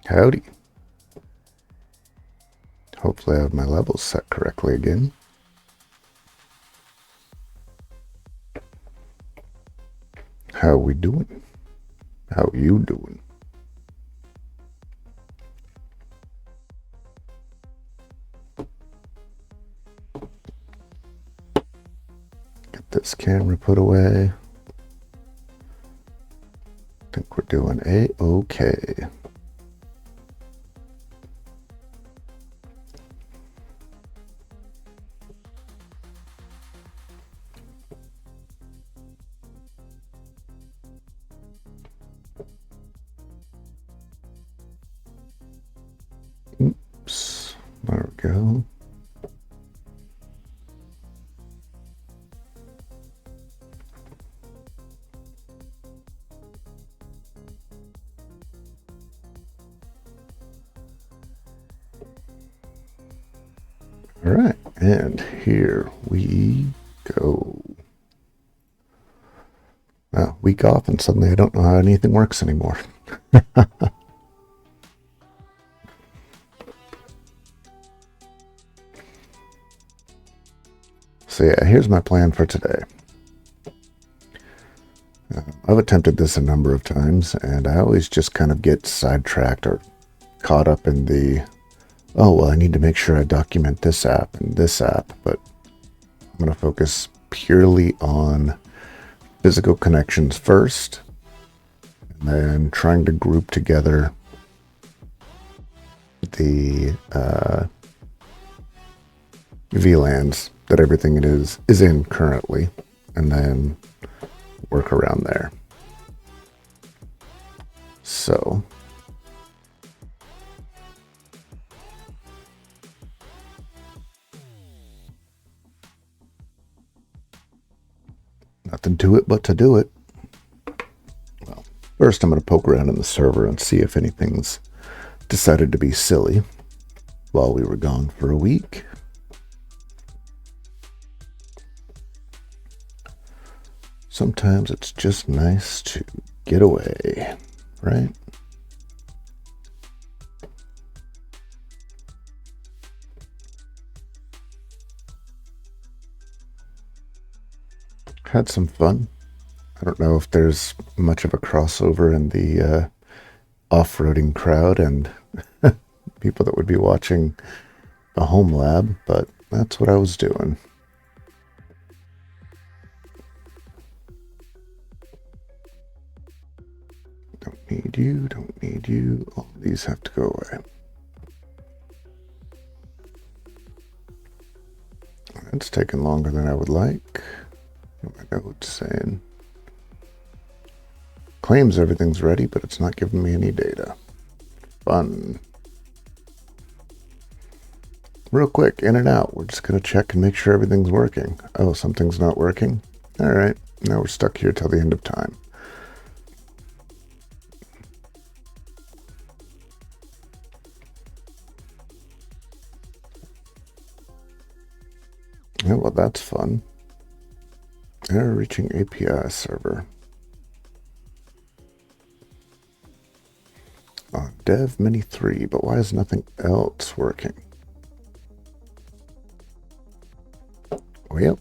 Howdy. Hopefully I have my levels set correctly again. How we doing? How you doing? Get this camera put away. Think we're doing A-okay. Oops. There we go. All right, and here we go. Week off, and suddenly I don't know how anything works anymore. So yeah, here's my plan for today. I've attempted this a number of times, and I always just kind of get sidetracked or caught up in the, oh, well, I need to make sure I document this app and this app, but I'm going to focus purely on physical connections first, and then trying to group together the VLANs that everything it is in currently, and then work around there. So nothing to it but to do it. Well, first I'm going to poke around in the server and see if anything's decided to be silly while we were gone for a week. Sometimes it's just nice to get away, right? Had some fun. I don't know if there's much of a crossover in the off-roading crowd and people that would be watching the Homelab, but that's what I was doing. Don't need you, don't need you. All these have to go away. It's taken longer than I would like. What my notes saying? Claims everything's ready, but it's not giving me any data. Fun. Real quick, in and out. We're just going to check and make sure everything's working. Oh, something's not working? All right. Now we're stuck here till the end of time. Oh, well, that's fun. Error reaching API server. Dev Mini 3, but why is nothing else working? Oh, yep.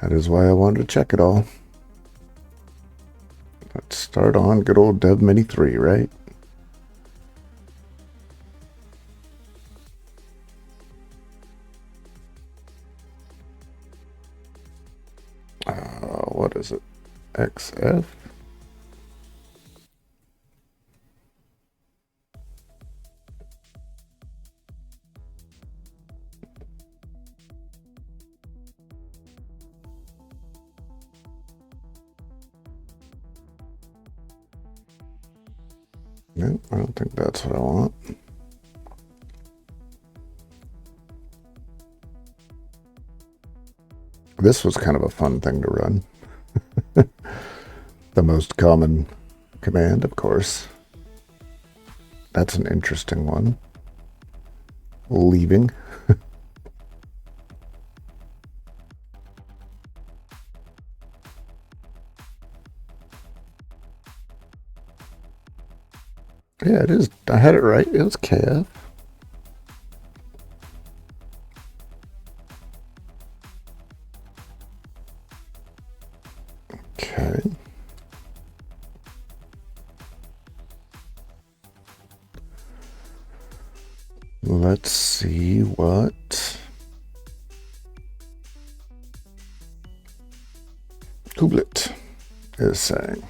That is why I wanted to check it all. Let's start on good old Dev Mini 3, right? What is it? XF? No, I don't think that's what I want. This was kind of a fun thing to run. The most common command, of course. That's an interesting one. Leaving. yeah, it is. I had it right. It was KF. Okay. Let's see what Kublet is saying.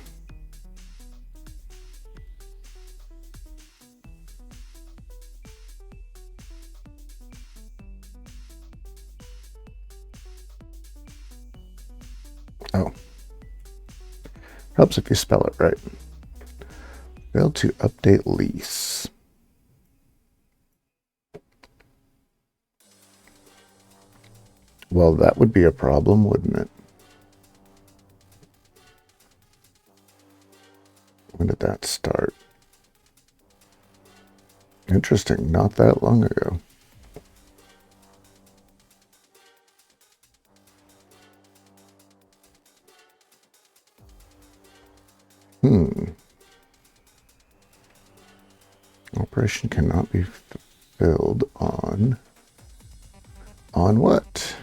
Oh, helps if you spell it right. Failed to update lease. Well, that would be a problem, wouldn't it? When did that start? Interesting, not that long ago. Operation cannot be fulfilled on what?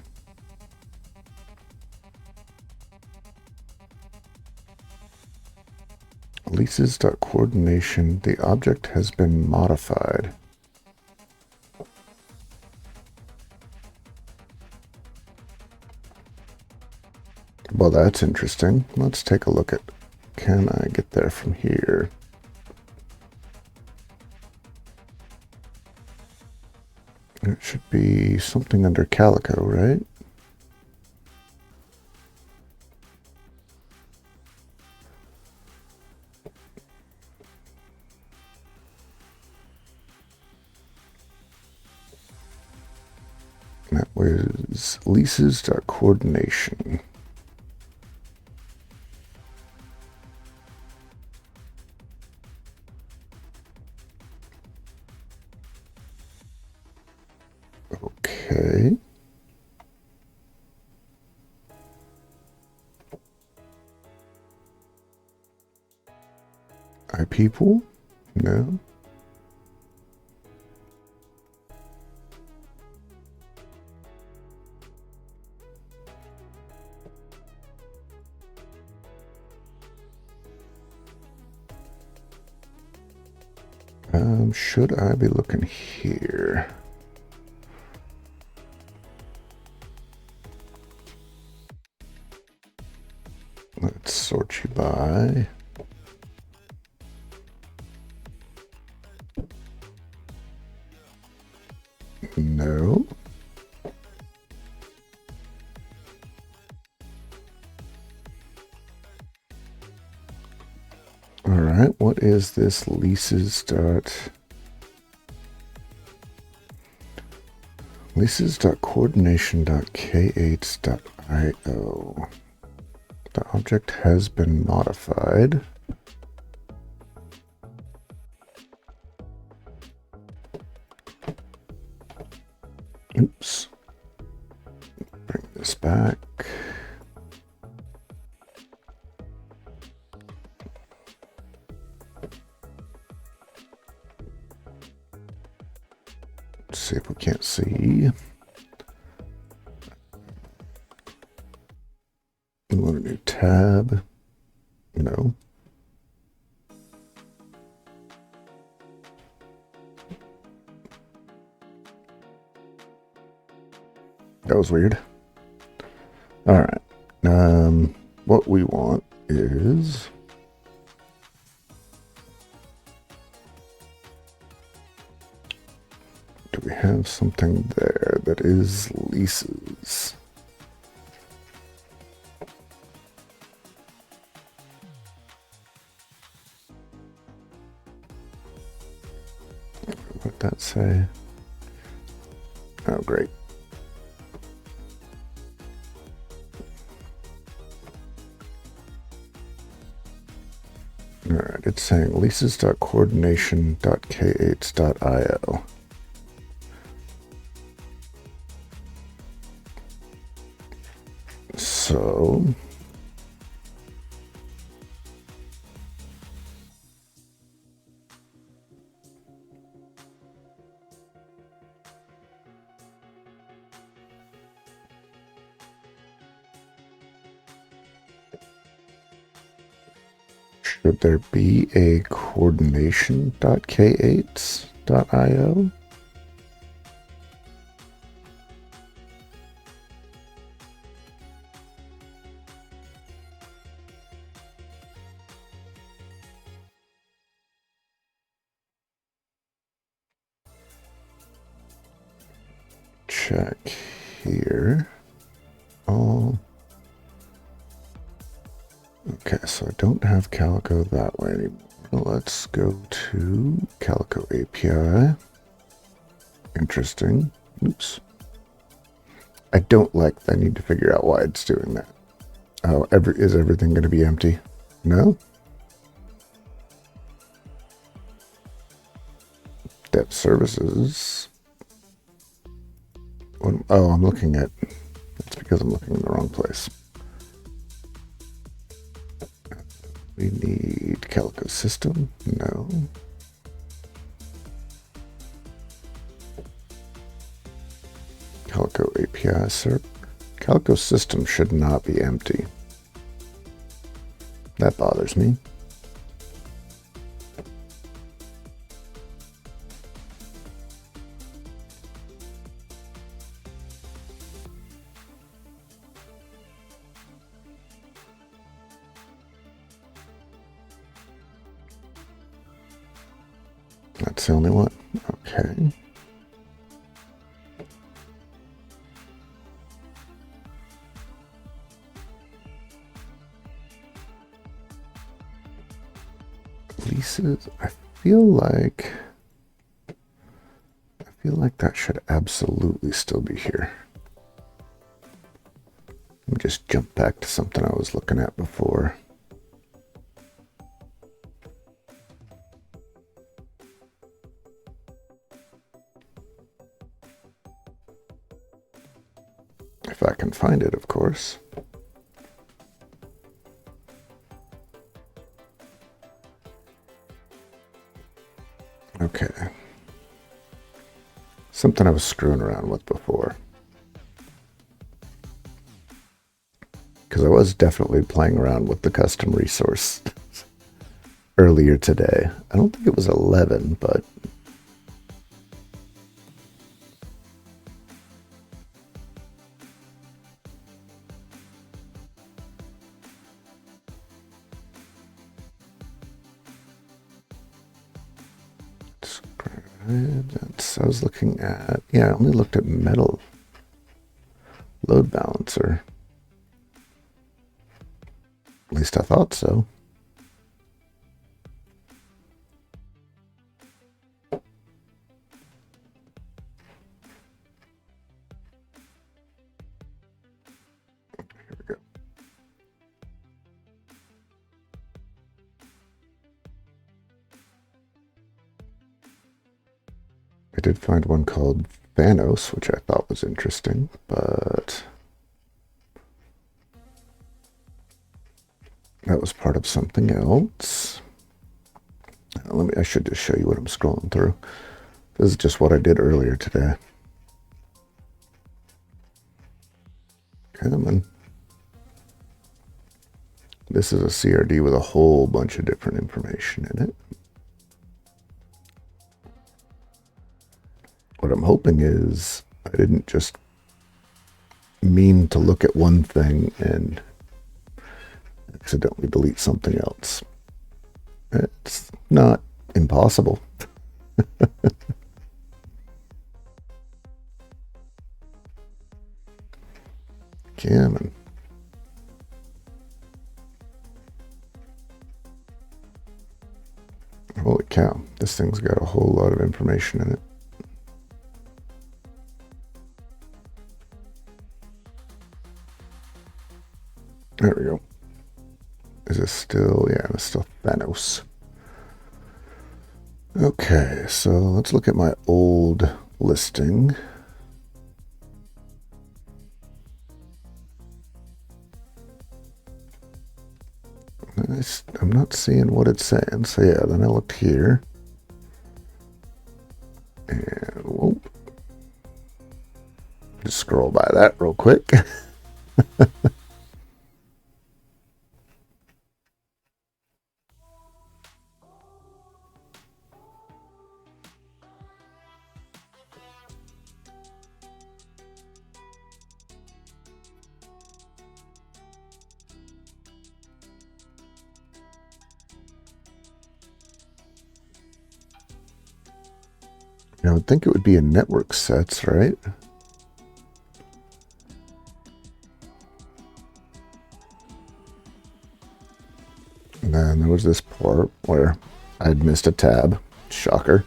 Leases.coordination. The object has been modified. Well, that's interesting. Let's take a look at, can I get there from here? It should be something under Calico, right? That was leases.coordination. Okay. IP pool? No. Should I be looking here? Let's sort you by. No. All right, what is this leases.coordination.k8.io? The object has been modified. Oops. Bring this back. Let's see if we can't see. We want a new tab. No. That was weird. All right. What we want is do we have something there that is leases? What did that say? Oh, great. All right, it's saying leases.coordination.k8.io. So Should there be a coordination.k8s.io? Check here. Oh. Okay, so I don't have Calico that way anymore. Let's go to Calico API. Interesting. Oops. I don't like that. I need to figure out why it's doing that. Oh, is everything going to be empty? No? Debt services. Oh, I'm looking at... That's because I'm looking in the wrong place. We need Calico system. No. Calico API server. Calico system should not be empty. That bothers me. That's the only one. Okay. Leases. I feel like that should absolutely still be here. Let me just jump back to something I was looking at before. If I can find it, of course. Okay. Something I was screwing around with before. Because I was definitely playing around with the custom resource earlier today. I don't think it was 11, but... I was looking at, I only looked at metal load balancer. At least I thought so. Here we go. I did find one called Thanos, which I thought was interesting, but that was part of something else. I should just show you what I'm scrolling through. This is just what I did earlier today. Come on. This is a CRD with a whole bunch of different information in it. What I'm hoping is I didn't just mean to look at one thing and accidentally delete something else. It's not impossible. Come on. Holy cow, this thing's got a whole lot of information in it. There we go. Is it still, yeah, it's still Thanos. Okay, so let's look at my old listing. I'm not seeing what it's saying. So yeah, then I looked here. And whoop. Just scroll by that real quick. I would think it would be in network sets, right? And then there was this part where I'd missed a tab. Shocker.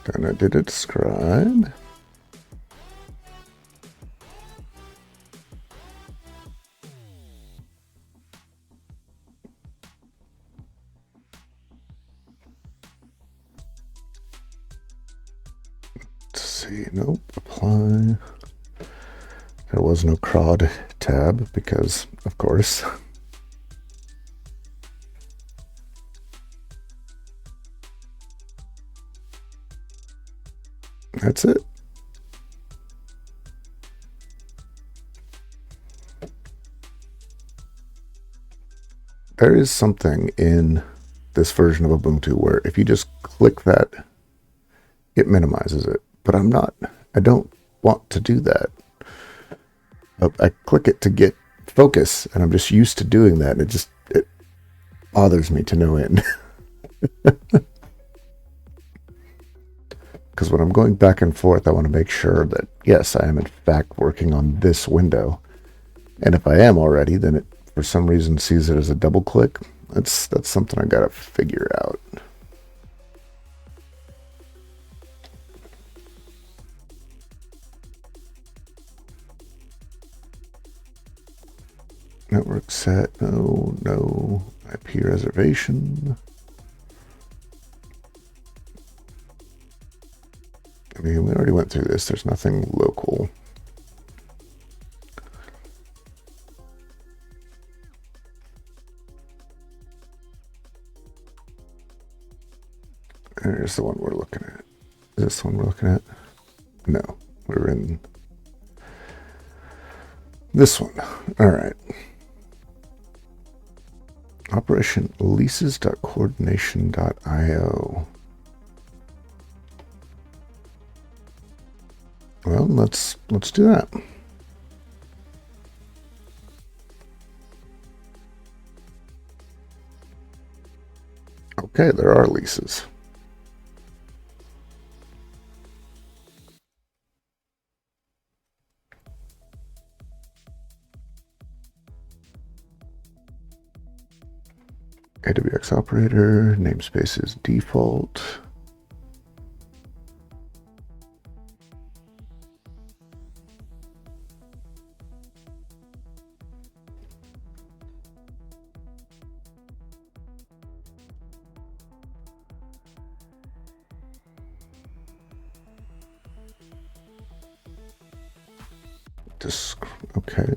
Then I did a describe. Let's see, nope, apply. There was no CROD tab because, of course. That's it. There is something in this version of Ubuntu where if you just click that, it minimizes it. But I don't want to do that. I click it to get focus, and I'm just used to doing that, and it bothers me to no end. Because when I'm going back and forth, I want to make sure that, yes, I am in fact working on this window. And if I am already, then it, for some reason, sees it as a double click. That's something I gotta figure out. Network set, no. IP reservation. I mean, we already went through this. There's nothing local. There's the one we're looking at. Is this the one we're looking at? No, we're in this one. All right. Operation leases.coordination.io. Well, let's do that. Okay, there are leases. AWX operator, namespace is default. Okay.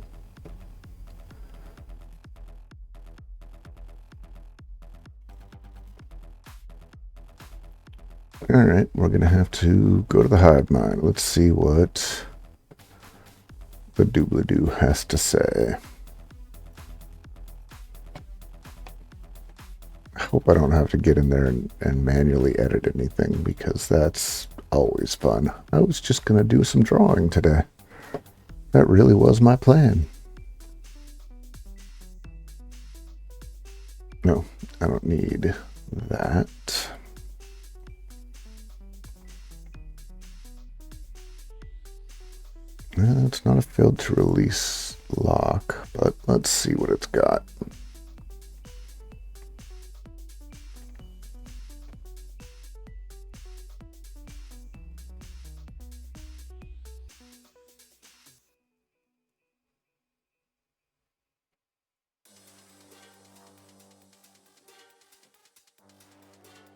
All right, we're going to have to go to the hive mind. Let's see what the doobly-doo has to say. I hope I don't have to get in there and manually edit anything, because that's always fun. I was just going to do some drawing today. That really was my plan. No, I don't need that. It's not a failed to release lock, but let's see what it's got.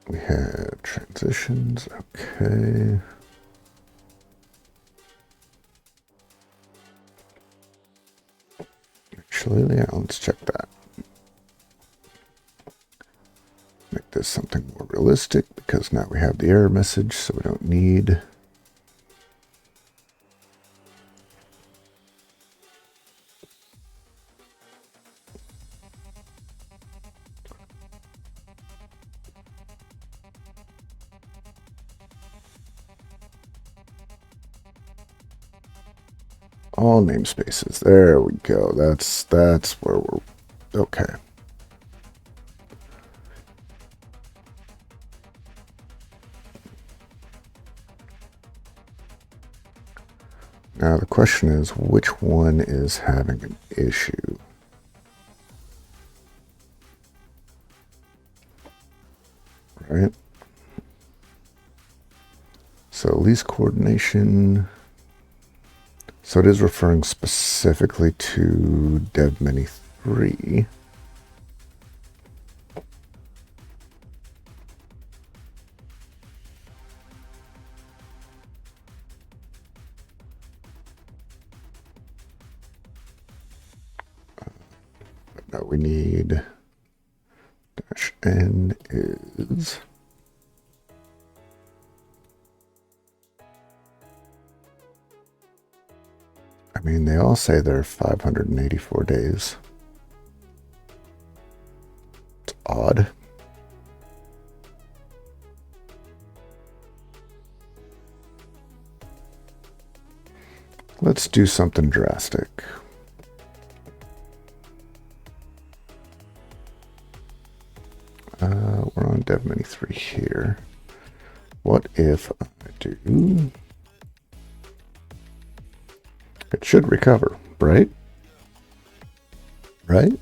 We have transitions, okay. Actually, yeah, let's check that. Make this something more realistic, because now we have the error message, so we don't need. All namespaces. There we go. That's where we're okay. Now the question is, which one is having an issue? Right? So least coordination. So it is referring specifically to dev many 3. But no, we need -n is. I mean, they all say they're 584 days. It's odd. Let's do something drastic. We're on dev many 3 here. What if I do... It should recover, right? Right?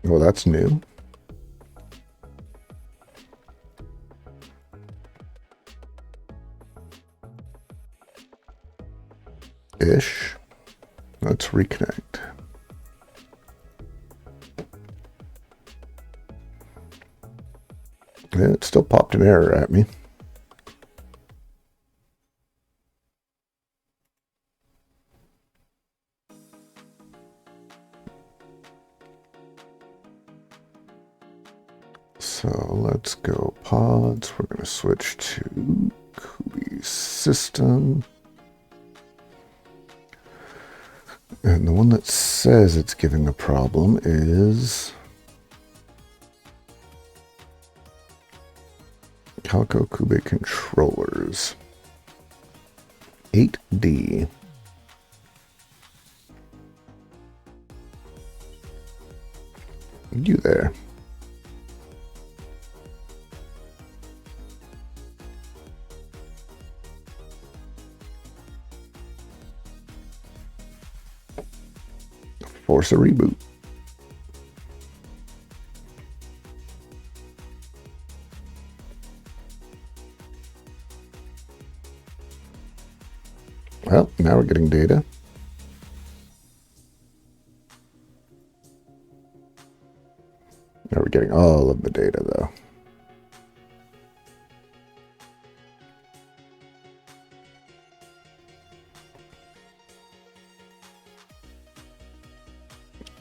Well, that's new. Ish. Let's reconnect. Yeah, it still popped an error at me. So let's go pods. We're going to switch to Kubi system. And the one that says it's giving a problem is Calico Kube controllers. 8D. You there. Force a reboot. Well, now we're getting data. Now we're getting all of the data, though.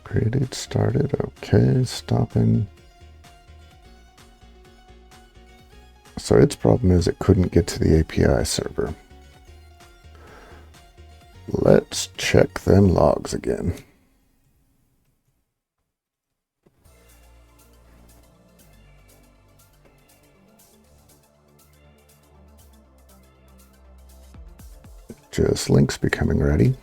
Created, started, okay, stopping. So its problem is it couldn't get to the API server. Let's check them logs again. Just links becoming ready.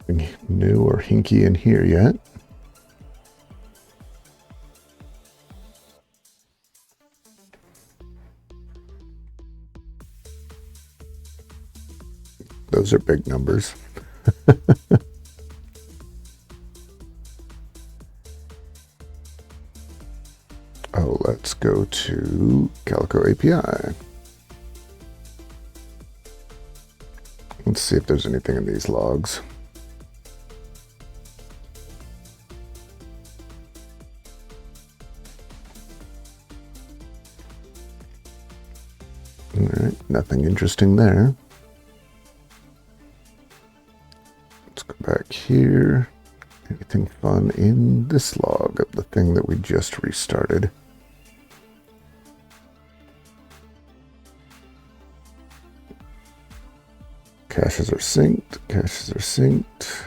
Nothing new or hinky in here yet. Those are big numbers. Oh, let's go to Calico API. Let's see if there's anything in these logs. All right, nothing interesting there. Let's go back here. Anything fun in this log of the thing that we just restarted? Caches are synced. Caches are synced.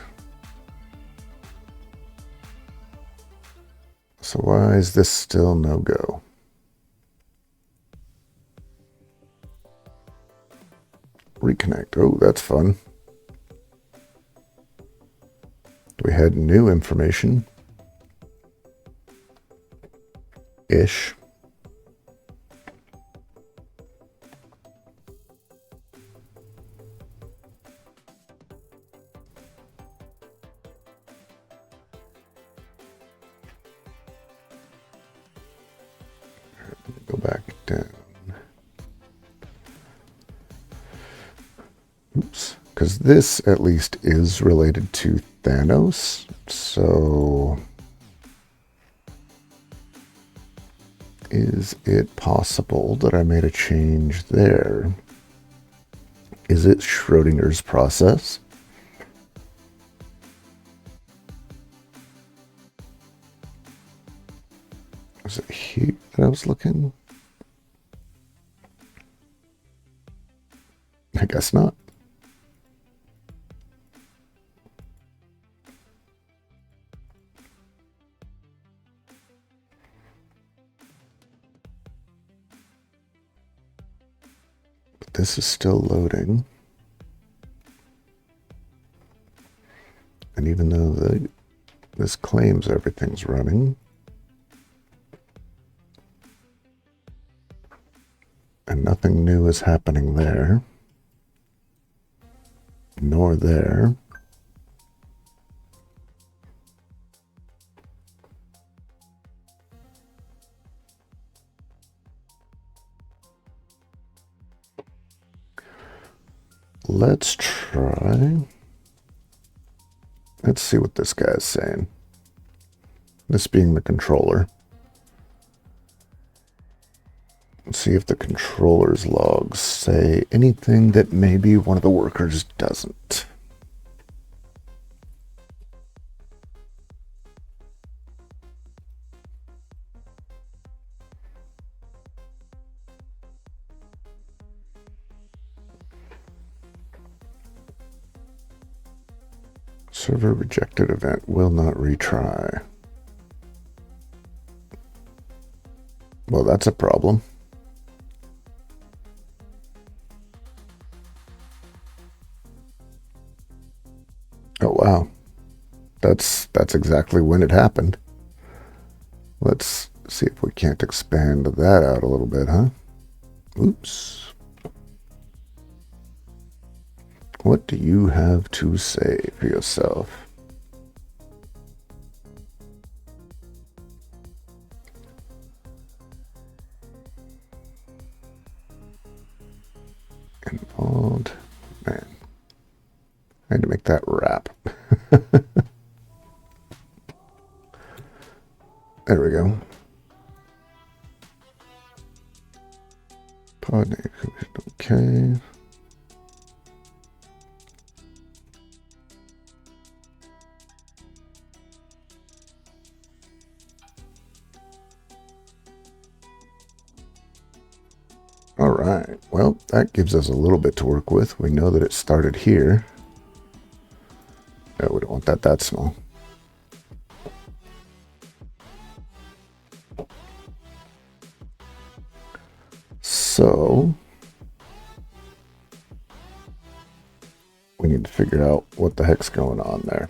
So why is this still no go? Reconnect. Oh, that's fun. We had new information. Ish. Go back down. Oops. Because this at least is related to Thanos. So is it possible that I made a change there? Is it Schrodinger's process? Was it here that I was looking? I guess not. But this is still loading. And even though this claims everything's running, and nothing new is happening there, nor there. Let's try. Let's see what this guy is saying. This being the controller. Let's see if the controller's logs say anything that maybe one of the workers doesn't. Server rejected event, will not retry. Well, that's a problem. Oh, wow. That's exactly when it happened. Let's see if we can't expand that out a little bit, huh? Oops. What do you have to say for yourself? Involved. Man. I had to make that rap. There we go. Pod name. Okay. All right. Well, that gives us a little bit to work with. We know that it started here. No, we don't want that small. So we need to figure out what the heck's going on there.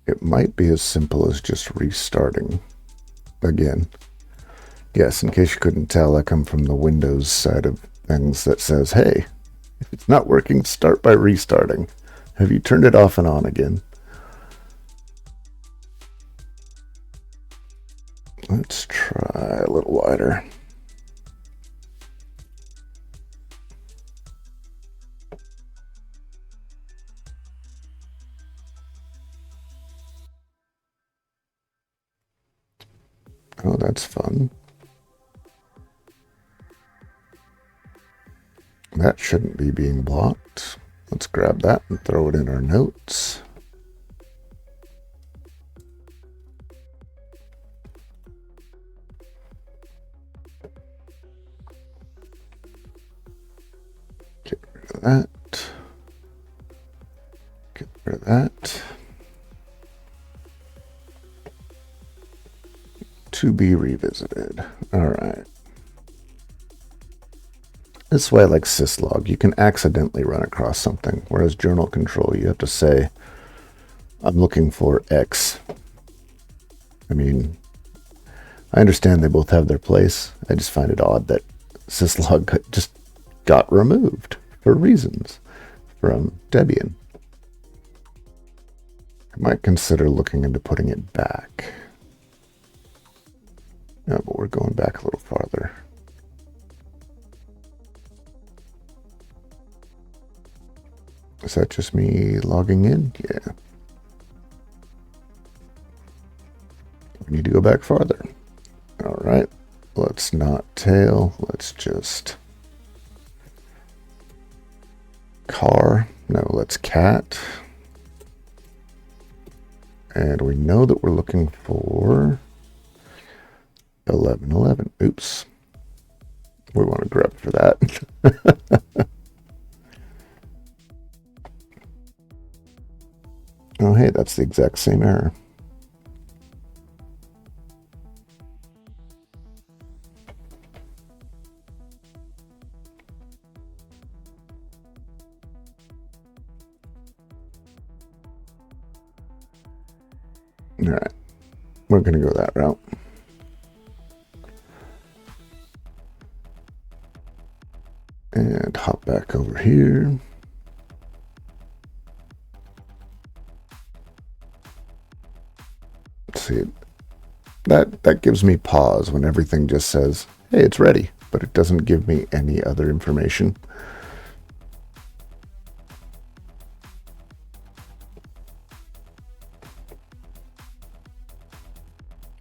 It might be as simple as just restarting again. Yes, in case you couldn't tell, I come from the Windows side of things that says, hey, if it's not working, start by restarting. Have you turned it off and on again? Let's try a little wider. Oh, that's fun. That shouldn't be being blocked. Let's grab that and throw it in our notes. Get rid of that. Get rid of that. To be revisited. All right. This is why I like syslog. You can accidentally run across something, whereas journal control, you have to say, I'm looking for X. I mean, I understand they both have their place. I just find it odd that syslog just got removed for reasons from Debian. I might consider looking into putting it back. No, but we're going back a little farther. Is that just me logging in? Yeah. We need to go back farther. All right. Let's not tail. Let's just car. No, let's cat. And we know that we're looking for 1111. Oops. We want to grep for that. Oh, hey, that's the exact same error. All right, we're going to go that route. And hop back over here. Let's see, that gives me pause when everything just says, hey, it's ready, but it doesn't give me any other information.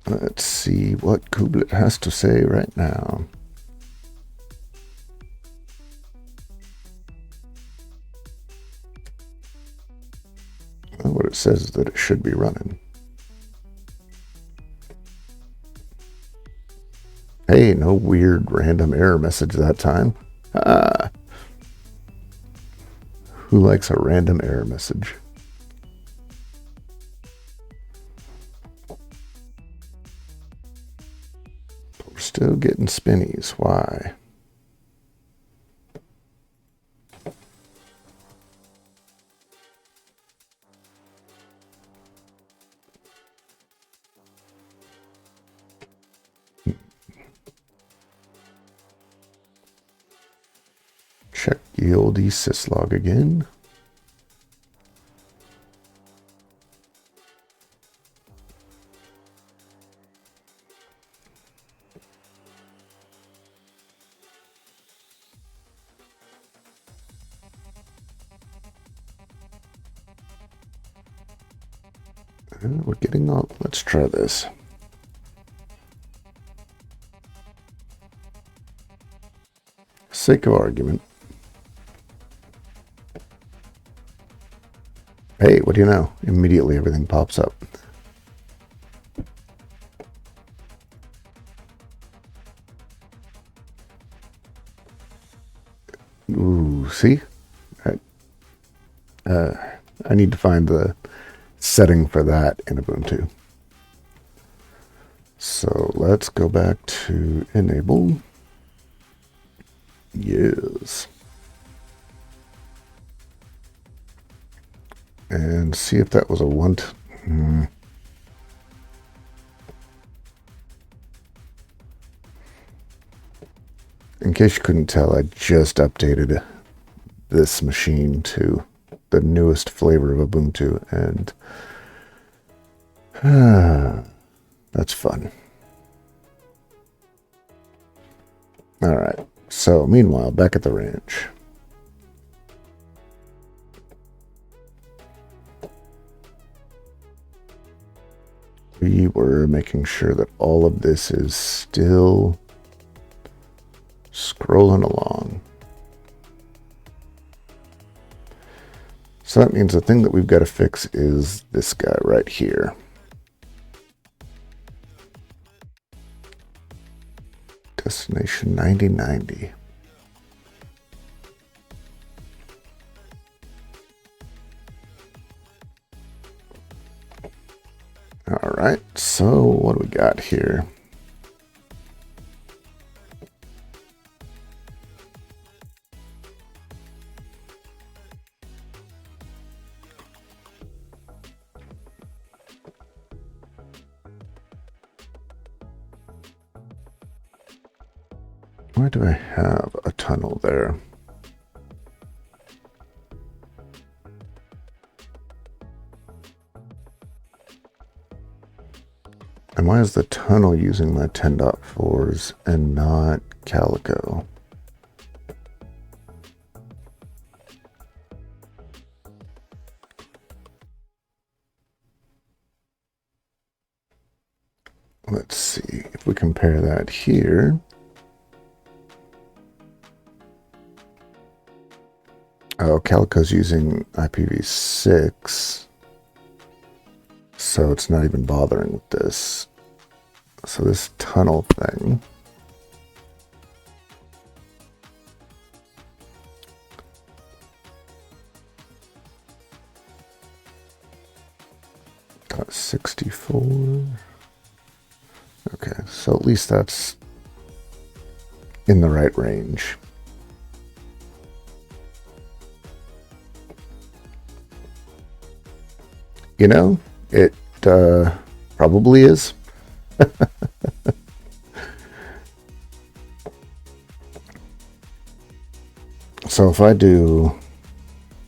Let's see what Kubelet has to say right now. Well, what it says is that it should be running. Hey, no weird random error message that time. Ah. Who likes a random error message? We're still getting spinnies. Why? Check the old syslog again. We're getting all. Let's try this. Sake of argument. Hey, what do you know? Immediately everything pops up. Ooh, see? I need to find the setting for that in Ubuntu. So let's go back to enable. Yes. And see if that was a one. In case you couldn't tell, I just updated this machine to the newest flavor of Ubuntu, and that's fun. All right. So meanwhile, back at the ranch. we were making sure that all of this is still scrolling along. So that means the thing that we've got to fix is this guy right here. Destination 9090. All right, so what do we got here? Why do I have a tunnel there? And why is the tunnel using my 10.4s and not Calico? Let's see if we compare that here. Oh, Calico's using IPv6, so it's not even bothering with this. So this tunnel thing, got 64. Okay, so at least that's in the right range. You know, it probably is. So if I do,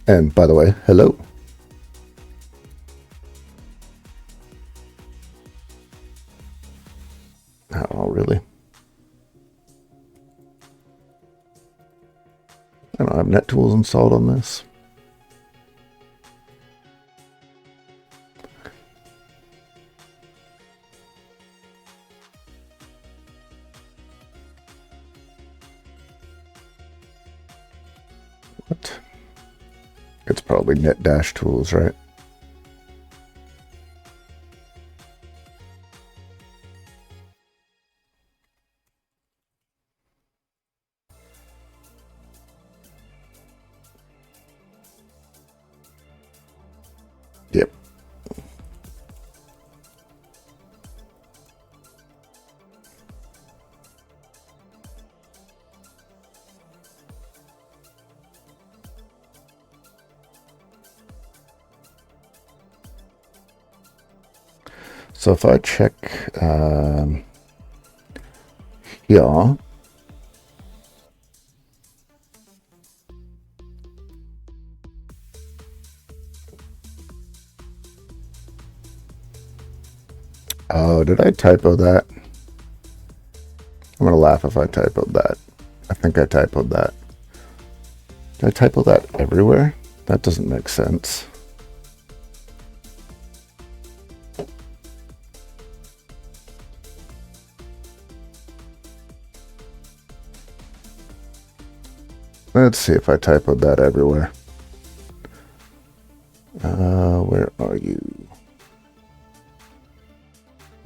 and by the way, hello. Oh, really? I don't have NetTools installed on this. What? It's probably Net-Tools, right? Yep. So if I check here, oh, did I typo that? I'm gonna laugh if I typoed that. I think I typoed that. Did I typo that everywhere? That doesn't make sense. Let's see if I typoed that everywhere. Where are you?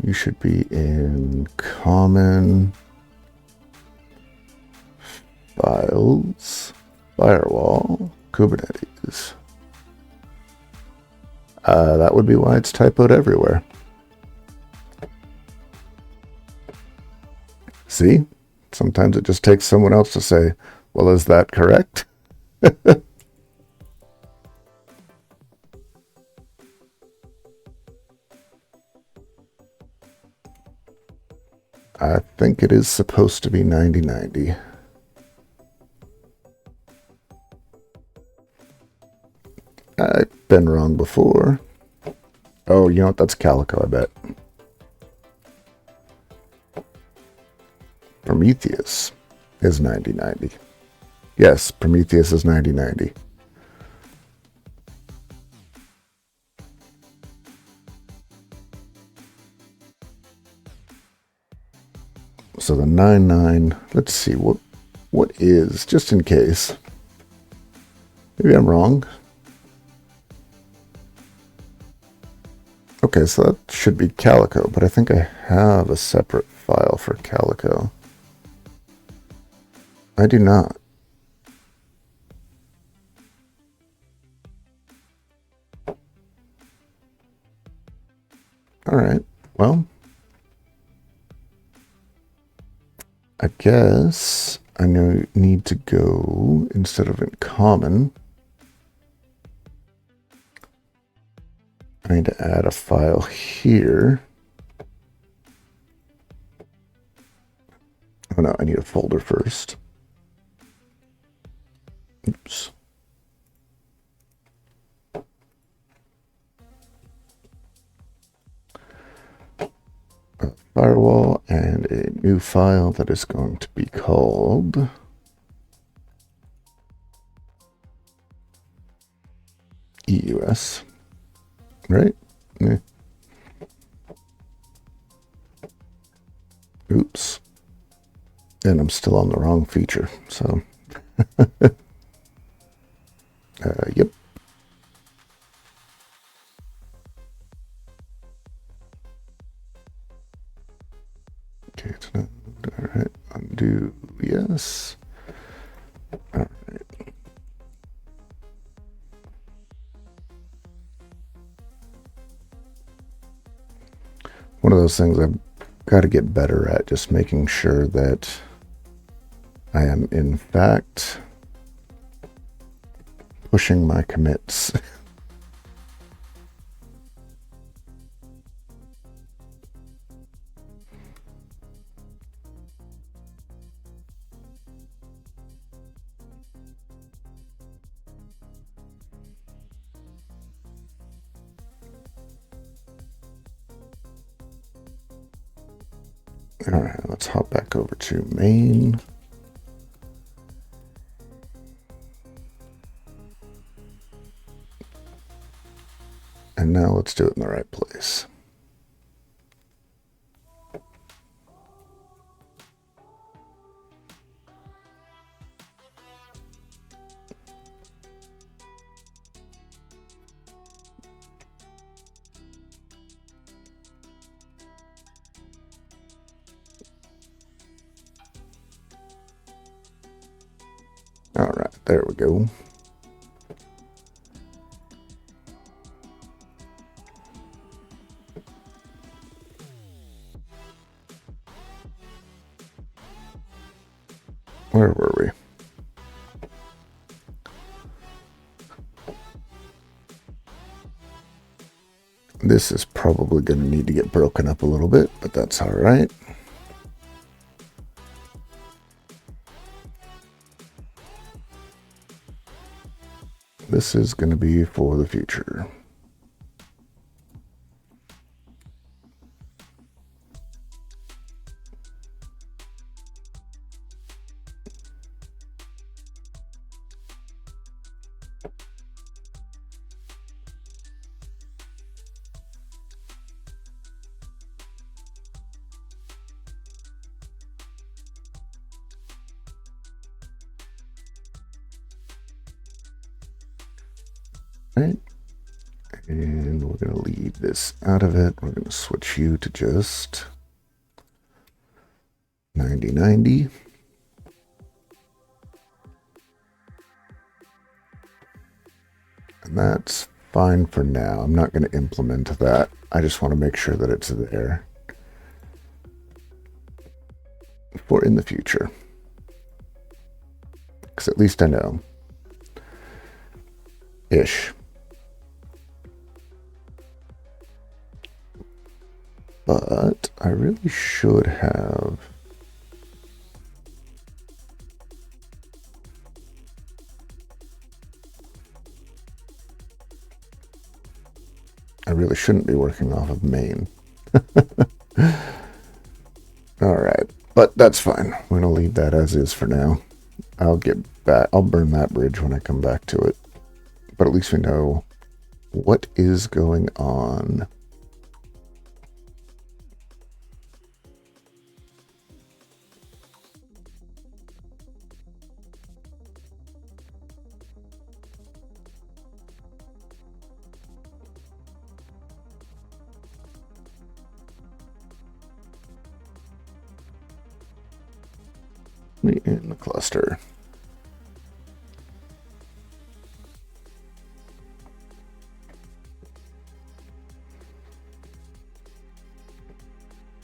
You should be in Common, Files, Firewall, Kubernetes. That would be why it's typoed everywhere. See? Sometimes it just takes someone else to say, well, is that correct? I think it is supposed to be 9090. I've been wrong before. Oh, you know what? That's Calico, I bet. Prometheus is 9090. Yes, Prometheus is 9090. So the 99, let's see, what is, just in case. Maybe I'm wrong. Okay, so that should be Calico, but I think I have a separate file for Calico. I do not. All right, well, I guess I need to go, instead of in common, I need to add a file here. Oh no, I need a folder first. Oops. A firewall and a new file that is going to be called EUS, right? Yeah. Oops. And I'm still on the wrong feature, so yep. Okay, it's not, all right, undo, yes. All right. One of those things I've got to get better at, just making sure that I am in fact pushing my commits. All right, let's hop back over to main. And now let's do it in the right place. All right, there we go. Where were we? This is probably going to need to get broken up a little bit, but that's all right. This is going to be for the future. Right, and we're going to leave this out of it. We're going to switch you to just 9090. And that's fine for now. I'm not going to implement that. I just want to make sure that it's there for in the future. Because at least I know. Ish. But I really should have. I really shouldn't be working off of main. All right, but that's fine. We're gonna leave that as is for now. I'll get back. I'll burn that bridge when I come back to it. But at least we know what is going on. in the cluster.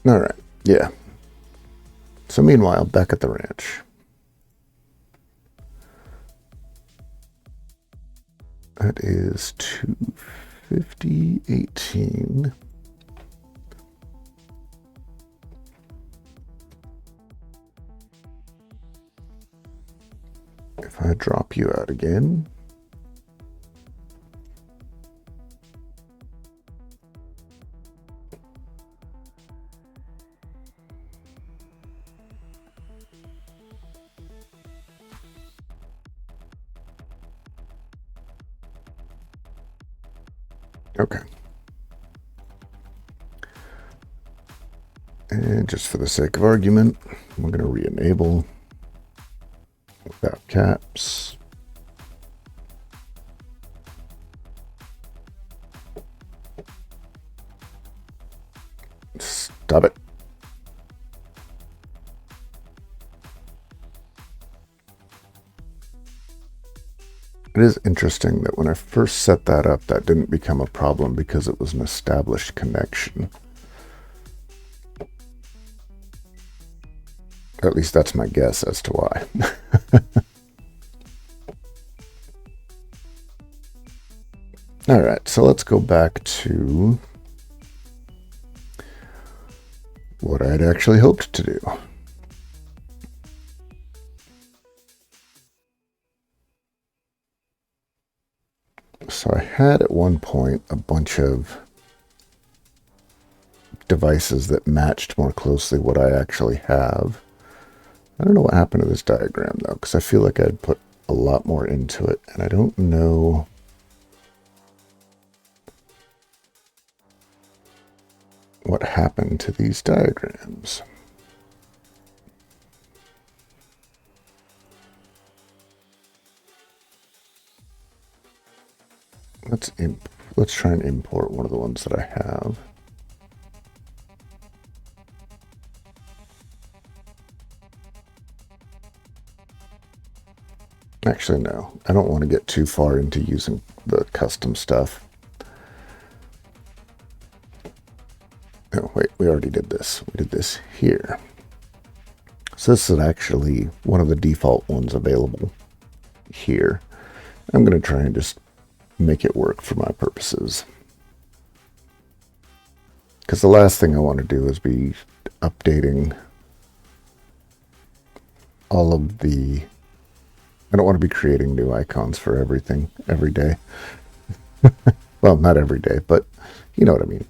All right, yeah. So meanwhile, back at the ranch. That is 250.18. If I drop you out again. Okay. And just for the sake of argument, we're going to re-enable without caps. Stop it. It is interesting that when I first set that up, that didn't become a problem because it was an established connection. At least that's my guess as to why. All right, so let's go back to what I'd actually hoped to do. So I had at one point a bunch of devices that matched more closely what I actually have. I don't know what happened to this diagram though, because I feel like I'd put a lot more into it, and I don't know what happened to these diagrams. Let's try and import one of the ones that I have. Actually, no. I don't want to get too far into using the custom stuff. Oh, wait, we already did this. We did this here. So this is actually one of the default ones available here. I'm going to try and just make it work for my purposes. Because the last thing I want to do is be updating all of the... I don't want to be creating new icons for everything every day. Well, not every day, but you know what I mean.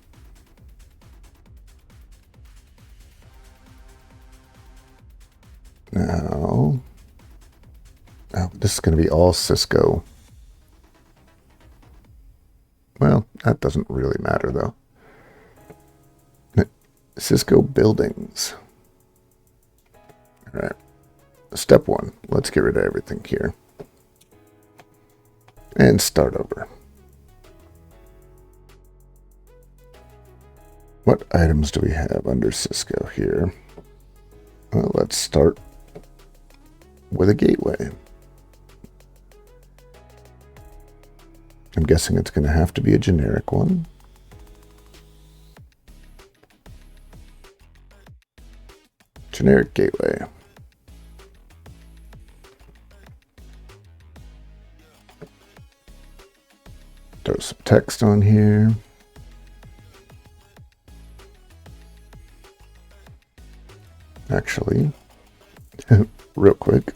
Now, oh, this is going to be all Cisco. Well, that doesn't really matter though. Cisco buildings. All right. Step one, let's get rid of everything here. And start over. What items do we have under Cisco here? Well, let's start with a gateway. I'm guessing it's going to have to be a generic one. Generic gateway. Throw some text on here. Actually, real quick.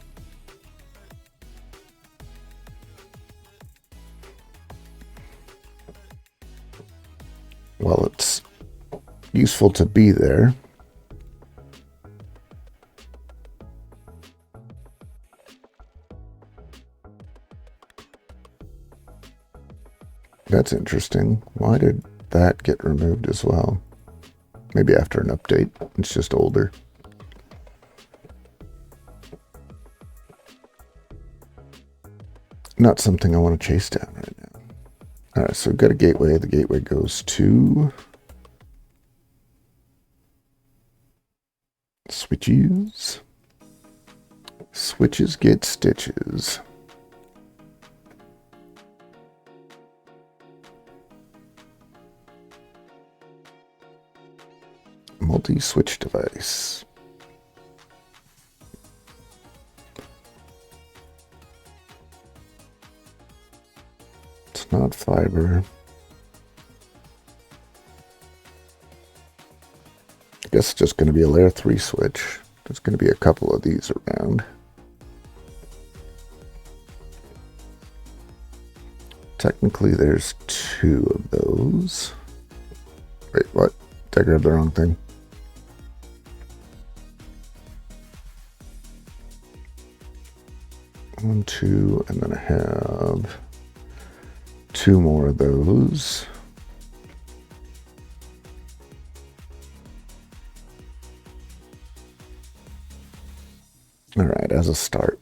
While it's useful to be there, that's interesting. Why did that get removed as well? Maybe after an update. It's just older. Not something I want to chase down right now. All right, so we've got a gateway. The gateway goes to switches. Switches get stitches. Multi-switch device. It's not fiber. I guess it's just going to be a layer 3 switch. There's going to be a couple of these around. Technically, there's 2 of those. Wait, what? Did I grab the wrong thing? One, 2, and then I have 2 more of those. All right, as a start.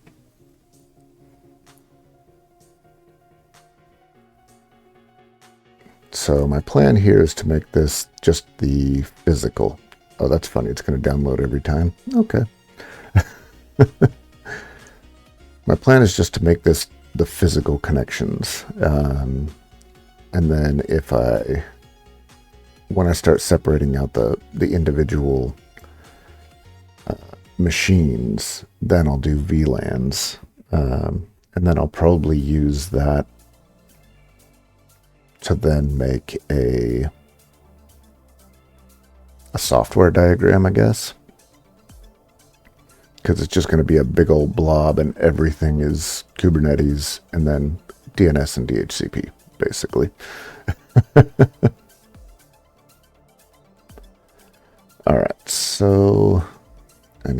So my plan here is to make this just the physical. Oh, that's funny. It's going to download every time. Okay. My plan is just to make this the physical connections. And then when I start separating out the individual machines, then I'll do VLANs. And then I'll probably use that to then make a software diagram, I guess. Because it's just going to be a big old blob and everything is Kubernetes and then DNS and DHCP, basically. All right, so we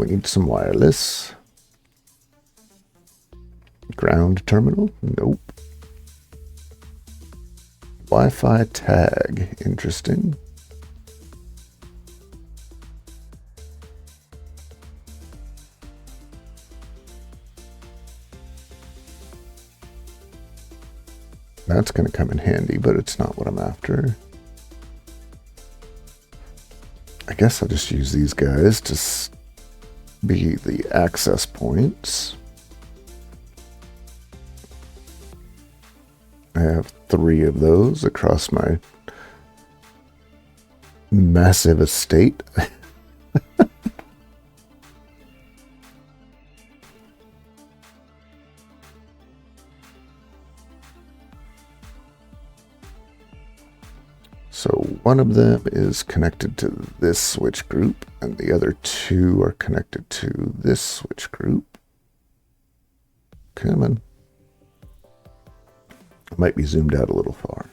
need some wireless. Ground terminal? Nope. Wi-Fi tag, interesting. That's going to come in handy, but it's not what I'm after. I guess I'll just use these guys to be the access points. I have 3 of those across my massive estate. So one of them is connected to this switch group, and the other 2 are connected to this switch group. Come on. I might be zoomed out a little far.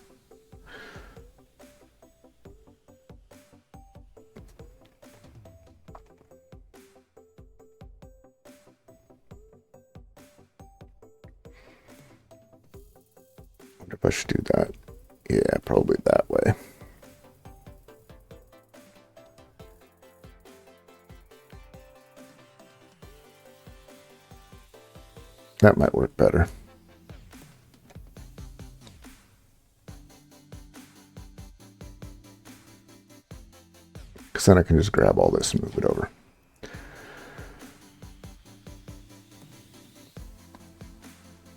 I wonder if I should do that. Yeah, probably that way. That might work better. Because then I can just grab all this and move it over.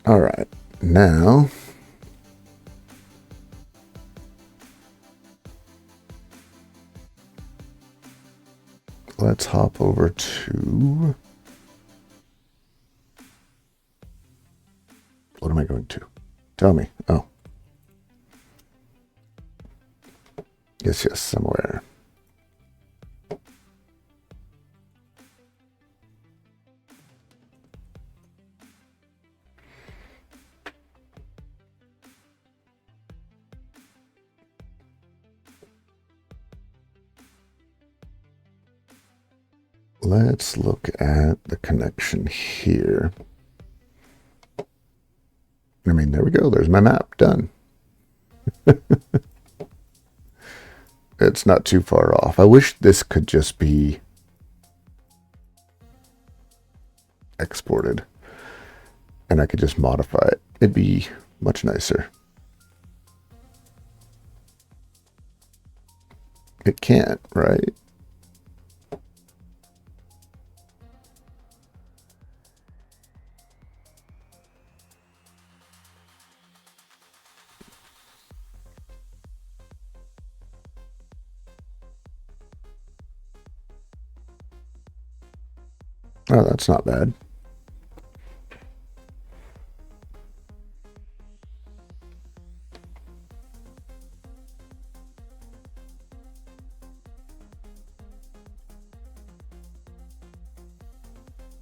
All right, now let's hop over to, what am I going to? Tell me. Oh. Yes, somewhere. Let's look at the connection here. I mean, there we go. There's my map. Done. It's not too far off. I wish this could just be exported and I could just modify it. It'd be much nicer. It can't, right? Oh, that's not bad.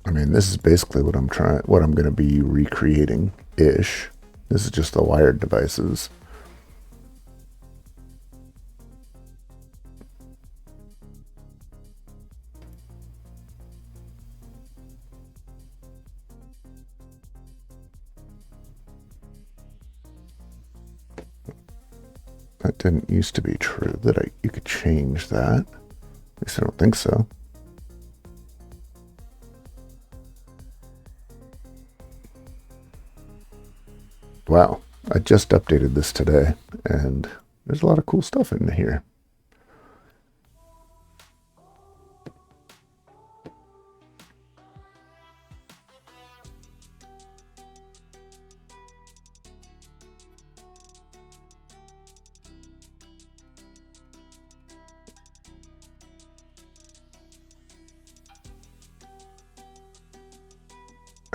I mean, this is basically what I'm going to be recreating ish. This is just the wired devices. That didn't used to be true, that you could change that. At least I don't think so. Wow, I just updated this today, and there's a lot of cool stuff in here.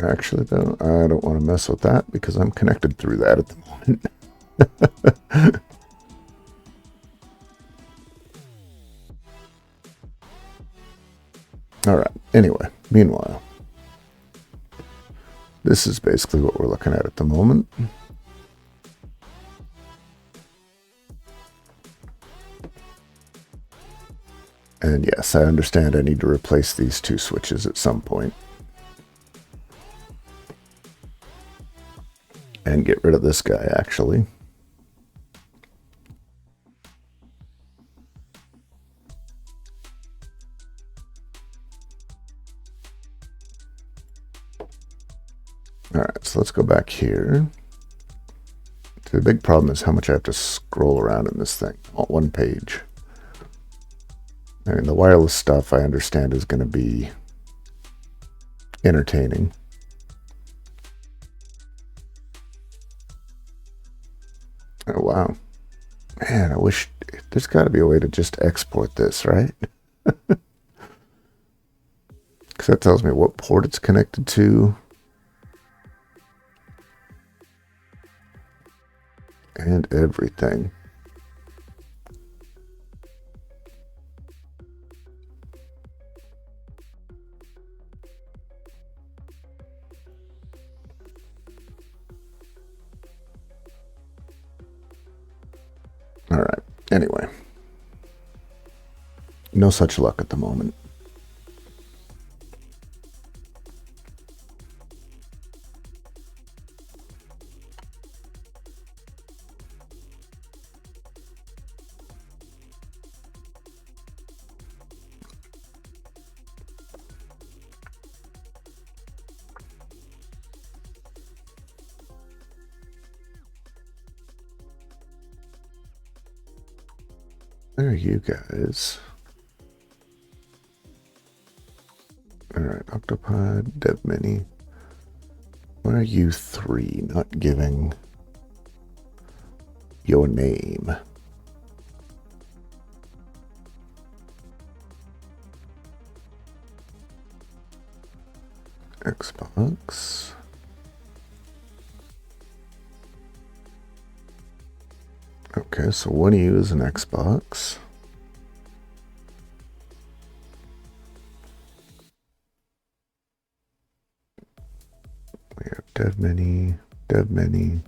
Actually, though, I don't want to mess with that because I'm connected through that at the moment. All right. Anyway, meanwhile, this is basically what we're looking at the moment. And yes, I understand I need to replace these two switches at some point. And get rid of this guy, actually. All right, so let's go back here. The big problem is how much I have to scroll around in this thing. On one page. I mean, the wireless stuff I understand is going to be entertaining. Oh, wow. Man, I wish there's got to be a way to just export this, right? Because that tells me what port it's connected to. And everything. All right. Anyway. No such luck at the moment. There are you guys. Alright, Octopod, Dev Mini. Why are you three not giving your name? Xbox. Okay, so one of you is an Xbox. We have Dev Mini, Dev Mini.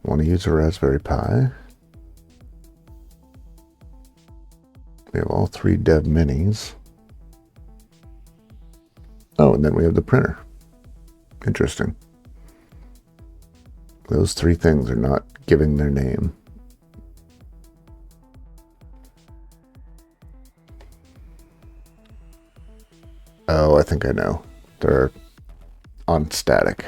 Want to use a Raspberry Pi. We have all three Dev Minis. Oh, and then we have the printer. Interesting. Those three things are not giving their name. Oh, I think I know. They're on static.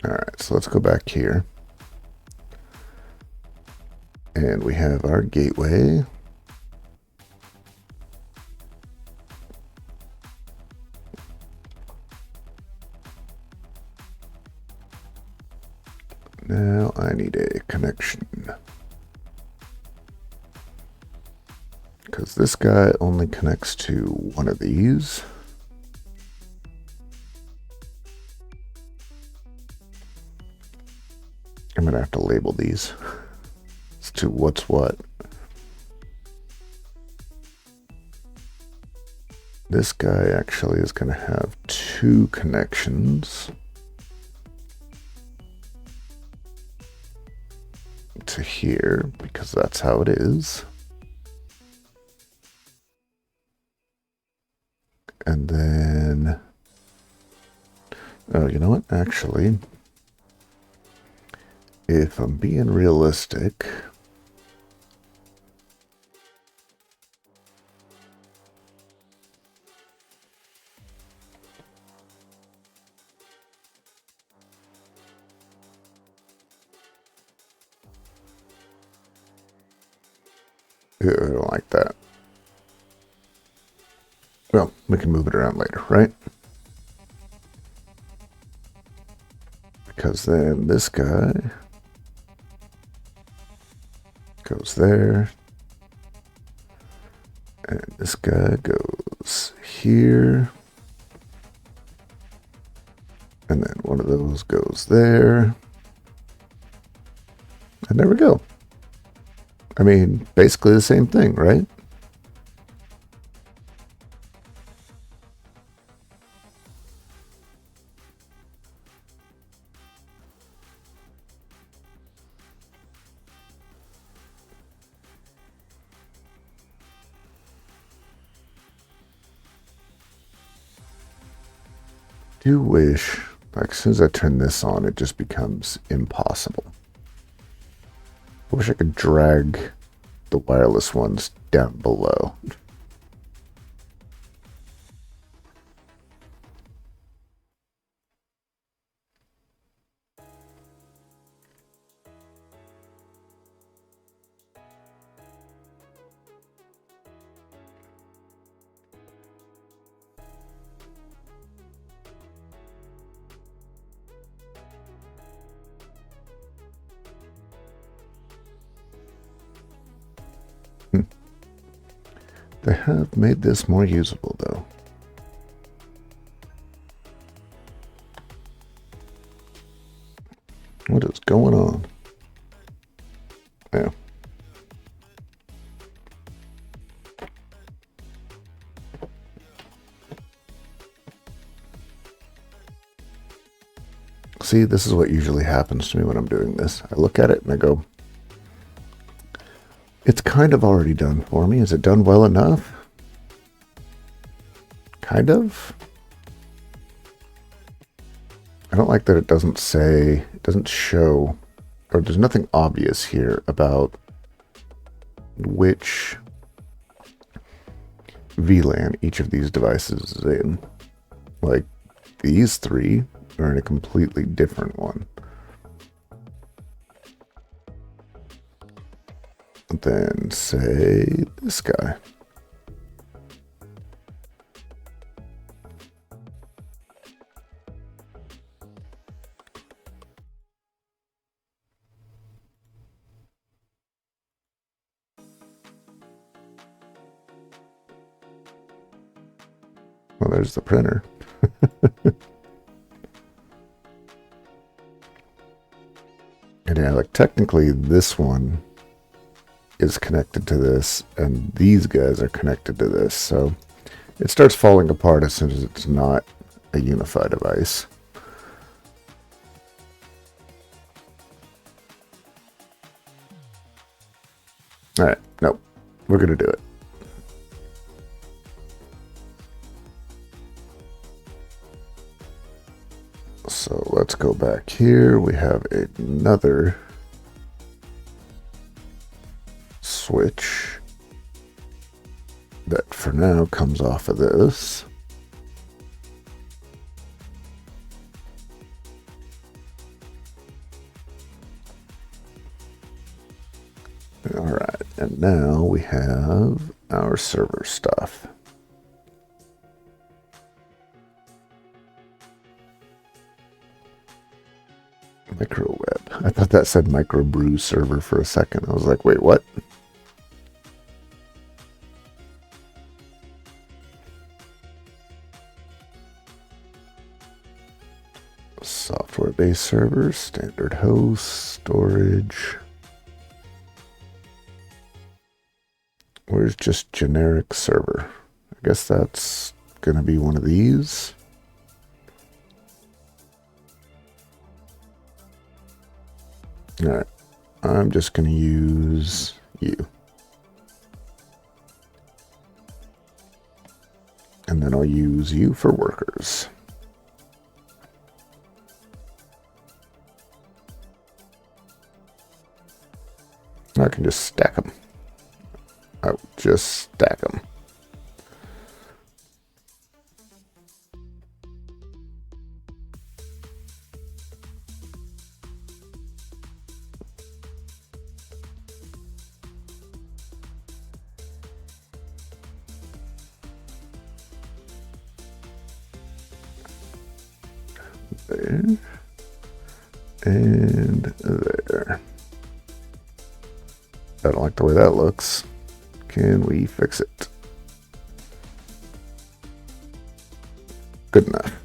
All right, so let's go back here. And we have our gateway. Now I need a connection. because this guy only connects to one of these. I'm going to have to label these as to what's what. This guy actually is going to have two connections to here because that's how it is. And then, oh, you know what? Actually, if I'm being realistic, I don't like that. Well, we can move it around later, right? Because then this guy goes there. And this guy goes here. And then one of those goes there. And there we go. I mean, basically the same thing, right? Do wish, like as soon as I turn this on, it just becomes impossible. I wish I could drag the wireless ones down below. They have made this more usable, though. What is going on? Yeah. See, this is what usually happens to me when I'm doing this. I look at it and I go, it's kind of already done for me. Is it done well enough? Kind of. I don't like that it doesn't say, it doesn't show, or there's nothing obvious here about which VLAN each of these devices is in. Like, these three are in a completely different one. Then say this guy. Well, there's the printer. And yeah, like technically this one is connected to this, and these guys are connected to this, so it starts falling apart as soon as it's not a unified device. All right, nope, we're gonna do it. So let's go back here. We have another switch that for now comes off of this. All right, and now we have our server stuff. Microweb. I thought that said microbrew server for a second. I was like, wait, what? Software-based servers, standard host, storage. Where's just generic server? I guess that's going to be one of these. All right, I'm just going to use you. And then I'll use you for workers. I can just stack them. I'll just stack them. There. And there. I don't like the way that looks. Can we fix it? Good enough.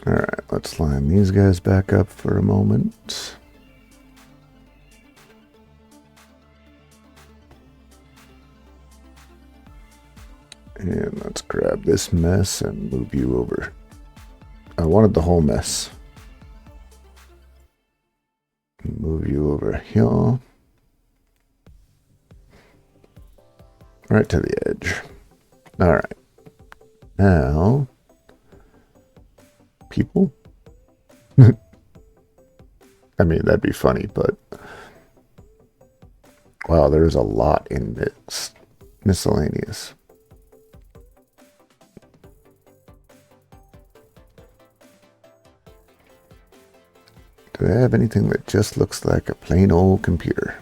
All right, let's line these guys back up for a moment. And let's grab this mess and move you over. I wanted the whole mess. Move you over here. Right to the edge. All right. Now, people. I mean, that'd be funny, but wow, there's a lot in this miscellaneous. Do they have anything that just looks like a plain old computer?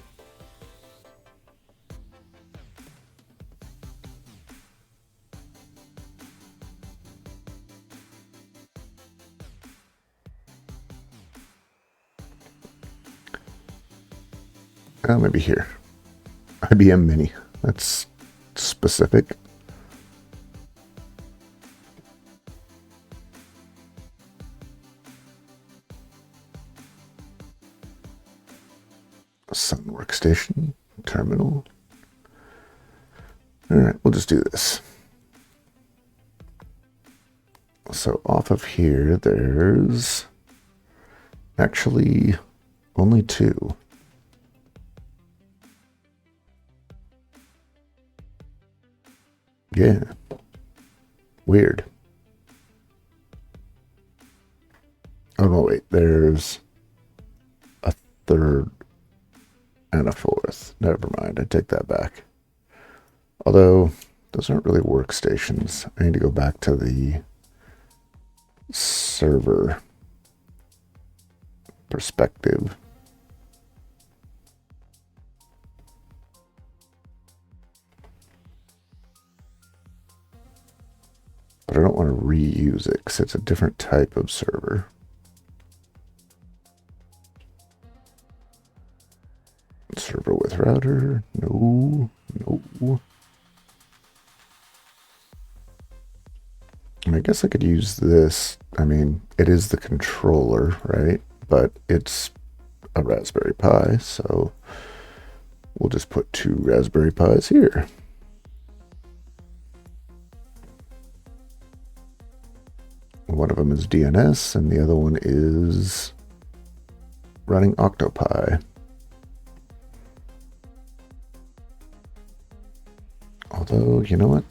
Oh, maybe here. IBM Mini. That's specific. Sun workstation, terminal. All right, we'll just do this. So off of here, there's actually only two. Yeah. Weird. Oh, no, wait. There's a third and a fourth. Never mind. I take that back. Although, those aren't really workstations. I need to go back to the server perspective. But I don't want to reuse it because it's a different type of server. Server with router. No. And I guess I could use this. I mean, it is the controller, right? But it's a Raspberry Pi, so we'll just put two Raspberry Pis here. One of them is DNS, and the other one is running Octopi. Although, you know what?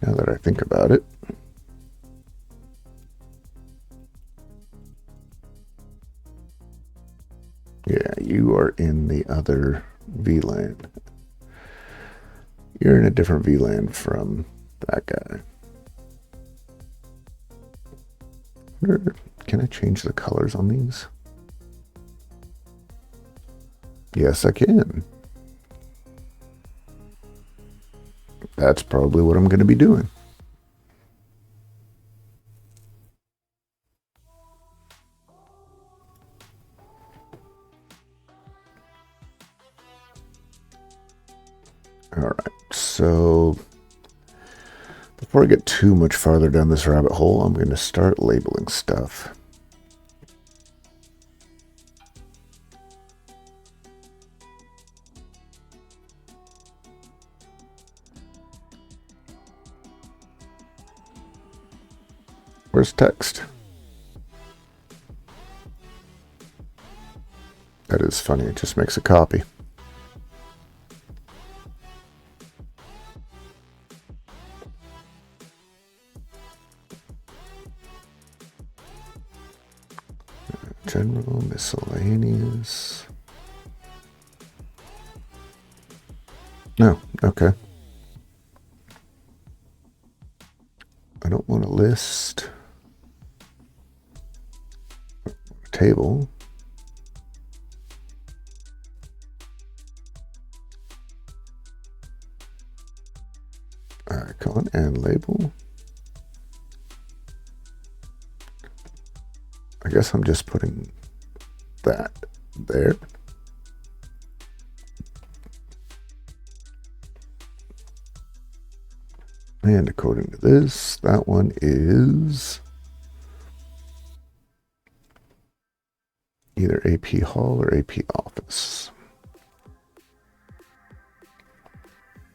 Now that I think about it, yeah, you are in the other VLAN. You're in a different VLAN from that guy. Can I change the colors on these? Yes, I can. That's probably what I'm going to be doing. All right, so Before I get too much farther down this rabbit hole, I'm going to start labeling stuff. Where's text? That is funny, it just makes a copy. General, miscellaneous. No, okay. I don't want to list a table. Icon and label. I guess I'm just putting that there. And according to this, that one is either AP Hall or AP Office.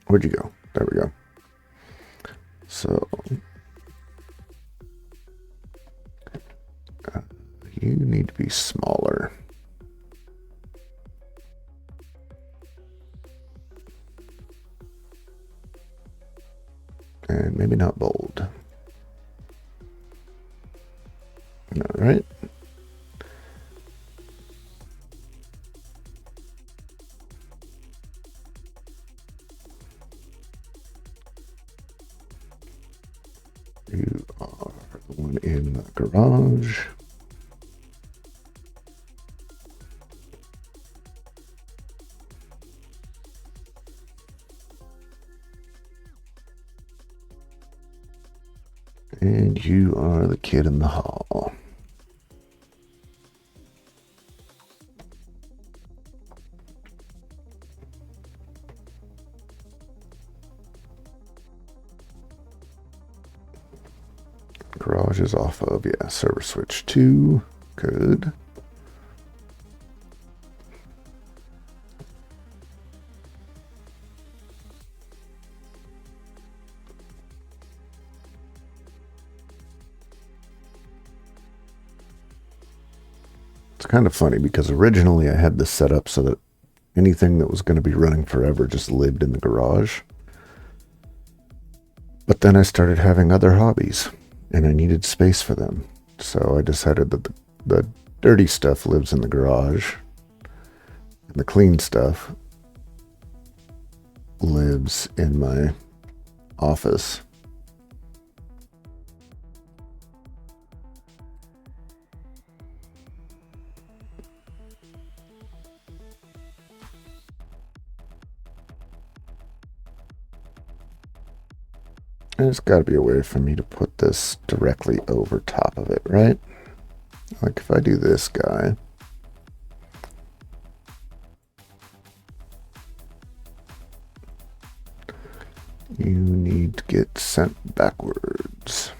Where'd you go? There we go. So you need to be smaller. And maybe not bold. All right. You are the one in the garage. And you are the kid in the hall. Garage is off of, yeah, server switch 2. Good. It's kind of funny because originally I had this set up so that anything that was going to be running forever just lived in the garage. But then I started having other hobbies and I needed space for them. So I decided that the dirty stuff lives in the garage and the clean stuff lives in my office. There's got to be a way for me to put this directly over top of it, right? Like if I do this guy. You need to get sent backwards.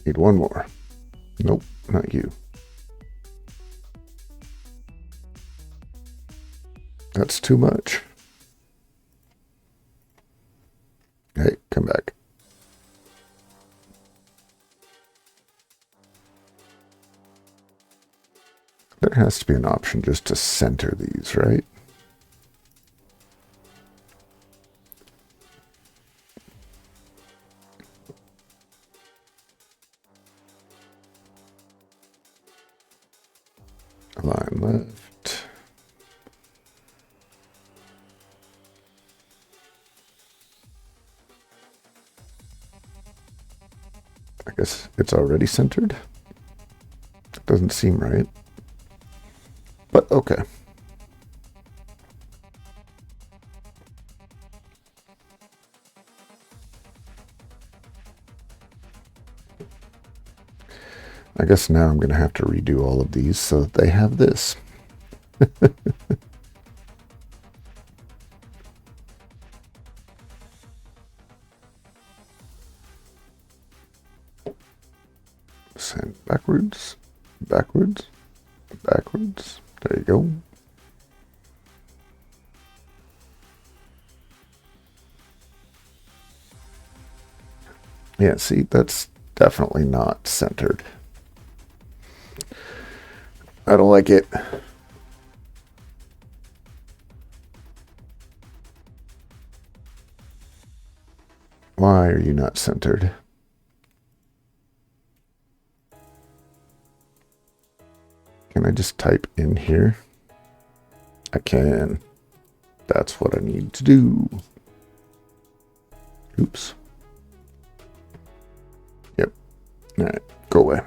Need one more. Nope, not you. That's too much. Hey, come back. There has to be an option just to center these, right? Line left. guess it's already centered. Doesn't seem right. But okay. I guess now I'm going to have to redo all of these so that they have this. Send backwards, backwards, backwards. There you go. Yeah, see, that's definitely not centered. I don't like it. Why are you not centered? Can I just type in here? I can. That's what I need to do. Oops. Yep. All right, go away.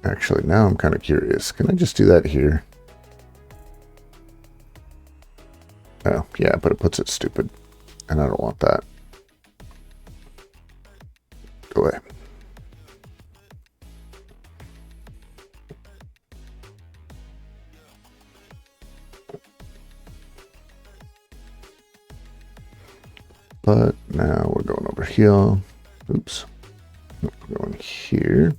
Actually, now I'm kind of curious. Can I just do that here? Oh, yeah, but it puts it stupid. And I don't want that. Go away. But now we're going over here. Oops. Nope, we're going here.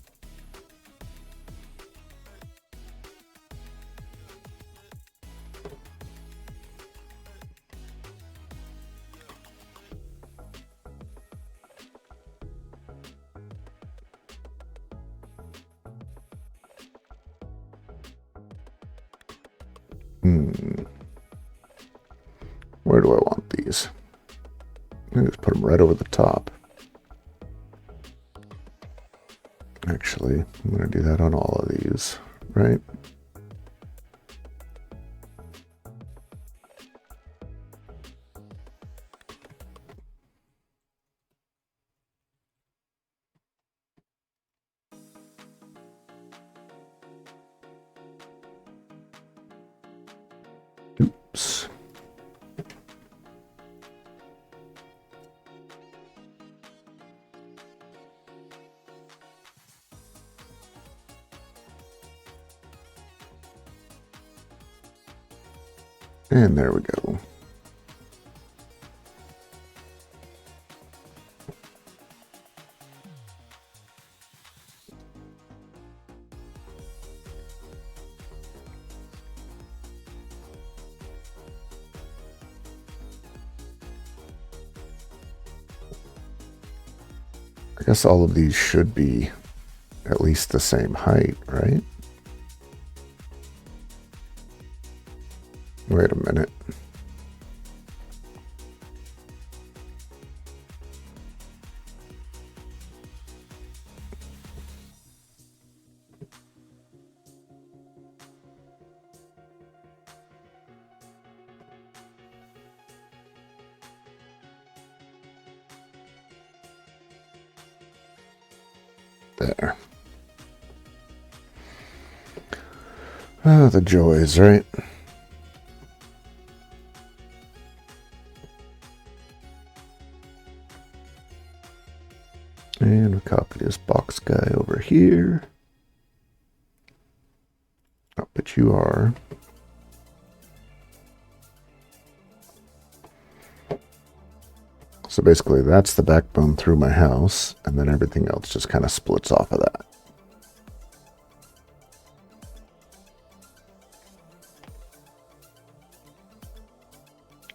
Where do I want these? I just put them right over the top. Actually, I'm going to do that on all of these, right? Oops. And there we go. I guess all of these should be at least the same height, right? Wait a minute. There. Oh, the joys, right? And we copy this box guy over here. Oh, but you are. So basically that's the backbone through my house, and then everything else just kind of splits off of that.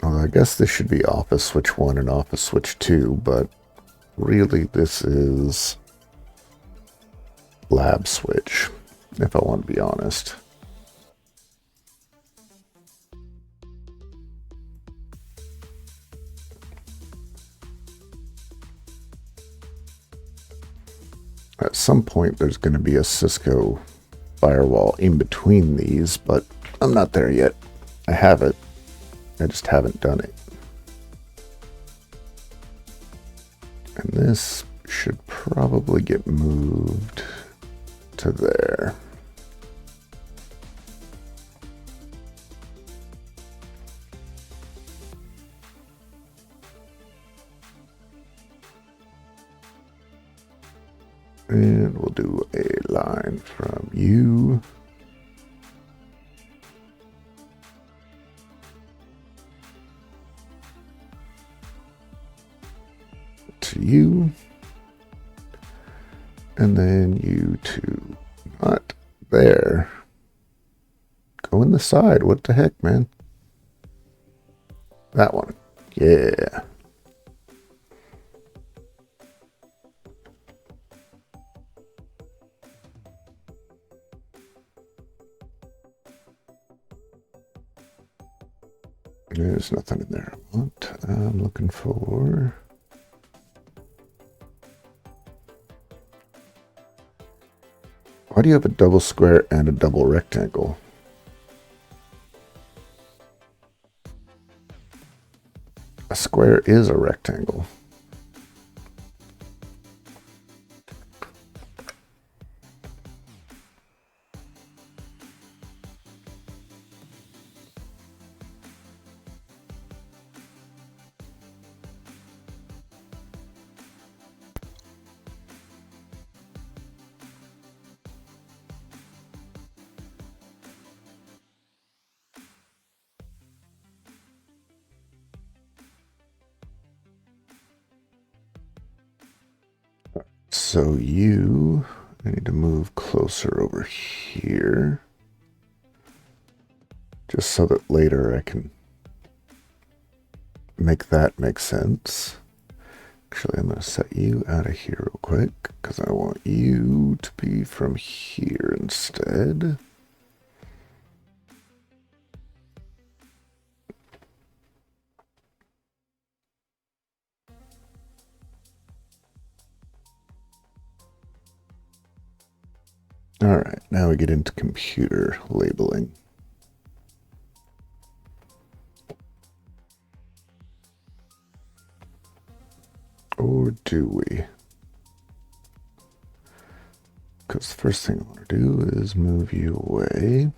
Although I guess this should be office switch 1 and office switch 2, but really this is lab switch, if I want to be honest. At some point there's going to be a Cisco firewall in between these, but I'm not there yet. I have it. I just haven't done it. And this should probably get moved to there. And we'll do a line from you to you, and then you to not there. Go in the side. What the heck, man? That one. Yeah. There's nothing in there I want. I'm looking for... Why do you have a double square and a double rectangle? A square is a rectangle. So I need to move closer over here, just so that later I can make that make sense. Actually, I'm going to set you out of here real quick, because I want you to be from here instead. All right, now we get into computer labeling. Or do we? Because the first thing I want to do is move you away.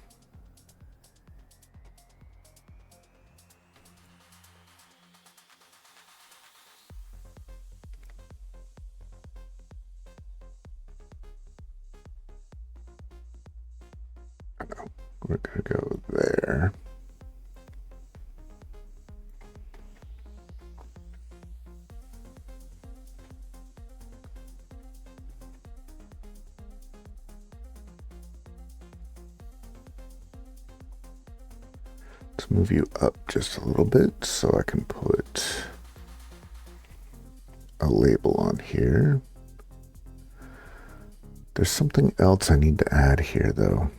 We're going to go there. Let's move you up just a little bit so I can put a label on here. There's something else I need to add here, though.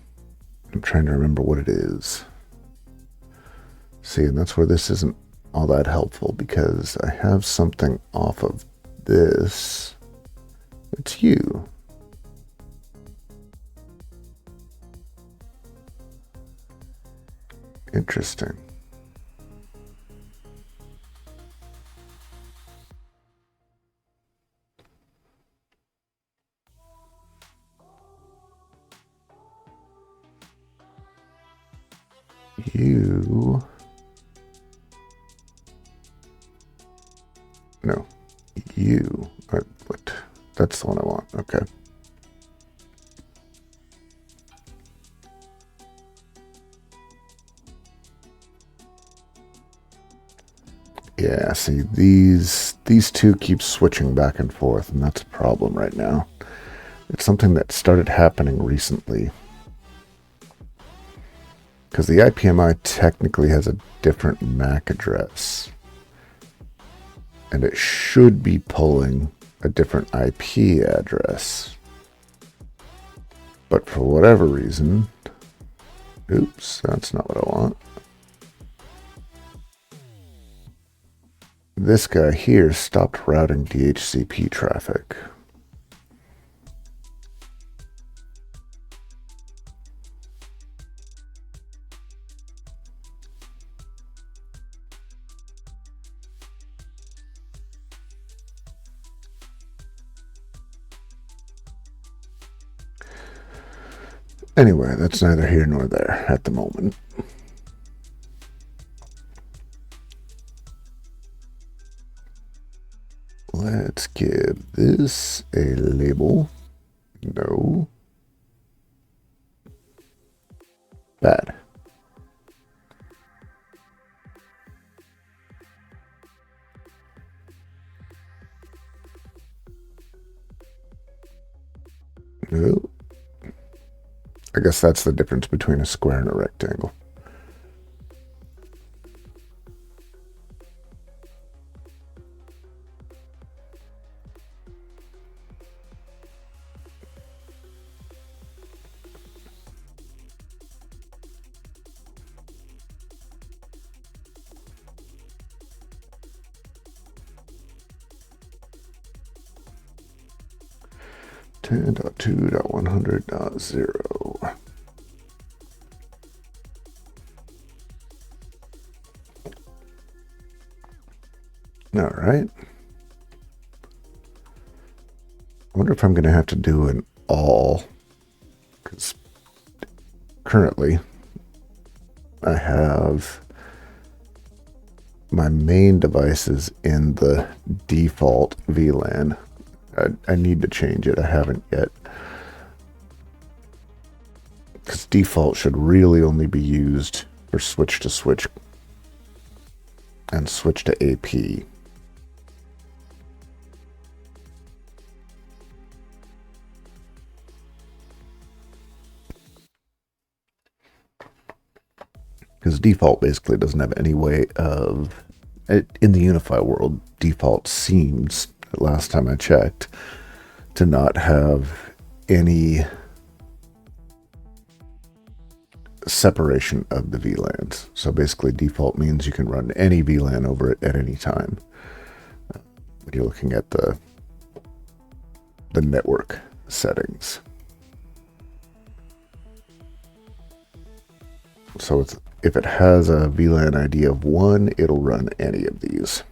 I'm trying to remember what it is. See, and that's where this isn't all that helpful, because I have something off of this. It's you. Interesting. You... No. You. What? That's the one I want. Okay. Yeah, see, these two keep switching back and forth, and that's a problem right now. It's something that started happening recently. Because the IPMI technically has a different MAC address. And it should be pulling a different IP address. But for whatever reason... Oops, that's not what I want. This guy here stopped routing DHCP traffic. Anyway, that's neither here nor there at the moment. Let's give this a label. No. Bad. No. I guess that's the difference between a square and a rectangle. .2.100.0. All right. I wonder if I'm going to have to do an all, because currently I have my main devices in the default VLAN. I need to change it. I haven't yet. Because default should really only be used for switch to switch and switch to AP. Because default basically doesn't have any way of, in the Unify world, default seems, last time I checked, to not have any separation of the VLANs. So basically default means you can run any VLAN over it at any time. When you're looking at the network settings. So if it has a VLAN ID of 1, it'll run any of these.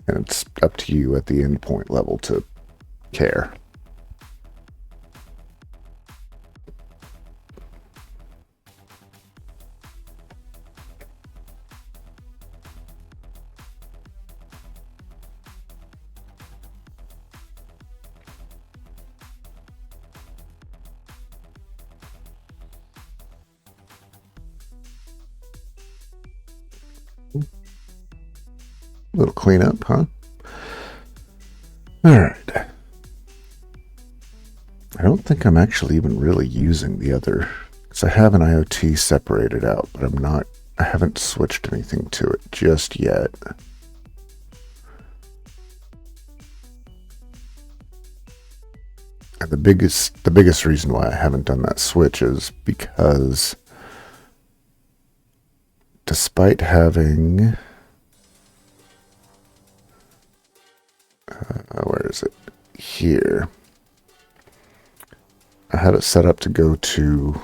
And it's up to you at the endpoint level to care. Little cleanup, huh? All right. I don't think I'm actually even really using the other, because I have an IoT separated out, but I haven't switched anything to it just yet. And the biggest reason why I haven't done that switch is because despite having, where is it? Here. I had it set up to go to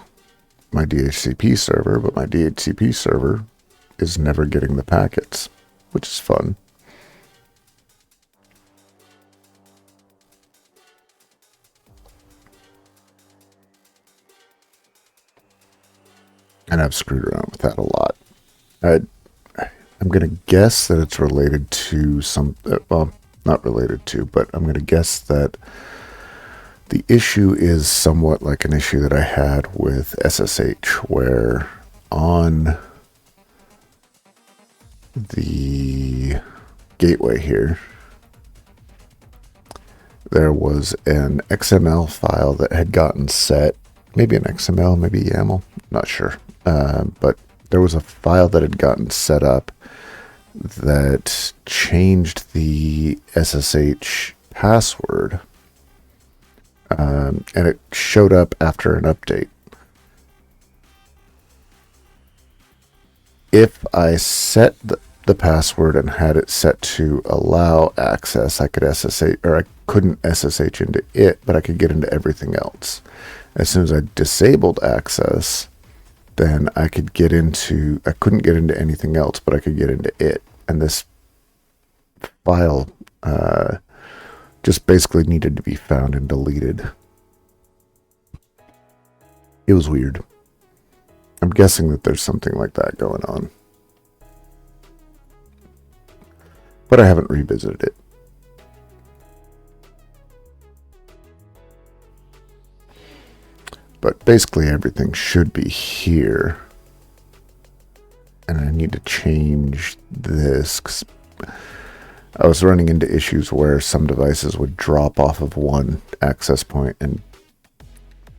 my DHCP server, but my DHCP server is never getting the packets, which is fun. And I've screwed around with that a lot. I'm going to guess that it's related to well, not related to, but I'm going to guess that the issue is somewhat like an issue that I had with SSH, where on the gateway here, there was an XML file that had gotten set, maybe an XML, maybe YAML, not sure. But there was a file that had gotten set up that changed the SSH password. And it showed up after an update. If I set the password and had it set to allow access, I could SSH, or I couldn't SSH into it, but I could get into everything else. As soon as I disabled access, then I couldn't get into anything else, but I could get into it. And this file just basically needed to be found and deleted. It was weird. I'm guessing that there's something like that going on. But I haven't revisited it. But basically everything should be here. And I need to change this, 'cause I was running into issues where some devices would drop off of one access point and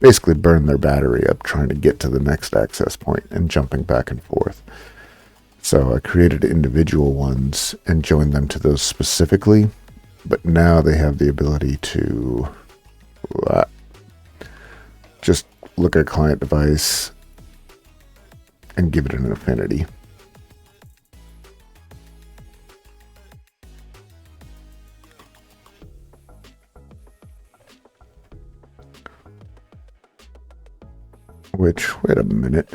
basically burn their battery up trying to get to the next access point and jumping back and forth. So I created individual ones and joined them to those specifically, but now they have the ability to just look at a client device and give it an affinity. Which, wait a minute.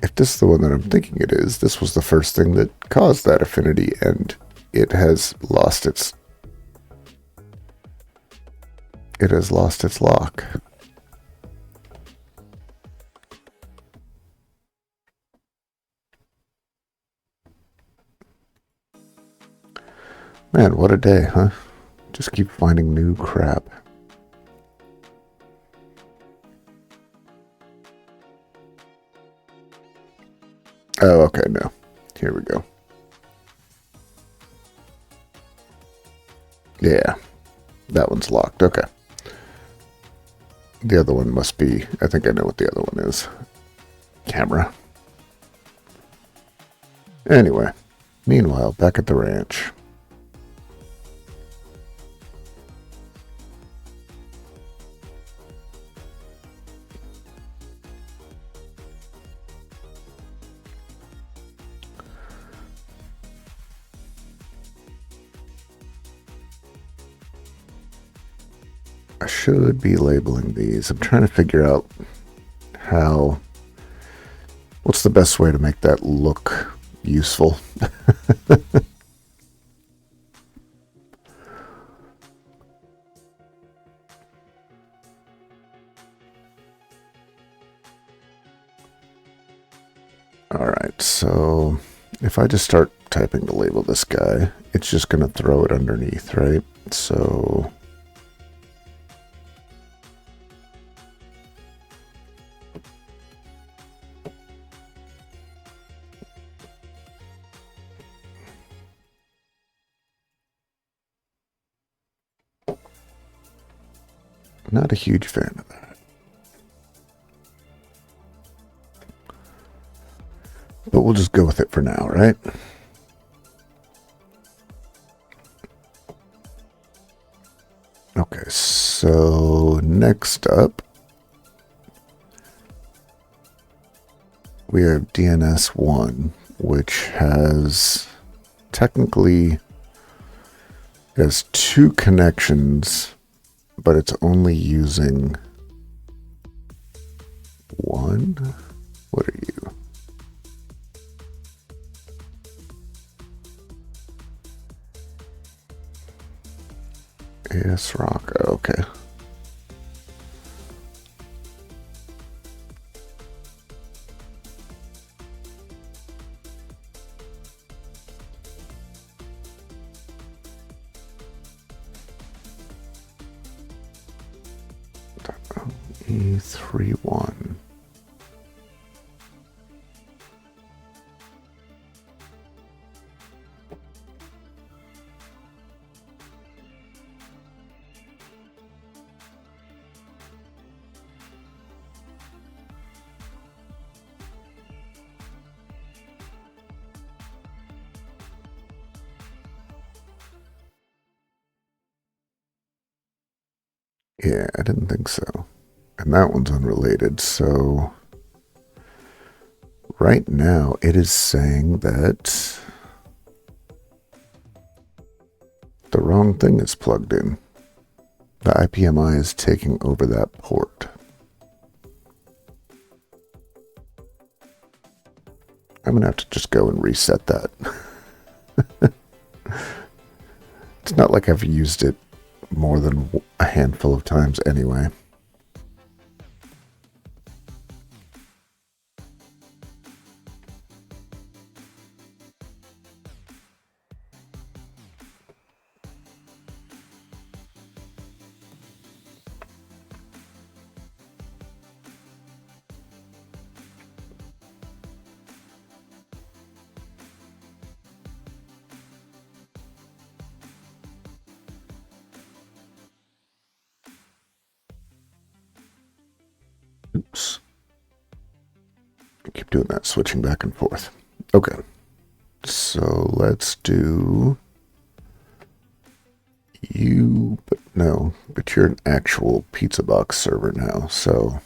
If this is the one that I'm thinking it is, this was the first thing that caused that affinity, and it has lost its lock. Man, what a day, huh? Just keep finding new crap. Oh, okay, no. Here we go. Yeah, that one's locked. Okay. The other one must be, I think I know what the other one is. Camera. Anyway, meanwhile, back at the ranch. I should be labeling these. I'm trying to figure out what's the best way to make that look useful. Alright, so if I just start typing to label this guy, it's just going to throw it underneath, right? So not a huge fan of that. But we'll just go with it for now, right? Okay, so next up, we have DNS1, which has technically has two connections, but it's only using one. What are you? AS Rock. Okay. E31. Yeah, I didn't think so. And that one's unrelated, so right now it is saying that the wrong thing is plugged in. The IPMI is taking over that port. I'm gonna have to just go and reset that. Not like I've used it more than a handful of times anyway. Oops. Keep doing that, switching back and forth. Okay. So let's do you, but no, but you're an actual pizza box server now, so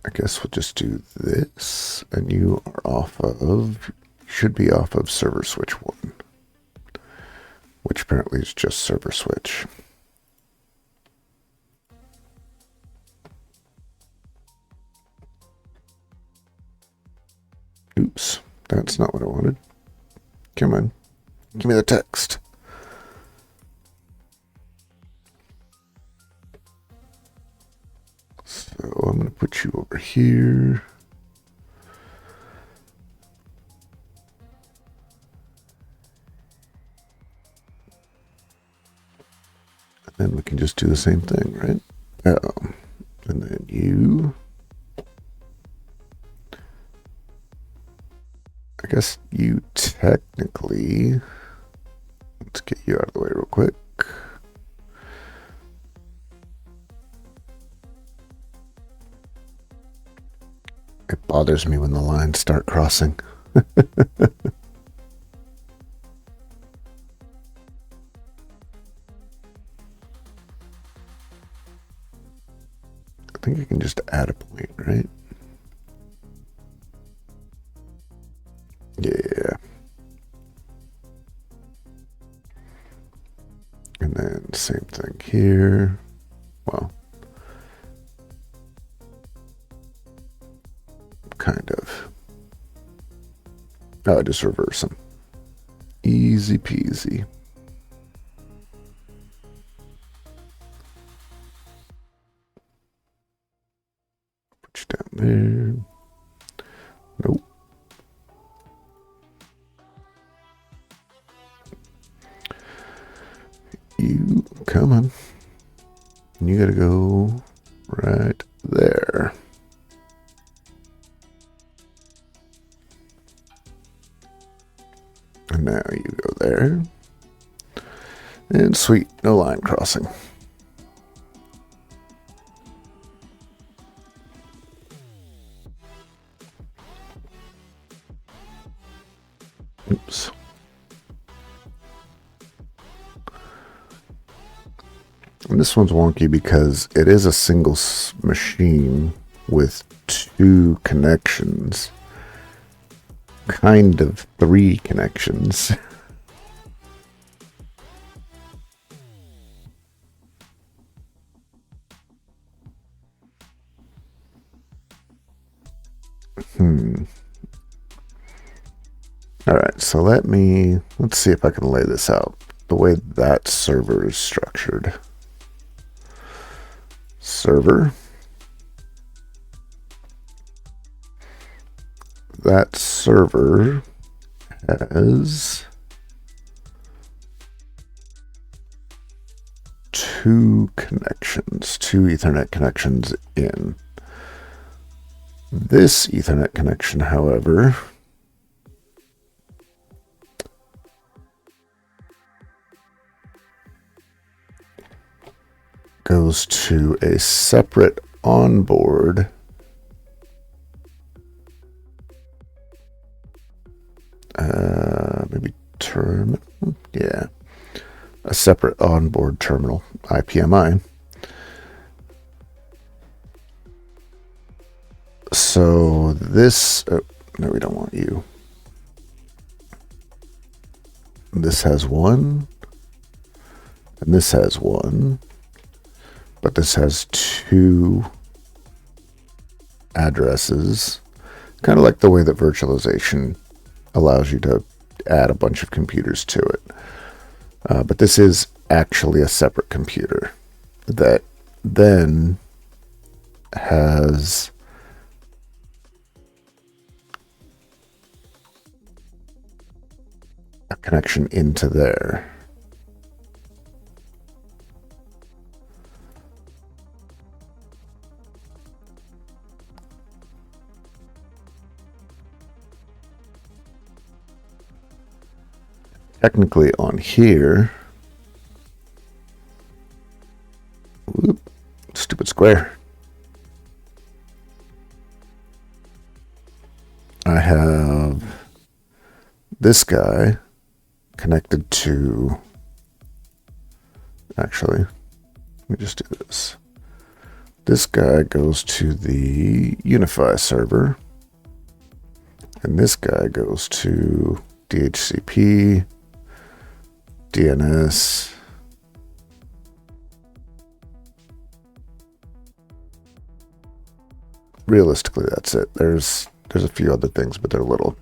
I guess we'll just do this, and you are off of, should be off of server switch 1, which apparently is just server switch. Oops, that's not what I wanted. Come on, give me the text. So I'm going to put you over here. And then we can just do the same thing, right? Oh, and then you. I guess you technically, let's get you out of the way real quick. It bothers me when the lines start crossing. I think you can just add a point, right? Yeah. And then same thing here. Well, kind of. Oh, I just reverse them. Easy peasy. Put you down there. Nope. You, come on. You gotta go right there. And now you go there. And sweet, no line crossing. Oops. And this one's wonky because it is a single machine with 2 connections. Kind of 3 connections. All right, so let's see if I can lay this out the way that server is structured. Server. That server has 2 connections, 2 Ethernet connections in. This Ethernet connection, however, goes to a separate onboard maybe terminal. Yeah, a separate onboard terminal, IPMI. So this, oh, no, we don't want you. This has 1, and this has 1, but this has 2 addresses, kind of like the way that virtualization allows you to add a bunch of computers to it. But this is actually a separate computer that then has a connection into there. Technically on here, whoop, stupid square, I have this guy connected to, actually, let me just do this. This guy goes to the Unify server, and this guy goes to DHCP, DNS, realistically that's it. There's a few other things, but they're little.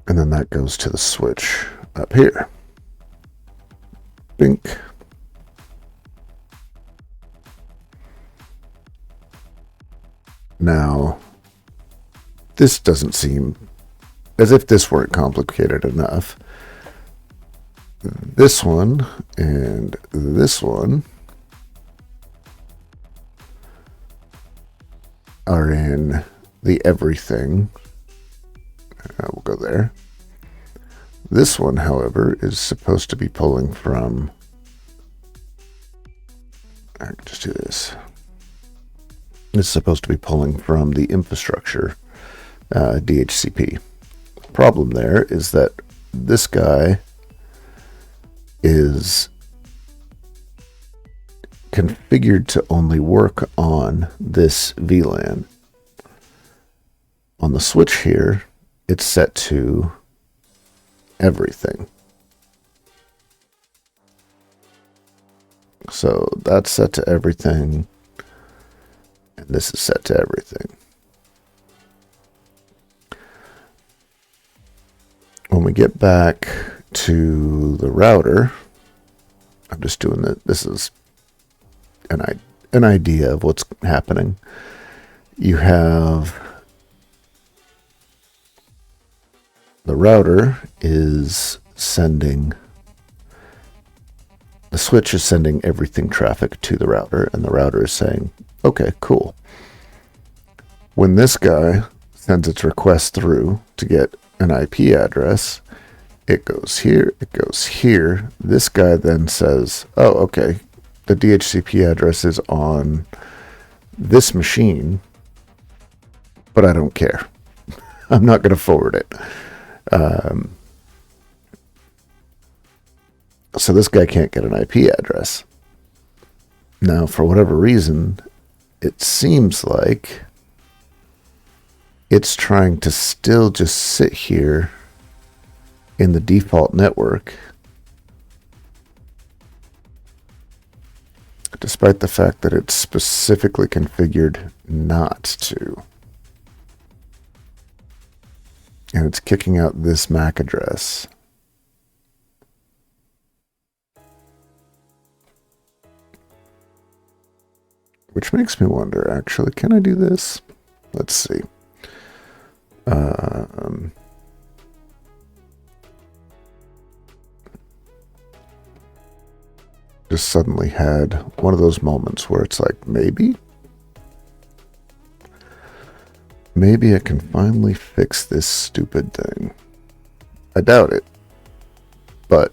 And then that goes to the switch up here. Bink. Now, this doesn't seem as if this weren't complicated enough. This one and this one are in the everything. We'll go there. This one, however, is supposed to be pulling from, I can just do this. It's supposed to be pulling from the infrastructure, DHCP. Problem there is that this guy is configured to only work on this VLAN. On the switch here, it's set to everything. So that's set to everything, and this is set to everything. When we get back to the router, I'm just doing that. This is an idea of what's happening. You have the router is sending, the switch is sending everything traffic to the router, and the router is saying, okay, cool. When this guy sends its request through to get an IP address, it goes here, it goes here. This guy then says, oh, okay, the DHCP address is on this machine, but I don't care. I'm not going to forward it. So this guy can't get an IP address. Now, for whatever reason, it seems like it's trying to still just sit here in the default network, despite the fact that it's specifically configured not to. And it's kicking out this MAC address. Which makes me wonder, actually, can I do this? Let's see. Just suddenly had one of those moments where it's like, maybe I can finally fix this stupid thing. I doubt it, but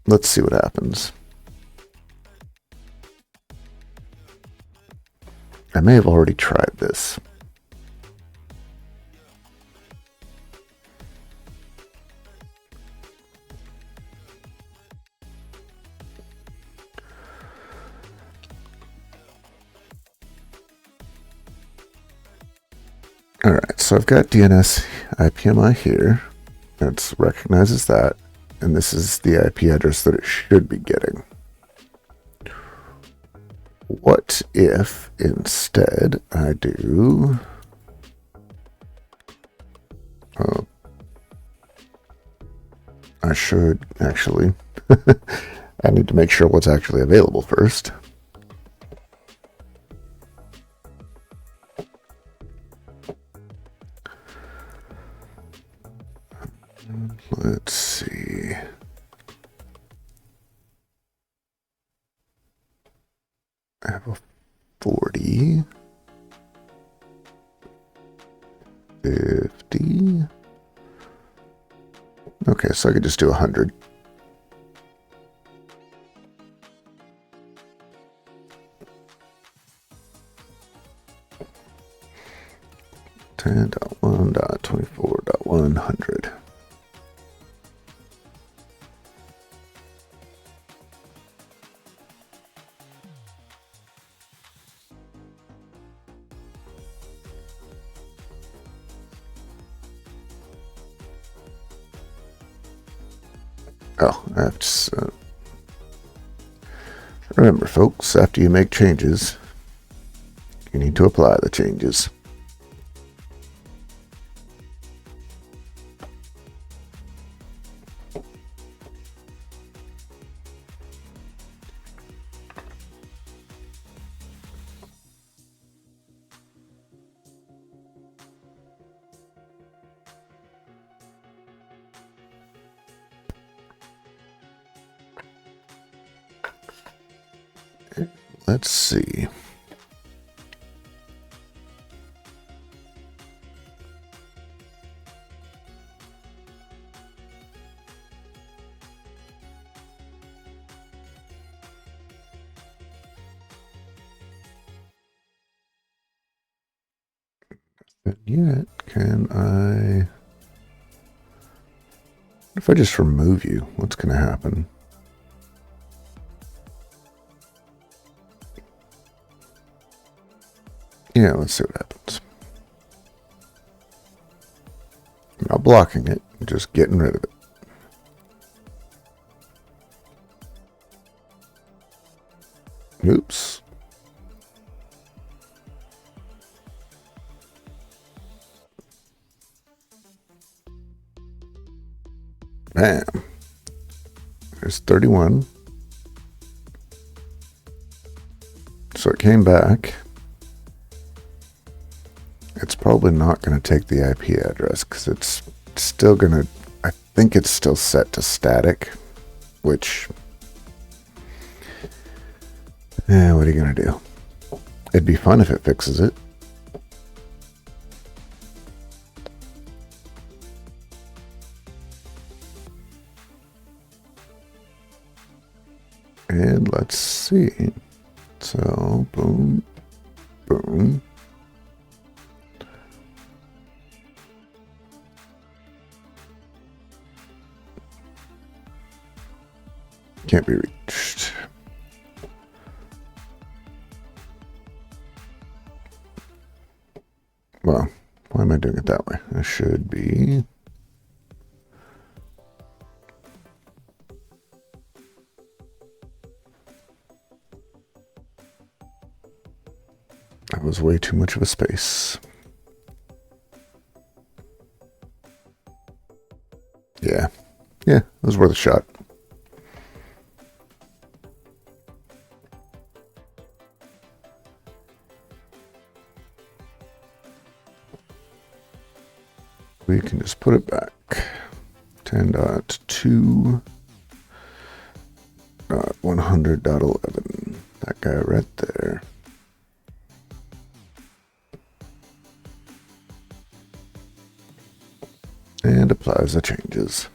let's see what happens. I may have already tried this. All right, so I've got DNS IPMI here. It recognizes that, and this is the IP address that it should be getting. What if instead I do... I should actually... I need to make sure what's actually available first. Let's see. I have a 40, 50. Okay, so I could just do 100. .1.24.100. Oh, I have to... remember, folks, after you make changes, you need to apply the changes. Let's see. But yet, can I... What if I just remove you? What's going to happen? Yeah, let's see what happens. I'm not blocking it, I'm just getting rid of it. Oops. Bam. There's 31. So it came back. It's probably not going to take the IP address because it's still going to... I think it's still set to static, which... what are you going to do? It'd be fun if it fixes it. And let's see. So, boom, boom. Can't be reached. Well, why am I doing it that way? I should be... That was way too much of a space. Yeah. Yeah, it was worth a shot. We can just put it back. 10.2.100.11. That guy right there. And applies the changes.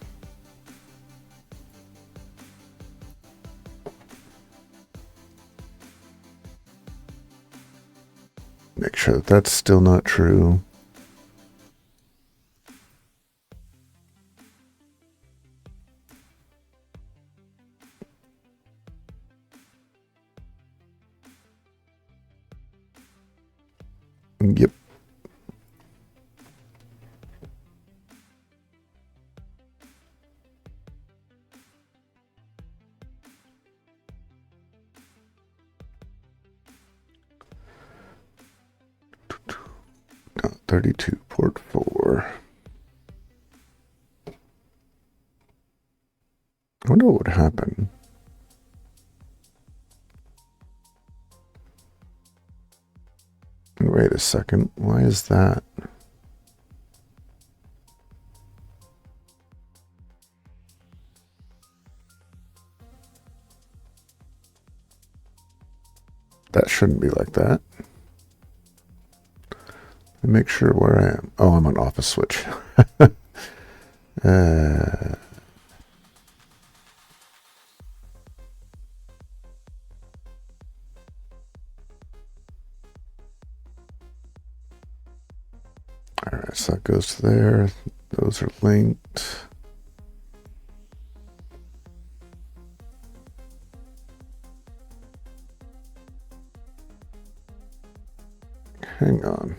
Make sure that that's still not true. Yep. 32 port 4. I wonder what would happen. Wait a second. Why is that? That shouldn't be like that. Make sure where I am. Oh, I'm on office switch. Alright, so that goes to there. Those are linked. Hang on.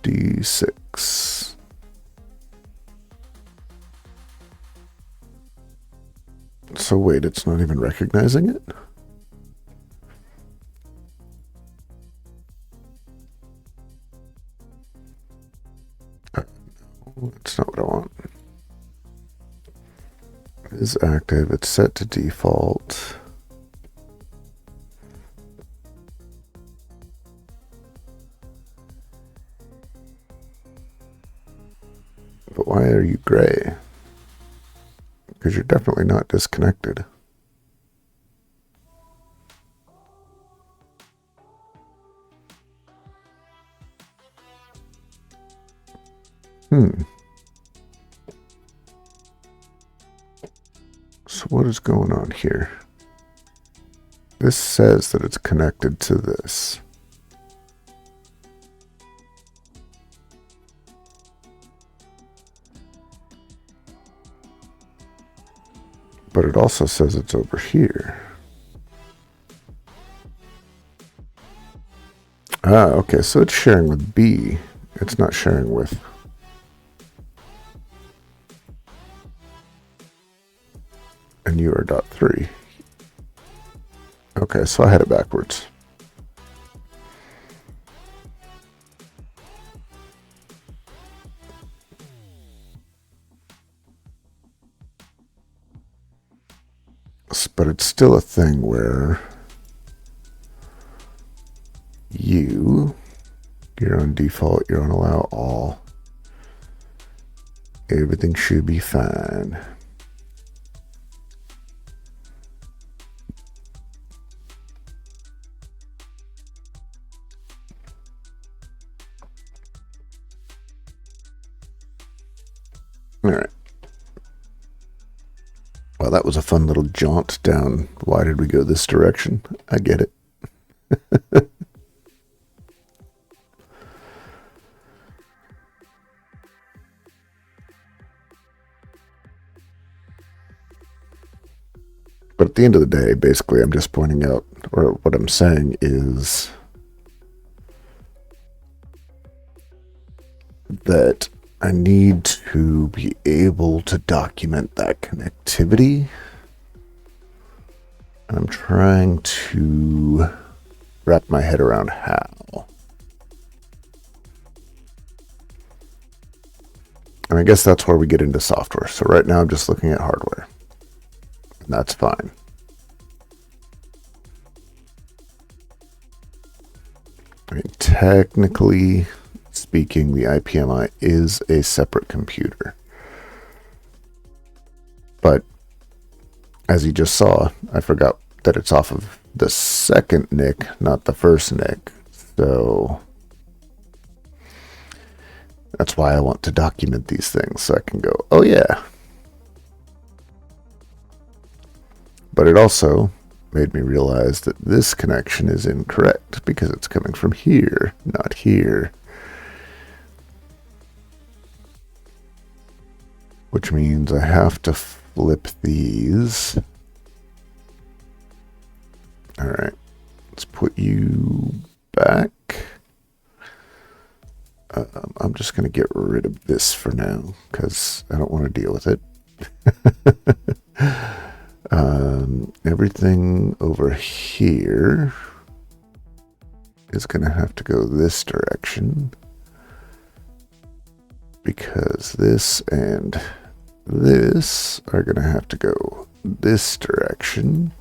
D6. So wait, it's not even recognizing it? No, that's not what I want. It is active. It's set to default. But why are you gray? Because you're definitely not disconnected. So what is going on here? This says that it's connected to this. But it also says it's over here. Ah, okay, so it's sharing with B. It's not sharing with... And you are dot 3. Okay, so I had it backwards. But it's still a thing where you're on default, you're on allow all. Everything should be fine. All right. Well, that was a fun little jaunt down. Why did we go this direction? I get it. But at the end of the day, basically, I'm just pointing out, or what I'm saying is that I need to be able to document that connectivity. And I'm trying to wrap my head around how. And I guess that's where we get into software. So right now I'm just looking at hardware. And that's fine. I mean, technically speaking, the IPMI is a separate computer. But as you just saw, I forgot that it's off of the second NIC, not the first NIC. So that's why I want to document these things, so I can go, oh yeah. But it also made me realize that this connection is incorrect because it's coming from here, not here. Which means I have to flip these. All right, let's put you back. I'm just going to get rid of this for now because I don't want to deal with it. Everything over here is going to have to go this direction, because this and this are going to have to go this direction.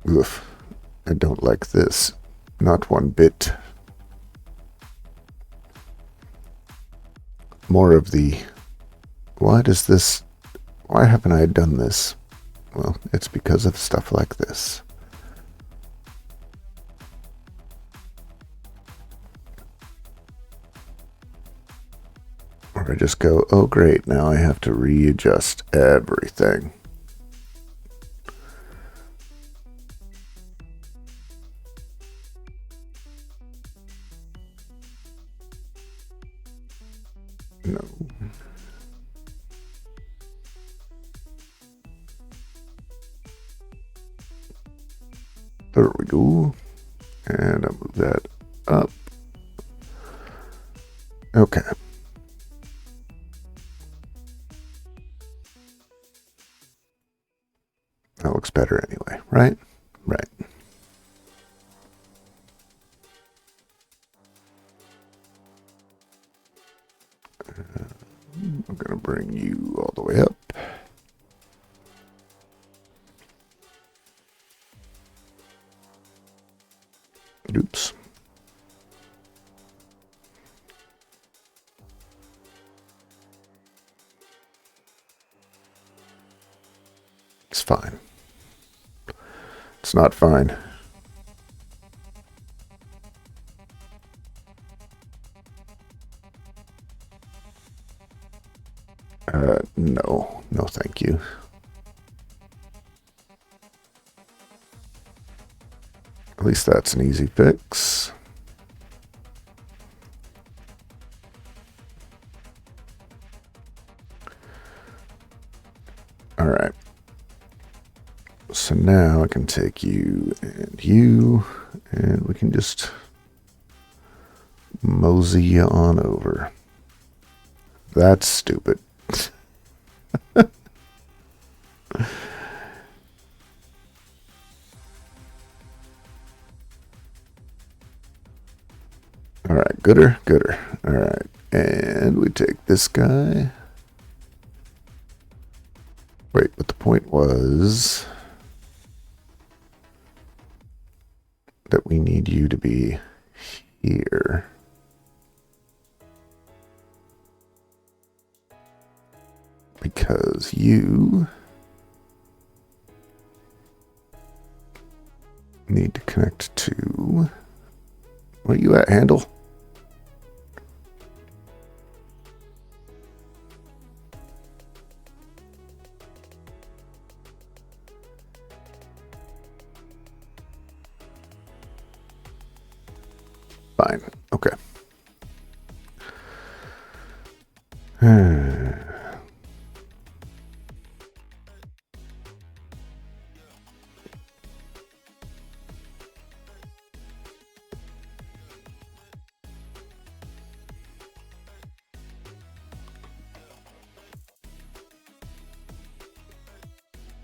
Oof, I don't like this. Not one bit. More of the, why haven't I done this? Well, it's because of stuff like this. Or I just go, oh great, now I have to readjust everything. No. There we go. And I'll move that up. Okay. That looks better anyway, right? Right. I'm going to bring you all the way up. Oops. It's fine. It's not fine. No. No, thank you. At least that's an easy fix. All right. So now I can take you, and we can just mosey you on over. That's stupid. All right, gooder. All right, and we take this guy. Wait, but the point was that we need you to be here. Because you need to connect to, where are you at, handle? Fine. Okay.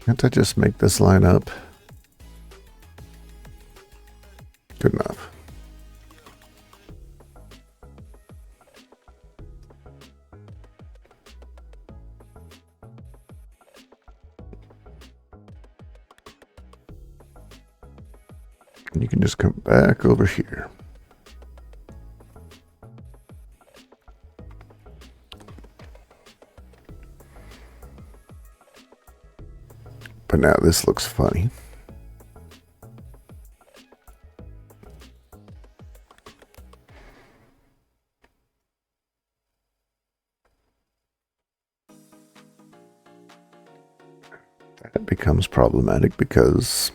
Can't I just make this line up? Good enough. And you can just come back over here. But now this looks funny. That becomes problematic because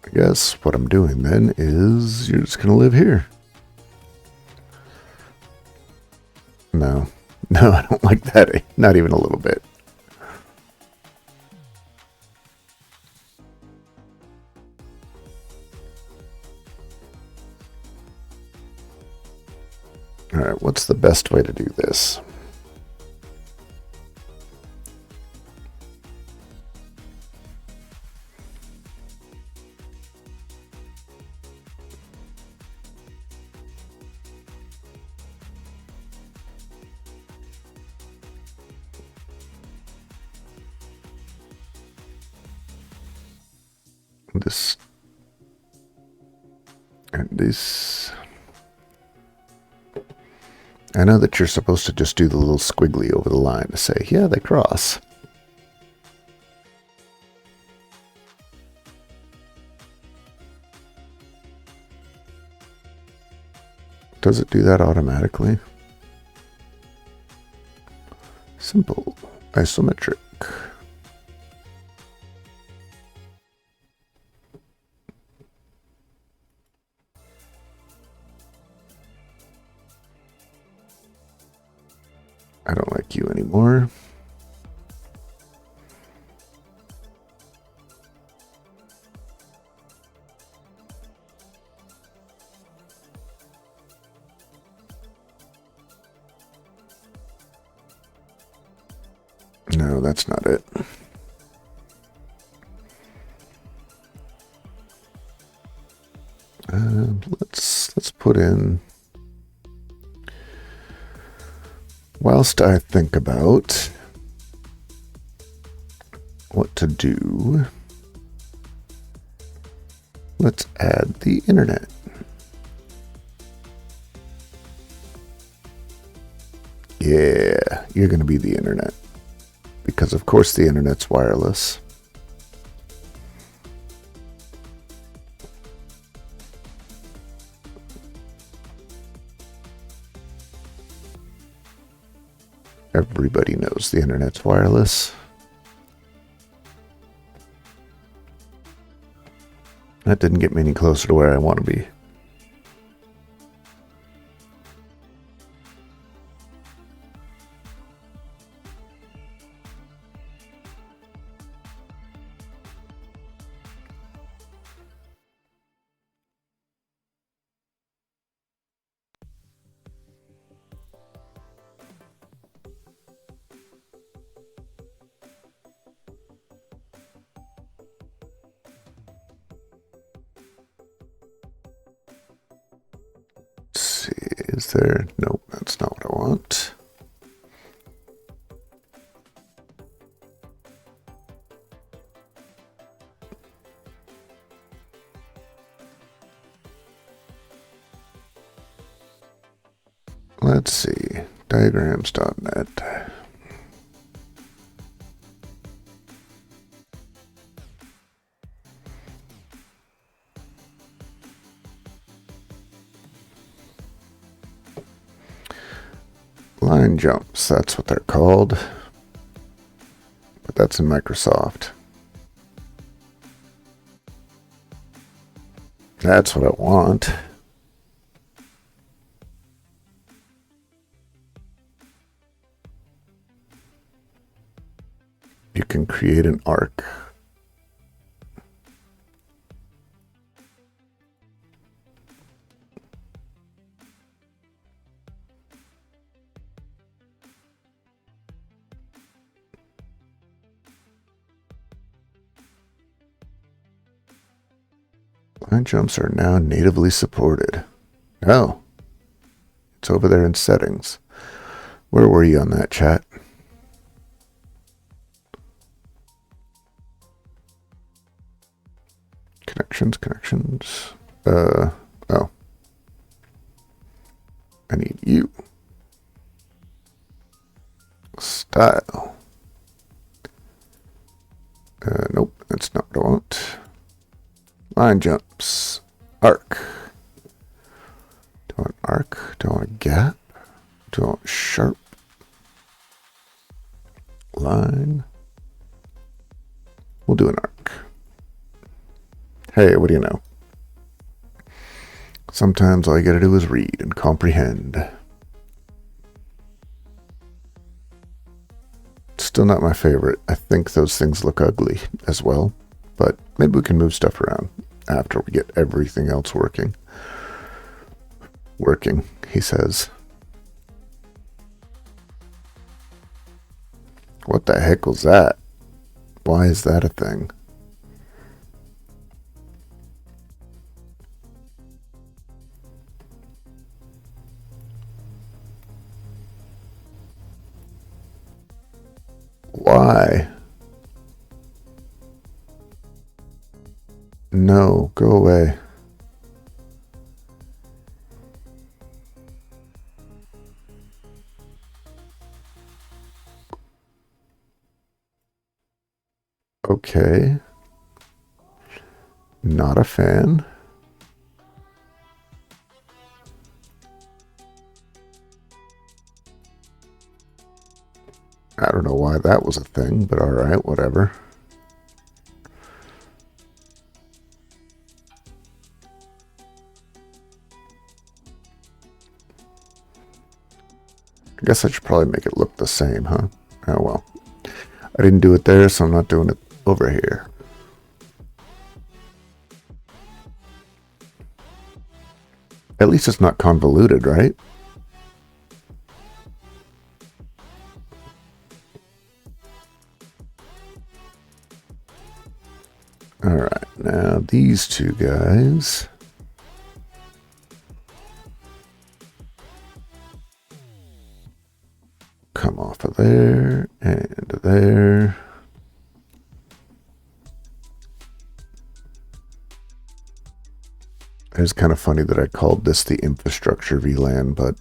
I guess what I'm doing then is you're just gonna live here. No, I don't like that. Not even a little bit. All right, what's the best way to do this? This and this. I know that you're supposed to just do the little squiggly over the line to say, yeah, they cross. Does it do that automatically? Simple. Isometric. I don't like you anymore. No, that's not it. Let's put in, whilst I think about what to do, let's add the internet. Yeah, you're going to be the internet. Because of course the internet's wireless. Everybody knows the internet's wireless. That didn't get me any closer to where I want to be. Is there? Nope, that's not what I want. Let's see. Diagrams.net. Line jumps, that's what they're called. But that's in Microsoft. That's what I want. You can create an arc. Line jumps are now natively supported. Oh, it's over there in settings. Where were you on that, chat? Connections. Oh. I need you. Style. Nope, that's not what I want. Line jumps. Arc. Do I want arc? Do I want a gap? Do I want sharp? Line. We'll do an arc. Hey, what do you know? Sometimes all you gotta do is read and comprehend. Still not my favorite. I think those things look ugly as well. But maybe we can move stuff around after we get everything else working. Working, he says. What the heck was that? Why is that a thing? Why? No, go away. Okay. Not a fan. I don't know why that was a thing, but alright, whatever. I guess I should probably make it look the same, huh? Oh well. I didn't do it there, so I'm not doing it over here. At least it's not convoluted, right? Alright, now these two guys. Come off of there and there. It's kind of funny that I called this the infrastructure VLAN, but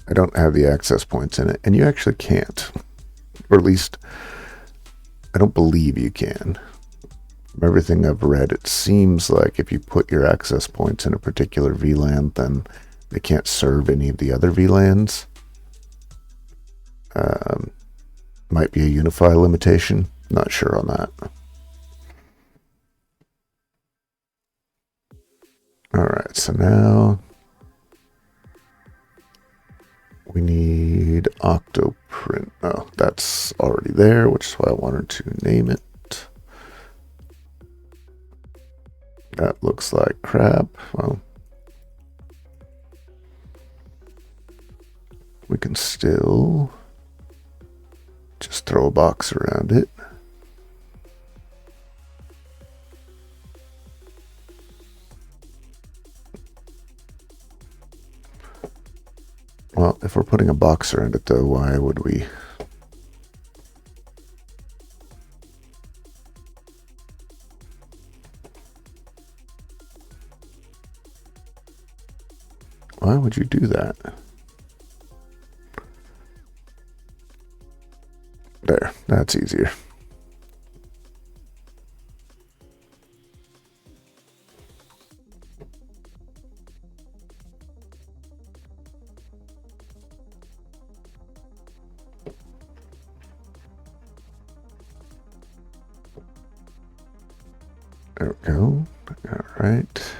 I don't have the access points in it, and you actually can't. Or at least, I don't believe you can. From everything I've read, it seems like if you put your access points in a particular VLAN, then they can't serve any of the other VLANs. Might be a Unify limitation. Not sure on that. Alright, so now we need Octoprint. Oh, that's already there, which is why I wanted to name it. That looks like crap. Well, we can still just throw a box around it. Well, if we're putting a box around it, though, why would we? Why would you do that? There, that's easier. There we go. All right.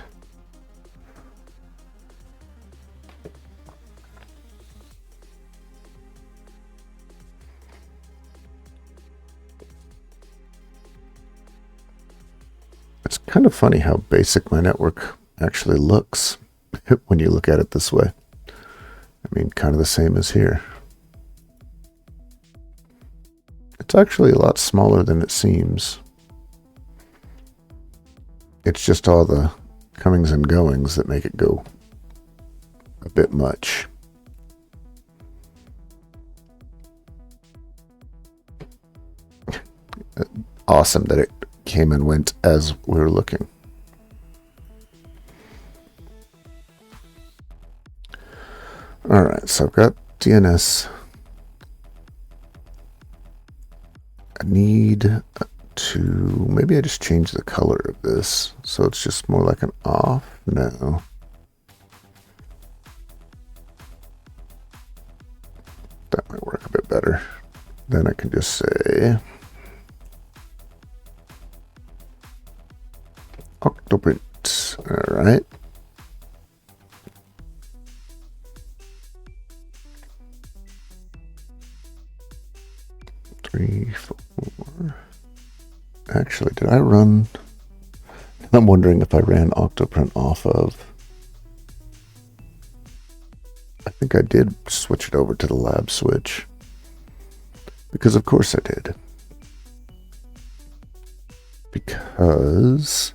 It's kind of funny how basic my network actually looks when you look at it this way. I mean, kind of the same as here. It's actually a lot smaller than it seems. It's just all the comings and goings that make it go a bit much. Awesome that it came and went as we were looking. All right, so I've got DNS. I need to, maybe I just change the color of this so it's just more like an off. No. That might work a bit better. Then I can just say Octoprint. All right. Three, four. Actually, did I run? I'm wondering if I ran Octoprint off of. I think I did switch it over to the lab switch. Because of course I did. Because...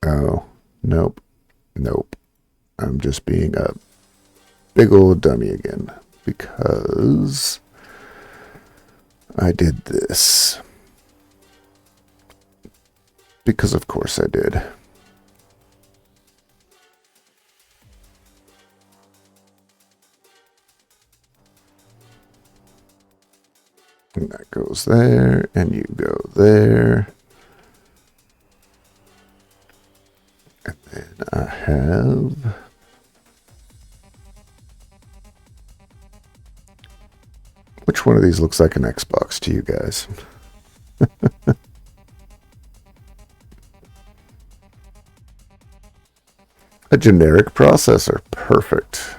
Oh, nope. Nope. I'm just being a big old dummy again. Because I did this. Because of course I did. And that goes there, and you go there. And then I have... Which one of these looks like an Xbox to you guys? A generic processor. Perfect.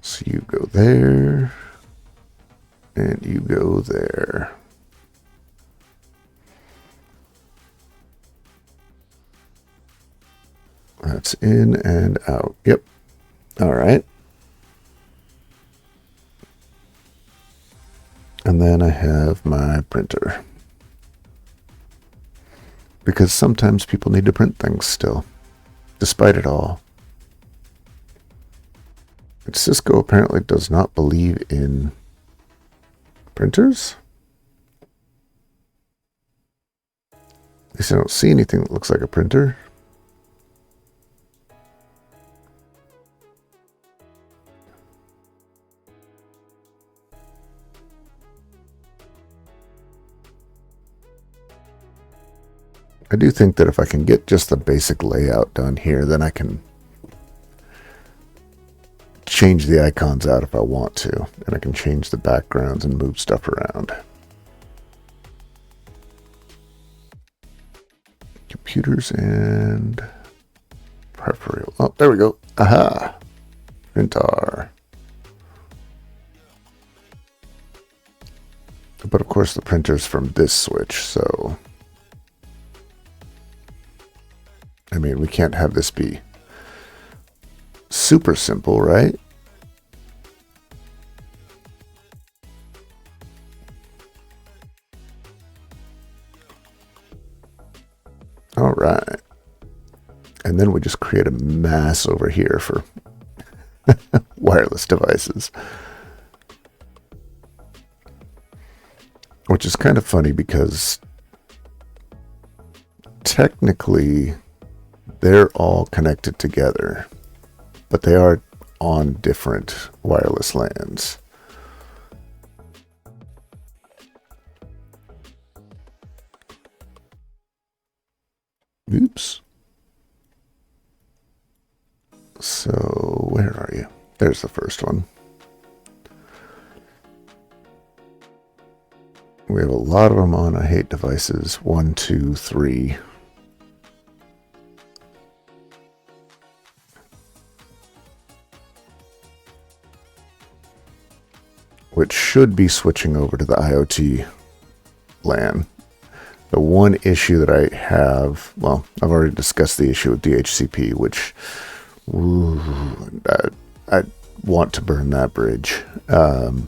So you go there, and you go there. That's in and out. Yep. All right. And then I have my printer. Because sometimes people need to print things still, despite it all. And Cisco apparently does not believe in printers. At least I don't see anything that looks like a printer. I do think that if I can get just the basic layout done here, then I can change the icons out if I want to, and I can change the backgrounds and move stuff around. Computers and peripheral. Oh, there we go. Aha! Printer. But of course the printer's from this switch, so... I mean, we can't have this be super simple, right? All right. And then we just create a mass over here for wireless devices. Which is kind of funny because technically they're all connected together, but they are on different wireless LANs. Oops. So where are you? There's the first one. We have a lot of them on I hate devices. 1, 2, 3. Which should be switching over to the IoT LAN. The one issue that I have, well, I've already discussed the issue with DHCP, which I want to burn that bridge. But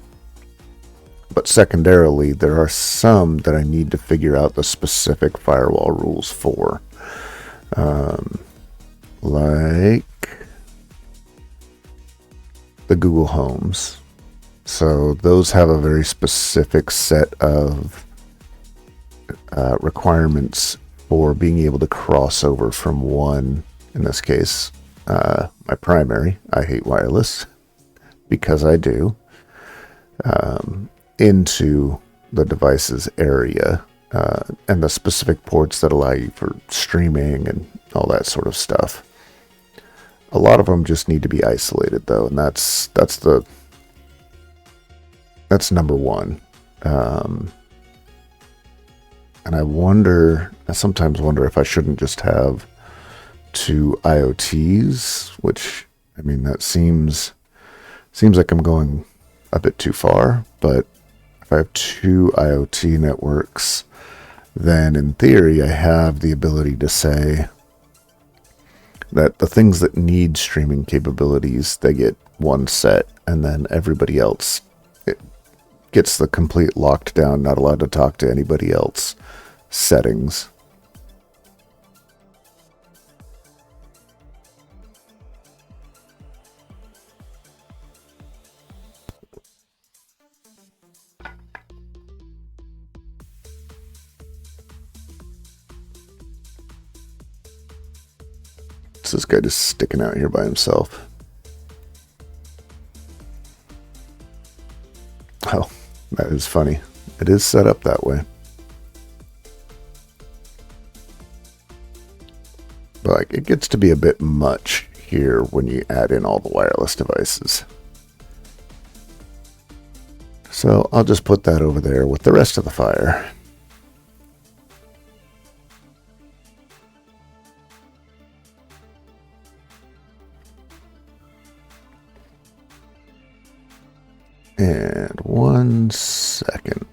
secondarily, there are some that I need to figure out the specific firewall rules for. Like the Google Homes. So those have a very specific set of requirements for being able to cross over from one, in this case, my primary, I hate wireless, because I do, into the device's area, and the specific ports that allow you for streaming and all that sort of stuff. A lot of them just need to be isolated, though, and that's number one. And I sometimes wonder if I shouldn't just have 2 IoTs, which, I mean, that seems like I'm going a bit too far, but if I have two IoT networks, then in theory I have the ability to say that the things that need streaming capabilities, they get one set, and then everybody else it gets the complete locked down, not allowed to talk to anybody else settings. It's this guy just sticking out here by himself. Oh, that is funny. It is set up that way. But like, it gets to be a bit much here when you add in all the wireless devices. So I'll just put that over there with the rest of the fire. And 1 second.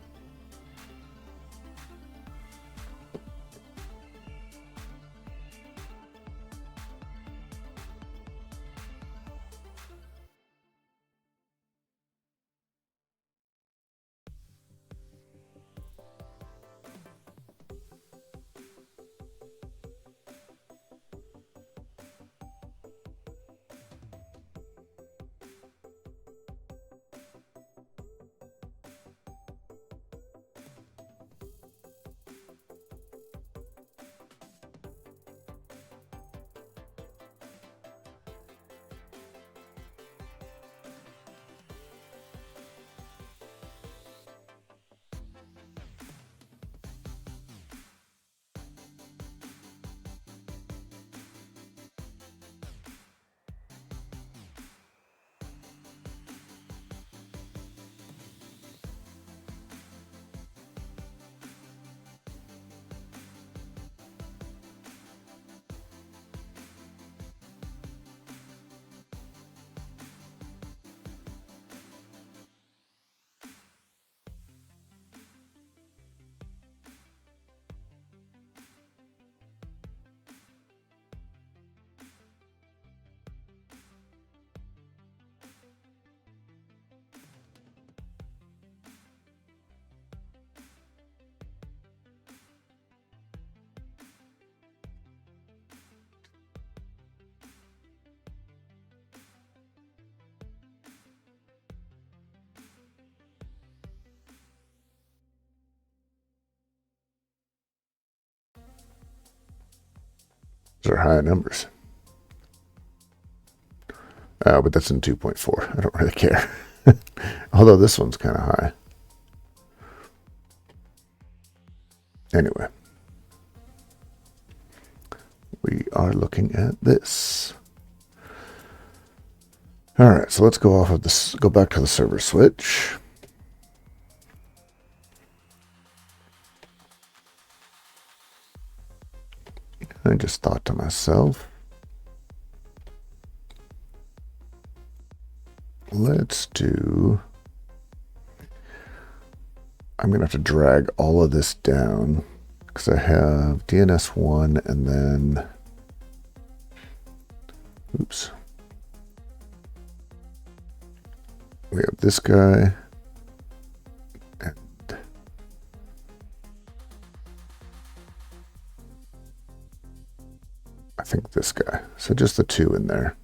Those are high numbers. But that's in 2.4. I don't really care. Although this one's kind of high. Anyway. We are looking at this. Alright, so let's go off of this, go back to the server switch. I just thought to myself, let's do, I'm going to have to drag all of this down because I have DNS1 and then, oops, we have this guy and I think this guy. So just the two in there.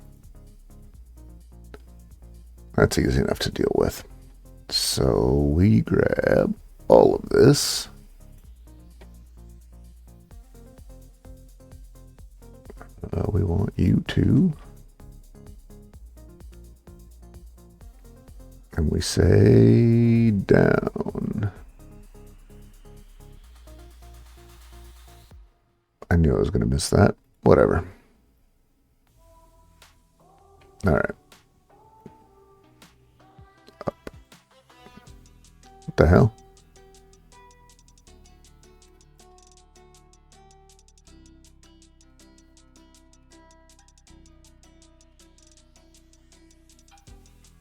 That's easy enough to deal with. So we grab all of this. We want you to. And we say down. I knew I was going to miss that. Whatever. All right. Up. What the hell?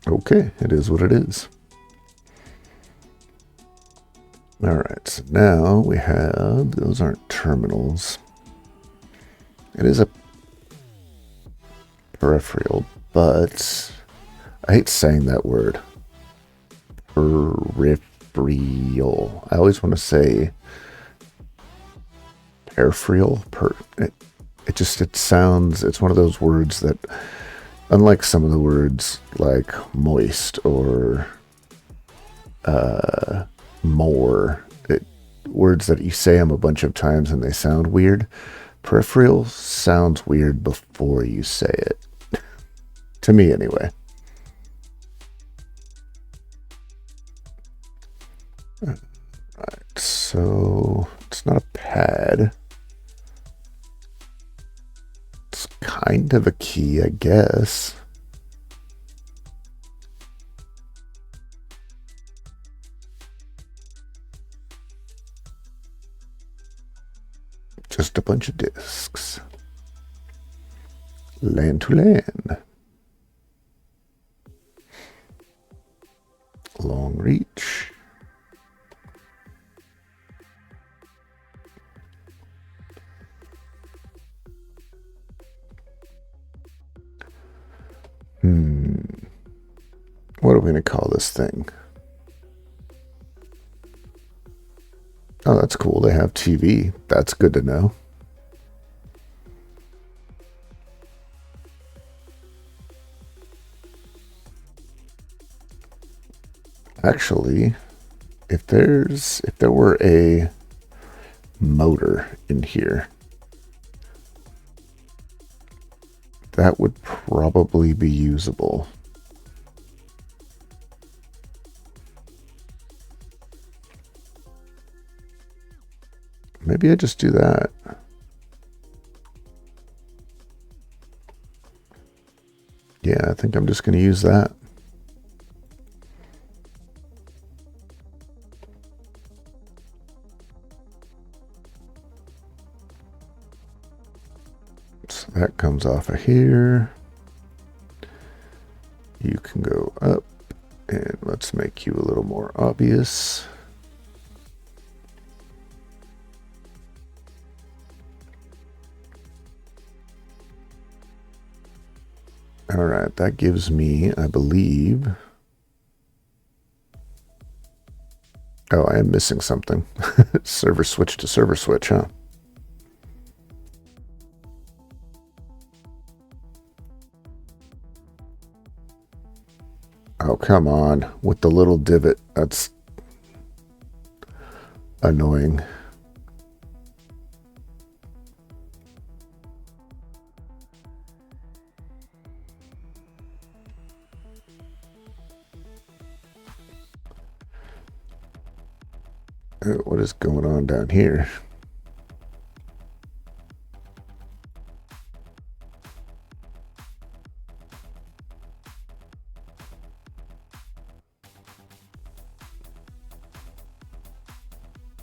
Okay, it is what it is. All right, so now we have, those aren't terminals. It is a peripheral, but I hate saying that word. Peripheral. I always want to say peripheral. It sounds, it's one of those words that, unlike some of the words like moist or more, words that you say them a bunch of times and they sound weird. Peripheral sounds weird before you say it. To me, anyway. Right, so it's not a pad. It's kind of a key, I guess. Just a bunch of discs. LAN to LAN. Long reach. What are we going to call this thing? Oh, that's cool. They have TV. That's good to know. Actually, if there were a motor in here, that would probably be usable. Maybe I just do that. Yeah, I think I'm just going to use that. So that comes off of here. You can go up, and let's make you a little more obvious. All right, that gives me, I believe. Oh, I am missing something. Server switch to server switch, huh? Oh, come on. With the little divot. That's annoying. What is going on down here?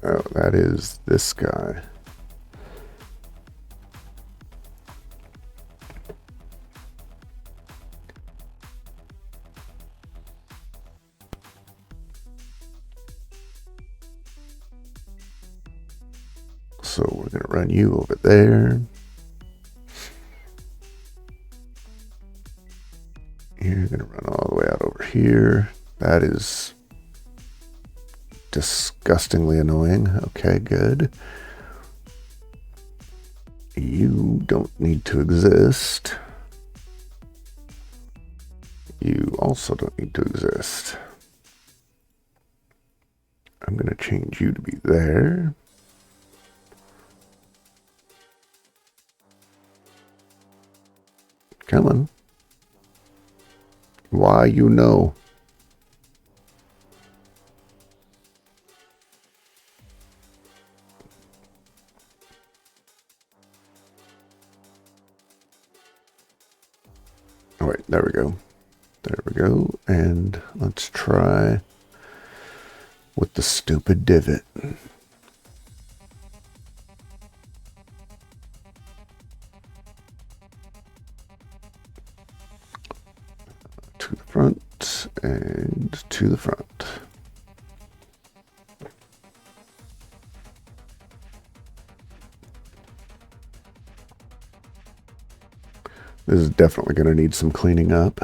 Oh, that is this guy. So we're going to run you over there. You're going to run all the way out over here. That is disgustingly annoying. Okay, good. You don't need to exist. You also don't need to exist. I'm going to change you to be there. Come on. Why, you know? Oh, wait, there we go. There we go. And let's try with the stupid divot. To the front and to the front. This is definitely going to need some cleaning up.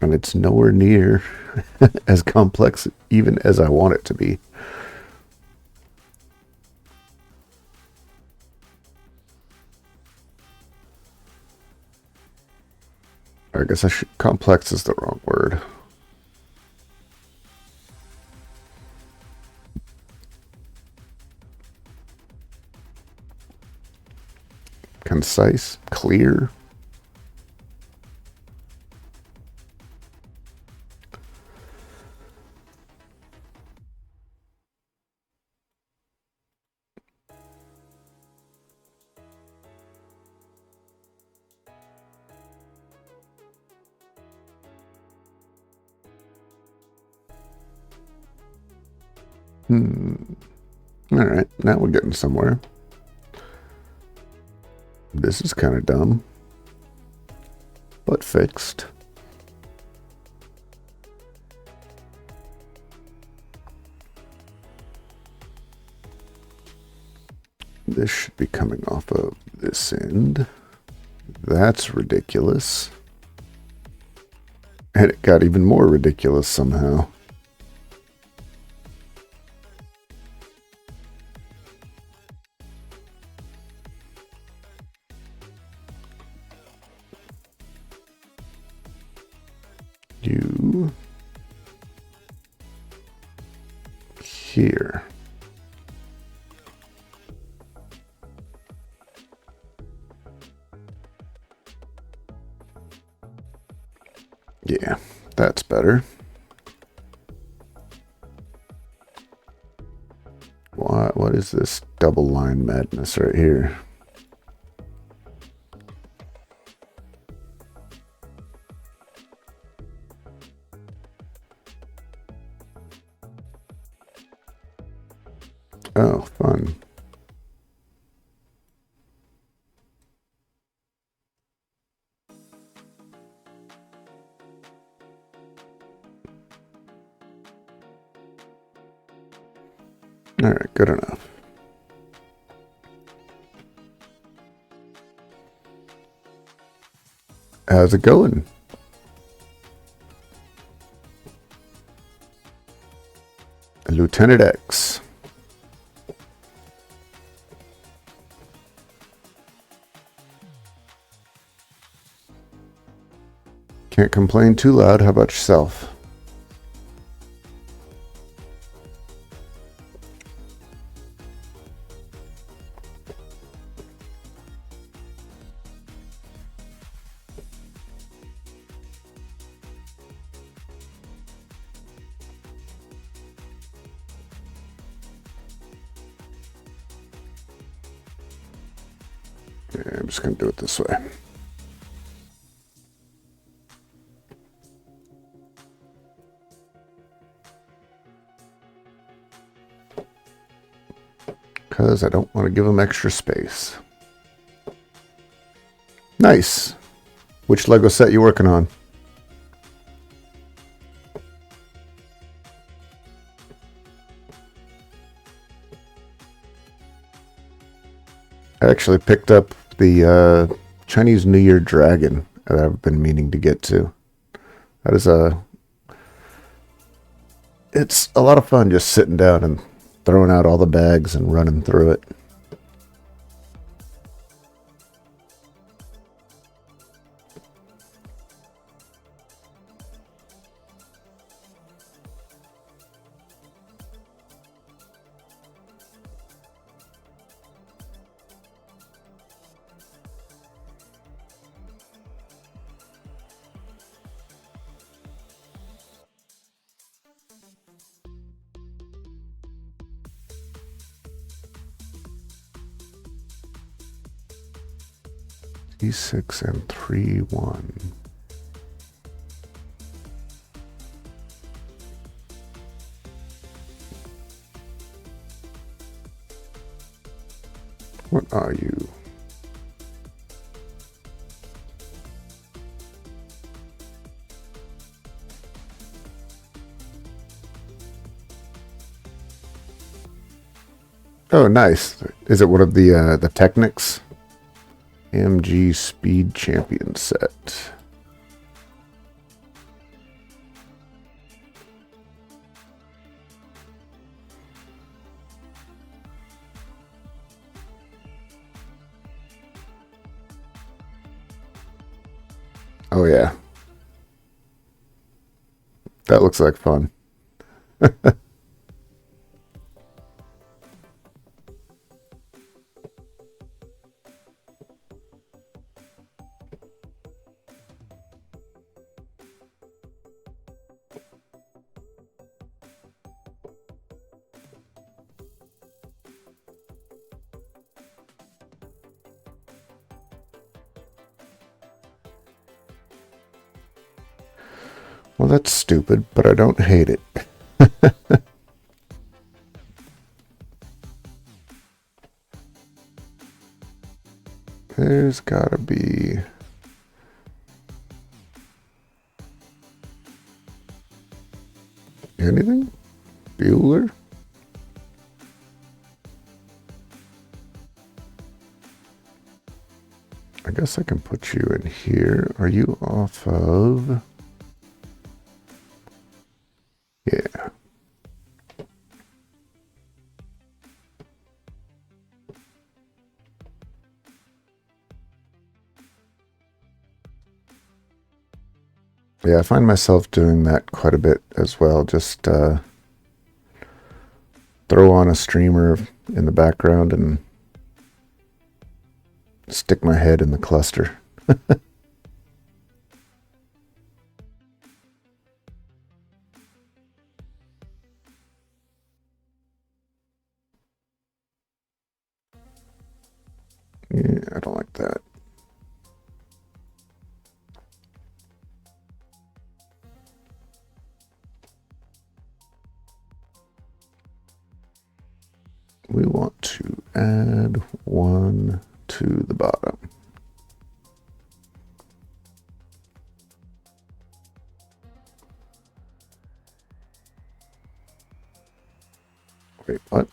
And it's nowhere near as complex even as I want it to be. I guess complex is the wrong word. Concise, clear. All right, now we're getting somewhere. This is kind of dumb, but fixed. This should be coming off of this end. That's ridiculous. And it got even more ridiculous somehow. You here. Yeah, that's better. What is this double line madness right here? Oh, fun. All right, good enough. How's it going? Lieutenant X. Can't complain too loud. How about yourself? Yeah, I'm just going to do it this way. Because I don't want to give them extra space. Nice. Which Lego set you working on? I actually picked up the Chinese New Year dragon that I've been meaning to get to. That is it's a lot of fun just sitting down and throwing out all the bags and running through it. E6 and 3-1. What are you? Oh, nice. Is it one of the Technics? AMG Speed Champion set. Oh yeah, that looks like fun. Well, that's stupid, but I don't hate it. There's gotta be... anything? Bueller? I guess I can put you in here. Are you off of... yeah. Yeah, I find myself doing that quite a bit as well. Just throw on a streamer in the background and stick my head in the cluster. Yeah, I don't like that. We want to add one to the bottom. Wait, what?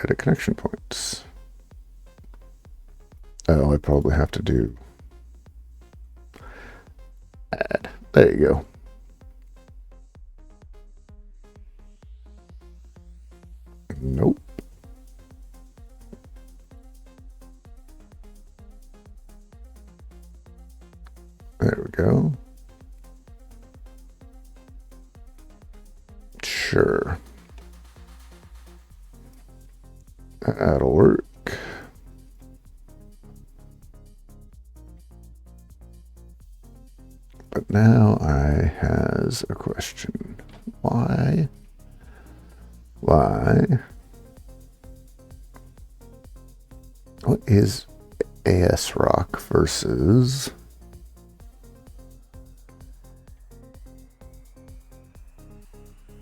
Edit connection points. Oh, I probably have to do add. There you go. Nope. There we go. Sure. That'll work. But now I has a question. Why? What is AS Rock versus...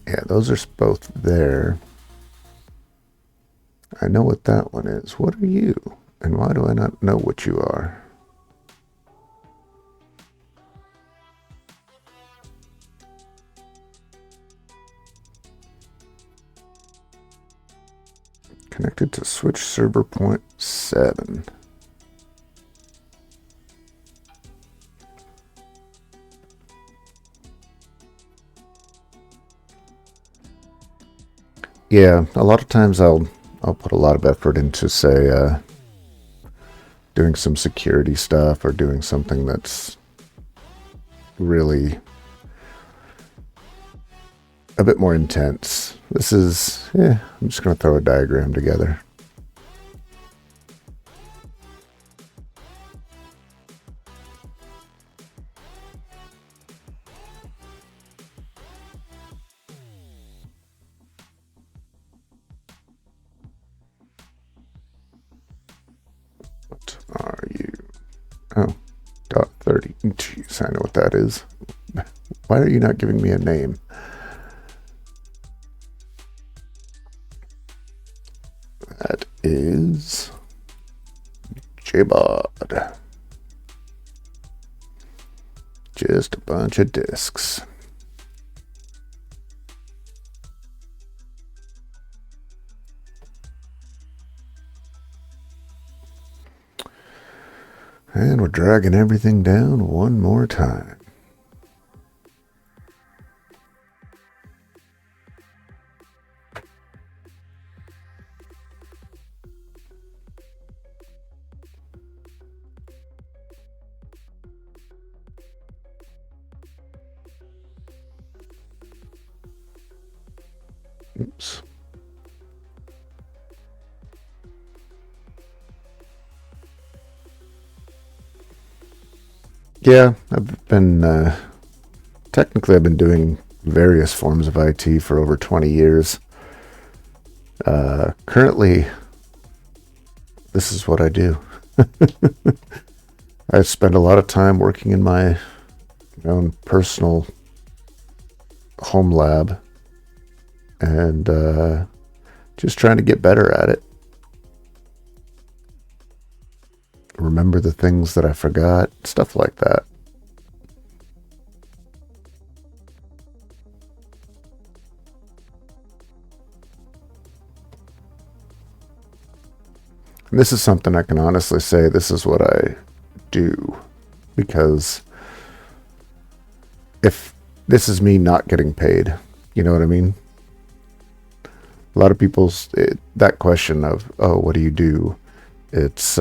yeah, those are both there. I know what that one is. What are you? And why do I not know what you are? Connected to switch server point 7. Yeah, a lot of times I'll put a lot of effort into, say, doing some security stuff or doing something that's really a bit more intense. This is, I'm just going to throw a diagram together. What are you? Oh, .30. Jeez, I know what that is. Why are you not giving me a name? That is J-Bod. Just a bunch of discs. we're dragging everything down one more time. Oops. Yeah, I've been, technically I've been doing various forms of IT for over 20 years. Currently, this is what I do. I spend a lot of time working in my own personal home lab and just trying to get better at it. Remember the things that I forgot, stuff like that. And this is something I can honestly say this is what I do, because if this is me not getting paid, you know what I mean? A lot of people's that question of, oh, what do you do? It's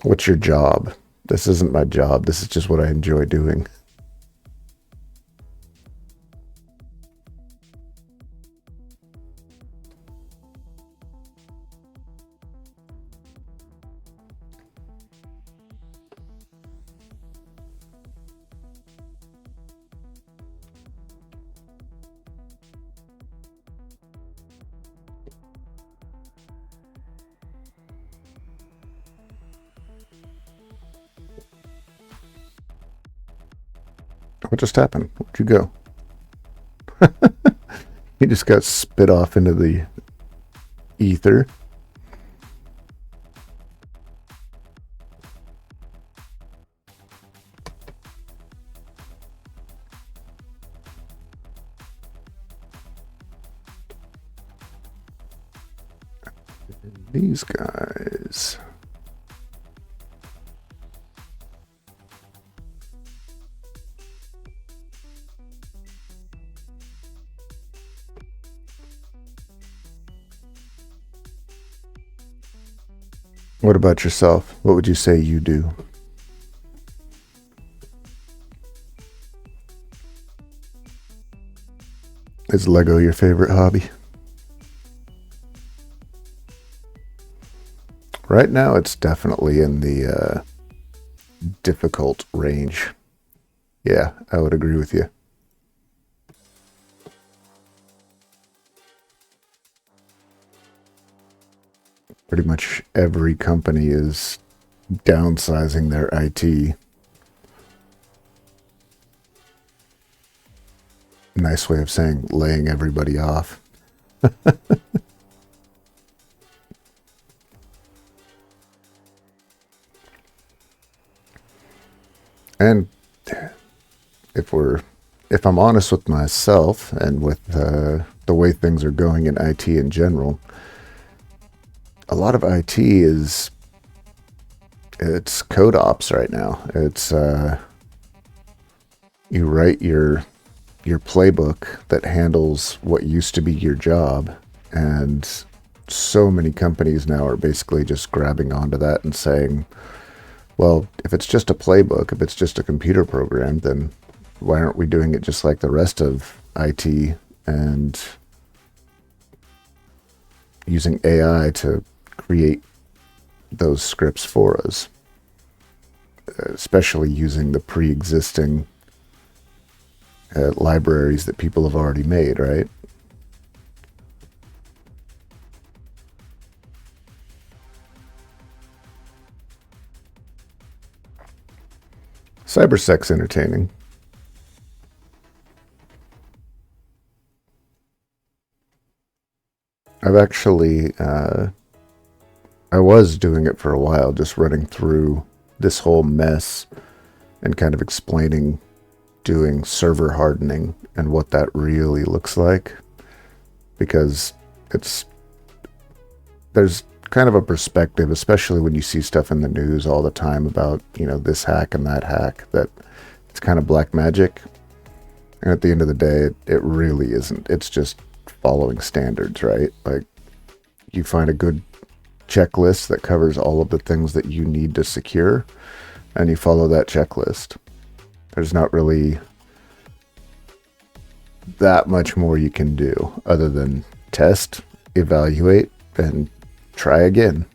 what's your job? This isn't my job. This is just what I enjoy doing. What just happened? Where'd you go? He just got spit off into the ether. These guys. What about yourself? What would you say you do? Is Lego your favorite hobby? Right now, it's definitely in the difficult range. Yeah, I would agree with you. Pretty much every company is downsizing their IT. Nice way of saying laying everybody off. And if I'm honest with myself and with the way things are going in IT in general, a lot of IT it's code ops right now. It's you write your playbook that handles what used to be your job, and so many companies now are basically just grabbing onto that and saying, well, if it's just a playbook, if it's just a computer program, then why aren't we doing it just like the rest of IT and using AI to create those scripts for us, especially using the pre-existing libraries that people have already made, right? Cybersec's entertaining. I've actually, I was doing it for a while, just running through this whole mess and kind of explaining doing server hardening and what that really looks like, because there's kind of a perspective, especially when you see stuff in the news all the time about, this hack and that hack, that it's kind of black magic. And at the end of the day, it really isn't. It's just following standards, right? Like, you find a good checklist that covers all of the things that you need to secure, and you follow that checklist. There's not really that much more you can do other than test, evaluate, and try again.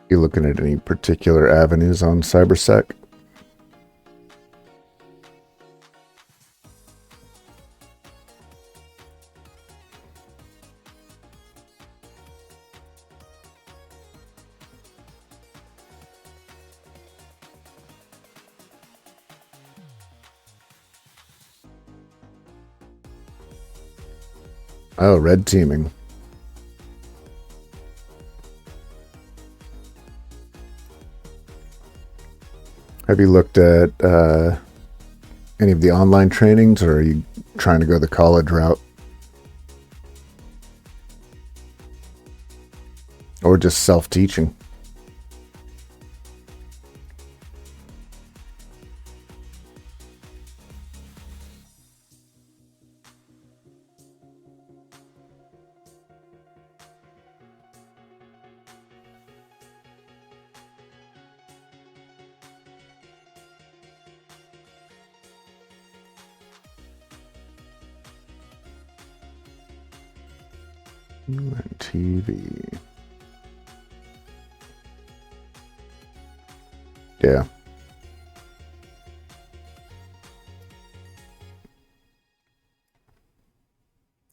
You looking at any particular avenues on CyberSec? Oh, red teaming. Have you looked at any of the online trainings, or are you trying to go the college route? Or just self-teaching? TV. Yeah.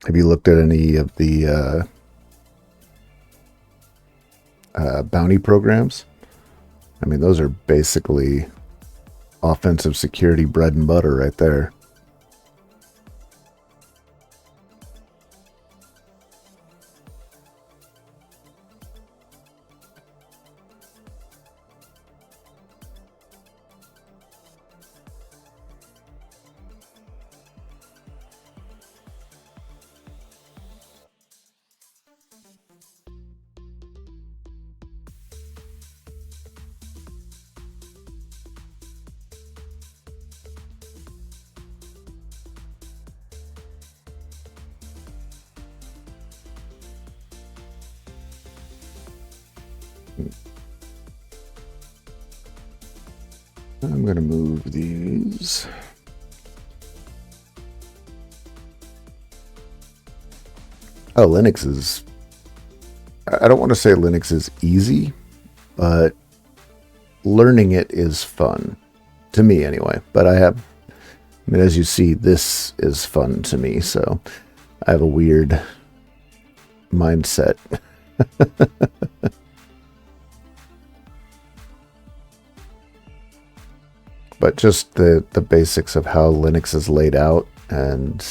Have you looked at any of the bounty programs? I mean, those are basically offensive security bread and butter right there. I'm going to move these. Oh, Linux is... I don't want to say Linux is easy, but learning it is fun. To me, anyway. But I mean, as you see, this is fun to me, so I have a weird mindset. But just the basics of how Linux is laid out, and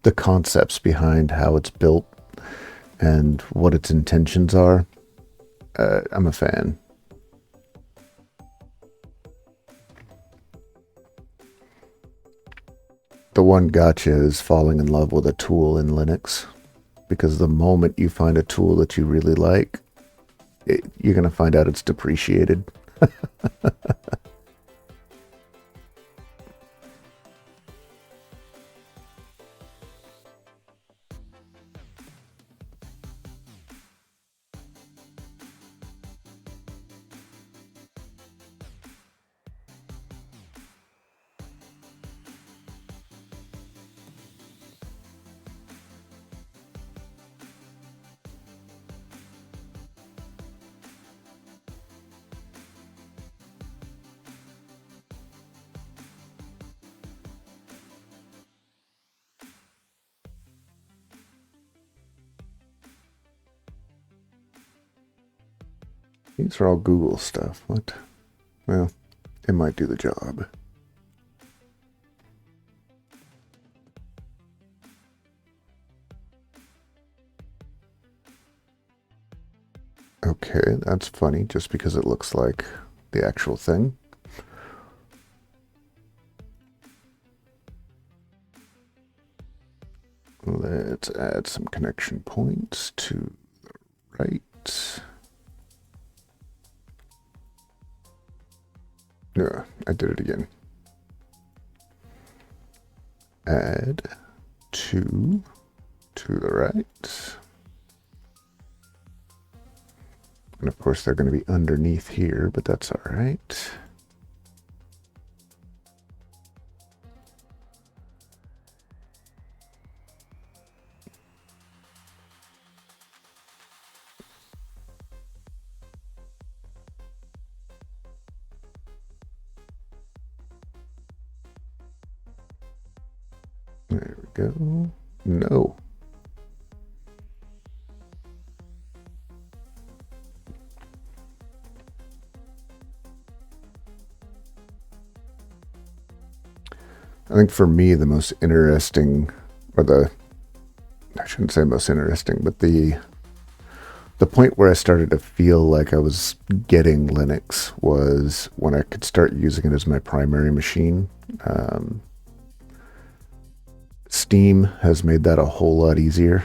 the concepts behind how it's built and what its intentions are, I'm a fan. The one gotcha is falling in love with a tool in Linux, because the moment you find a tool that you really like, you're going to find out it's depreciated. These are all Google stuff. What? Well, it might do the job. Okay, that's funny, just because it looks like the actual thing. Let's add some connection points to the right. Yeah, I did it again. Add two to the right. And of course they're going to be underneath here, but that's all right. There we go. No. I think for me, the most interesting, or I shouldn't say most interesting, but the point where I started to feel like I was getting Linux was when I could start using it as my primary machine. Steam has made that a whole lot easier.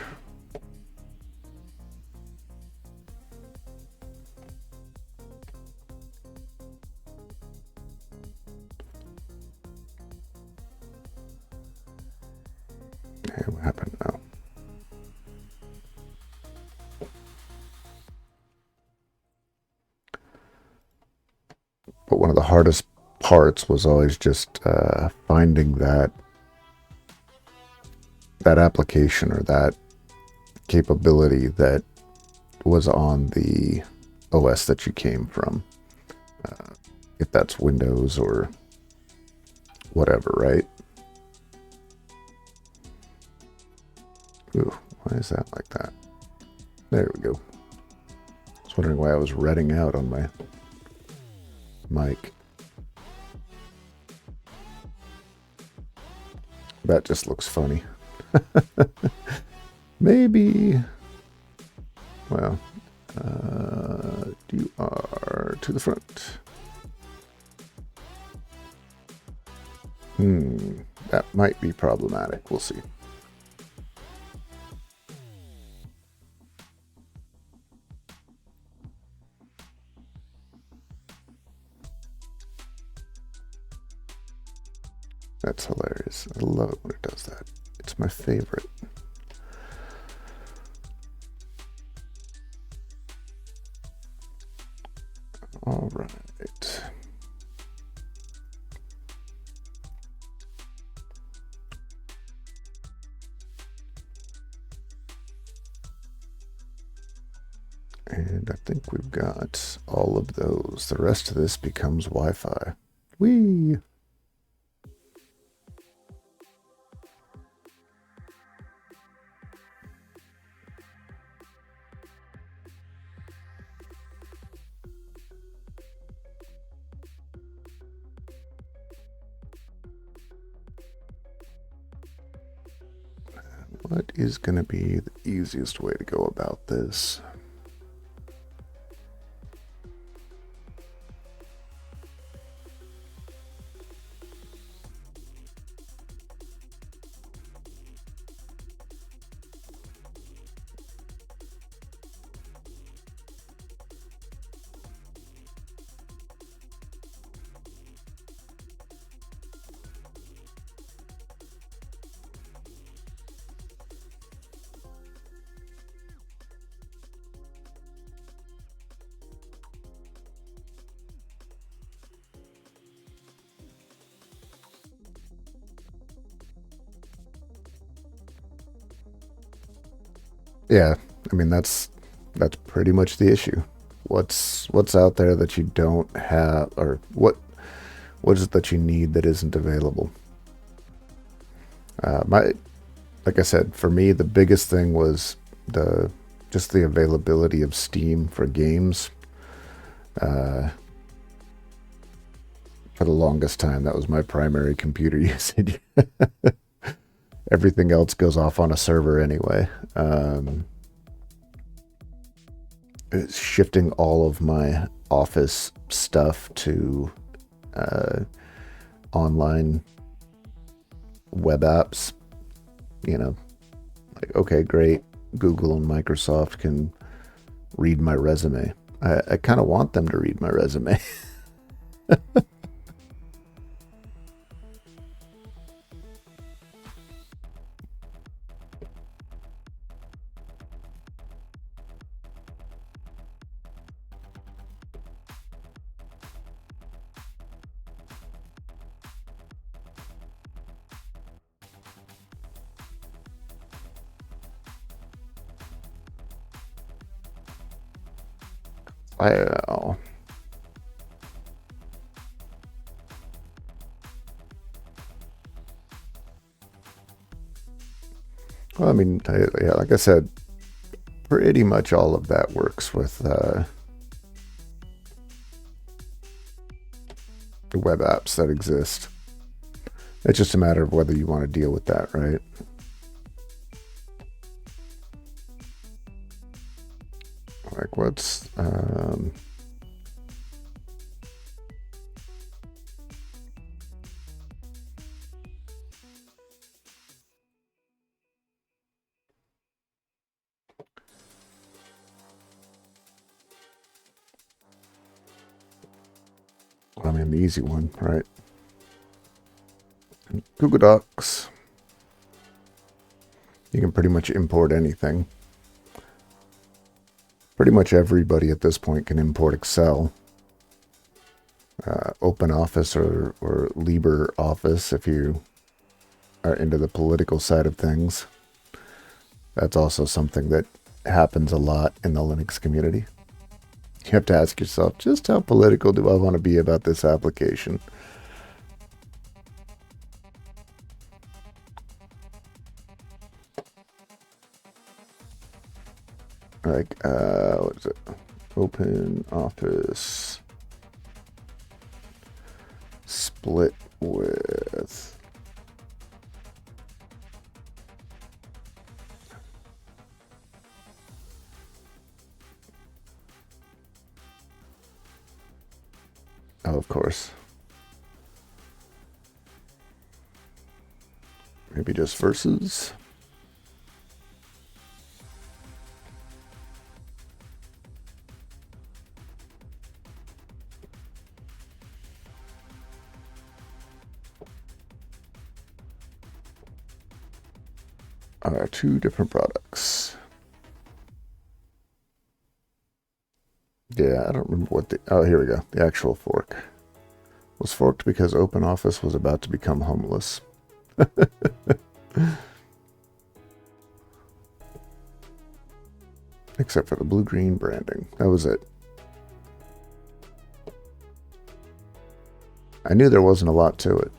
Hey, what happened now? But one of the hardest parts was always just finding that application or that capability that was on the OS that you came from. If that's Windows or whatever, right? Ooh, why is that like that? There we go. I was wondering why I was redding out on my mic. That just looks funny. Maybe. Well, you are to the front. That might be problematic. We'll see. That's hilarious. I love it when it does that. It's my favorite. All right. And I think we've got all of those. The rest of this becomes Wi-Fi. Whee! What is going to be the easiest way to go about this? Yeah, I mean that's pretty much the issue. What's out there that you don't have, or what is it that you need that isn't available? Like I said, for me the biggest thing was just the availability of Steam for games. For the longest time, that was my primary computer usage. Everything else goes off on a server anyway. It's shifting all of my office stuff to online web apps. You know, like, okay, great. Google and Microsoft can read my resume. I kind of want them to read my resume. Wow. Well, I mean, yeah, like I said, pretty much all of that works with the web apps that exist. It's just a matter of whether you want to deal with that, right? Like, what's I mean, the easy one, right? Google Docs. You can pretty much import anything. Pretty much everybody at this point can import Excel. OpenOffice or LibreOffice if you are into the political side of things. That's also something that happens a lot in the Linux community. You have to ask yourself, just how political do I want to be about this application? Like, what is it? OpenOffice split with oh, of course. Maybe just versus. Two different products. Yeah, I don't remember what the... Oh, here we go. The actual fork was forked because OpenOffice was about to become homeless. Except for the blue-green branding. That was it. I knew there wasn't a lot to it.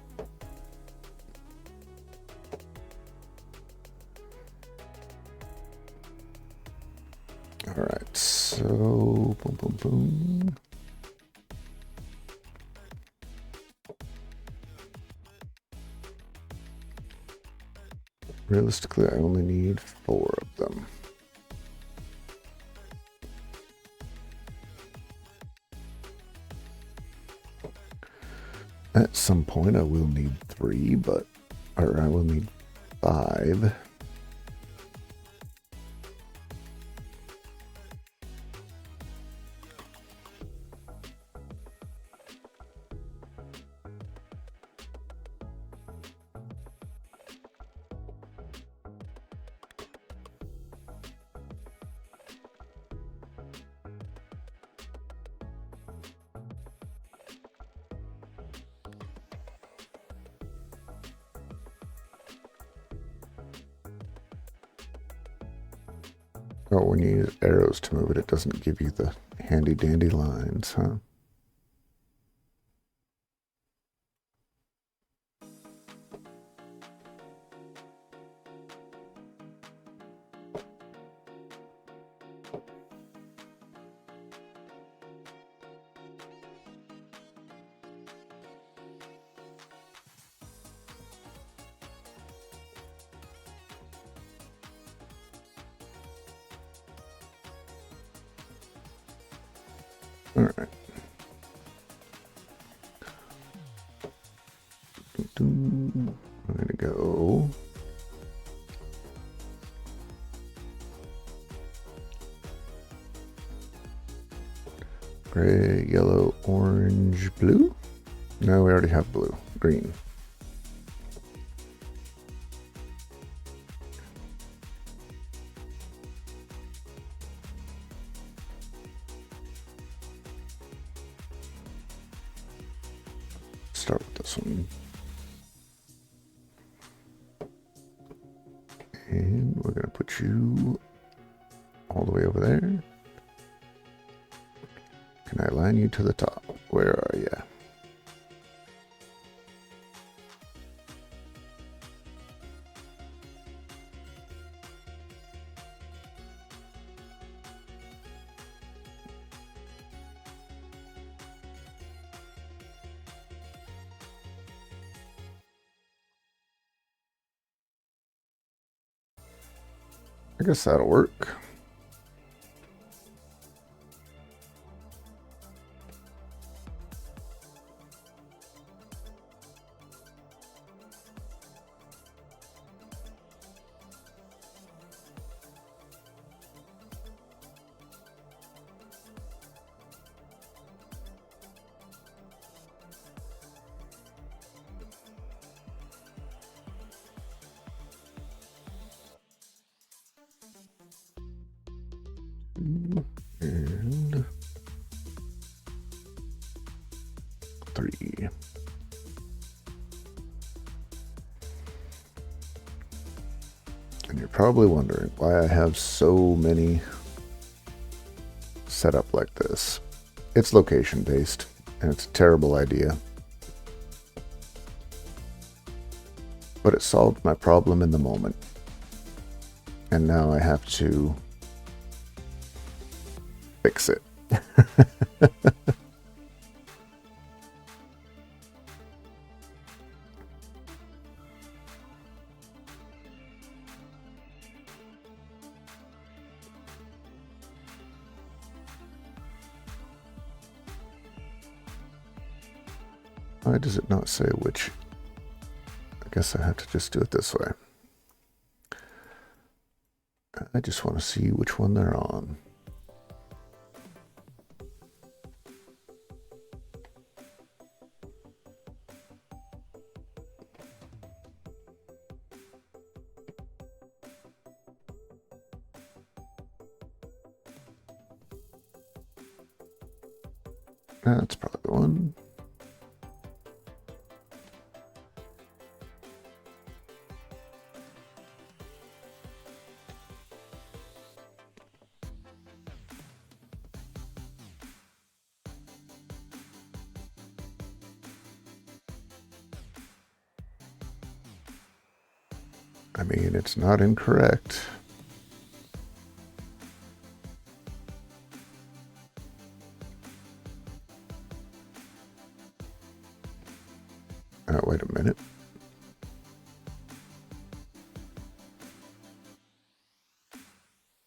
All right, so boom, boom, boom. Realistically, I only need 4 of them. At some point, I will need 3, or I will need 5. Oh, when you use arrows to move it, it doesn't give you the handy dandy lines, huh? All right. I'm going to go. Gray, yellow, orange, blue? No, we already have blue. Green. Start with this one. And we're going to put you all the way over there. Can I align you to the top? Where are you? I guess that'll work. And 3. And you're probably wondering why I have so many set up like this. It's location based, and it's a terrible idea. But it solved my problem in the moment. And now I have to fix it. Why does it not say which? I guess I have to just do it this way. I just want to see which one they're on. That's probably the one. I mean, it's not incorrect. Wait a minute.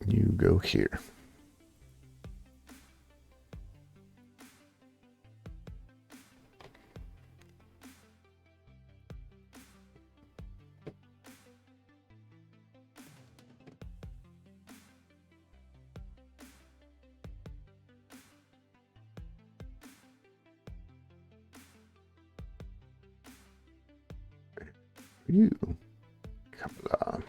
You go here. You. Come on.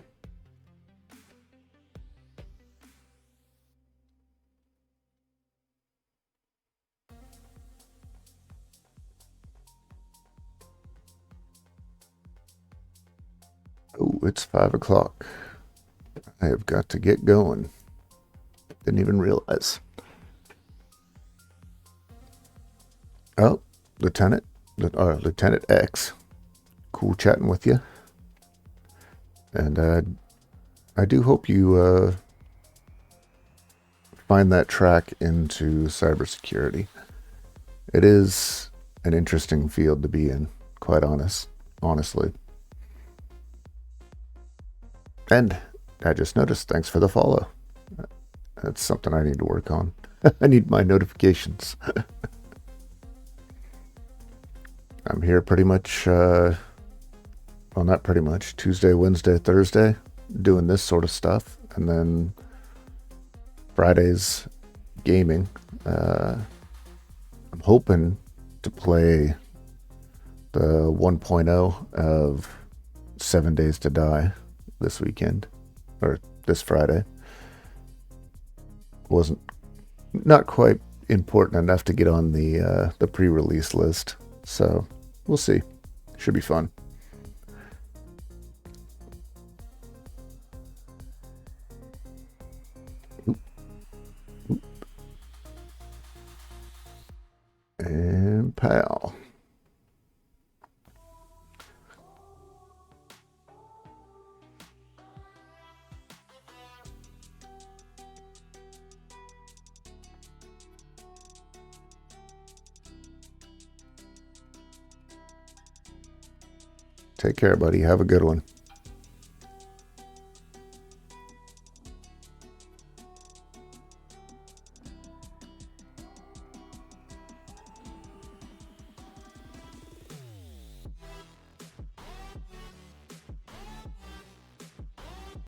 Oh, it's 5 o'clock. I have got to get going. Didn't even realize. Oh, Lieutenant X. Cool chatting with you. And I do hope you find that track into cybersecurity. It is an interesting field to be in, quite honestly. And I just noticed, thanks for the follow. That's something I need to work on. I need my notifications. I'm here pretty much, well, not pretty much, Tuesday, Wednesday, Thursday, doing this sort of stuff. And then Fridays, gaming. I'm hoping to play the 1.0 of 7 Days to Die this weekend, or this Friday. Wasn't not quite important enough to get on the pre-release list, so we'll see. Should be fun. And pal. Take care, buddy. Have a good one.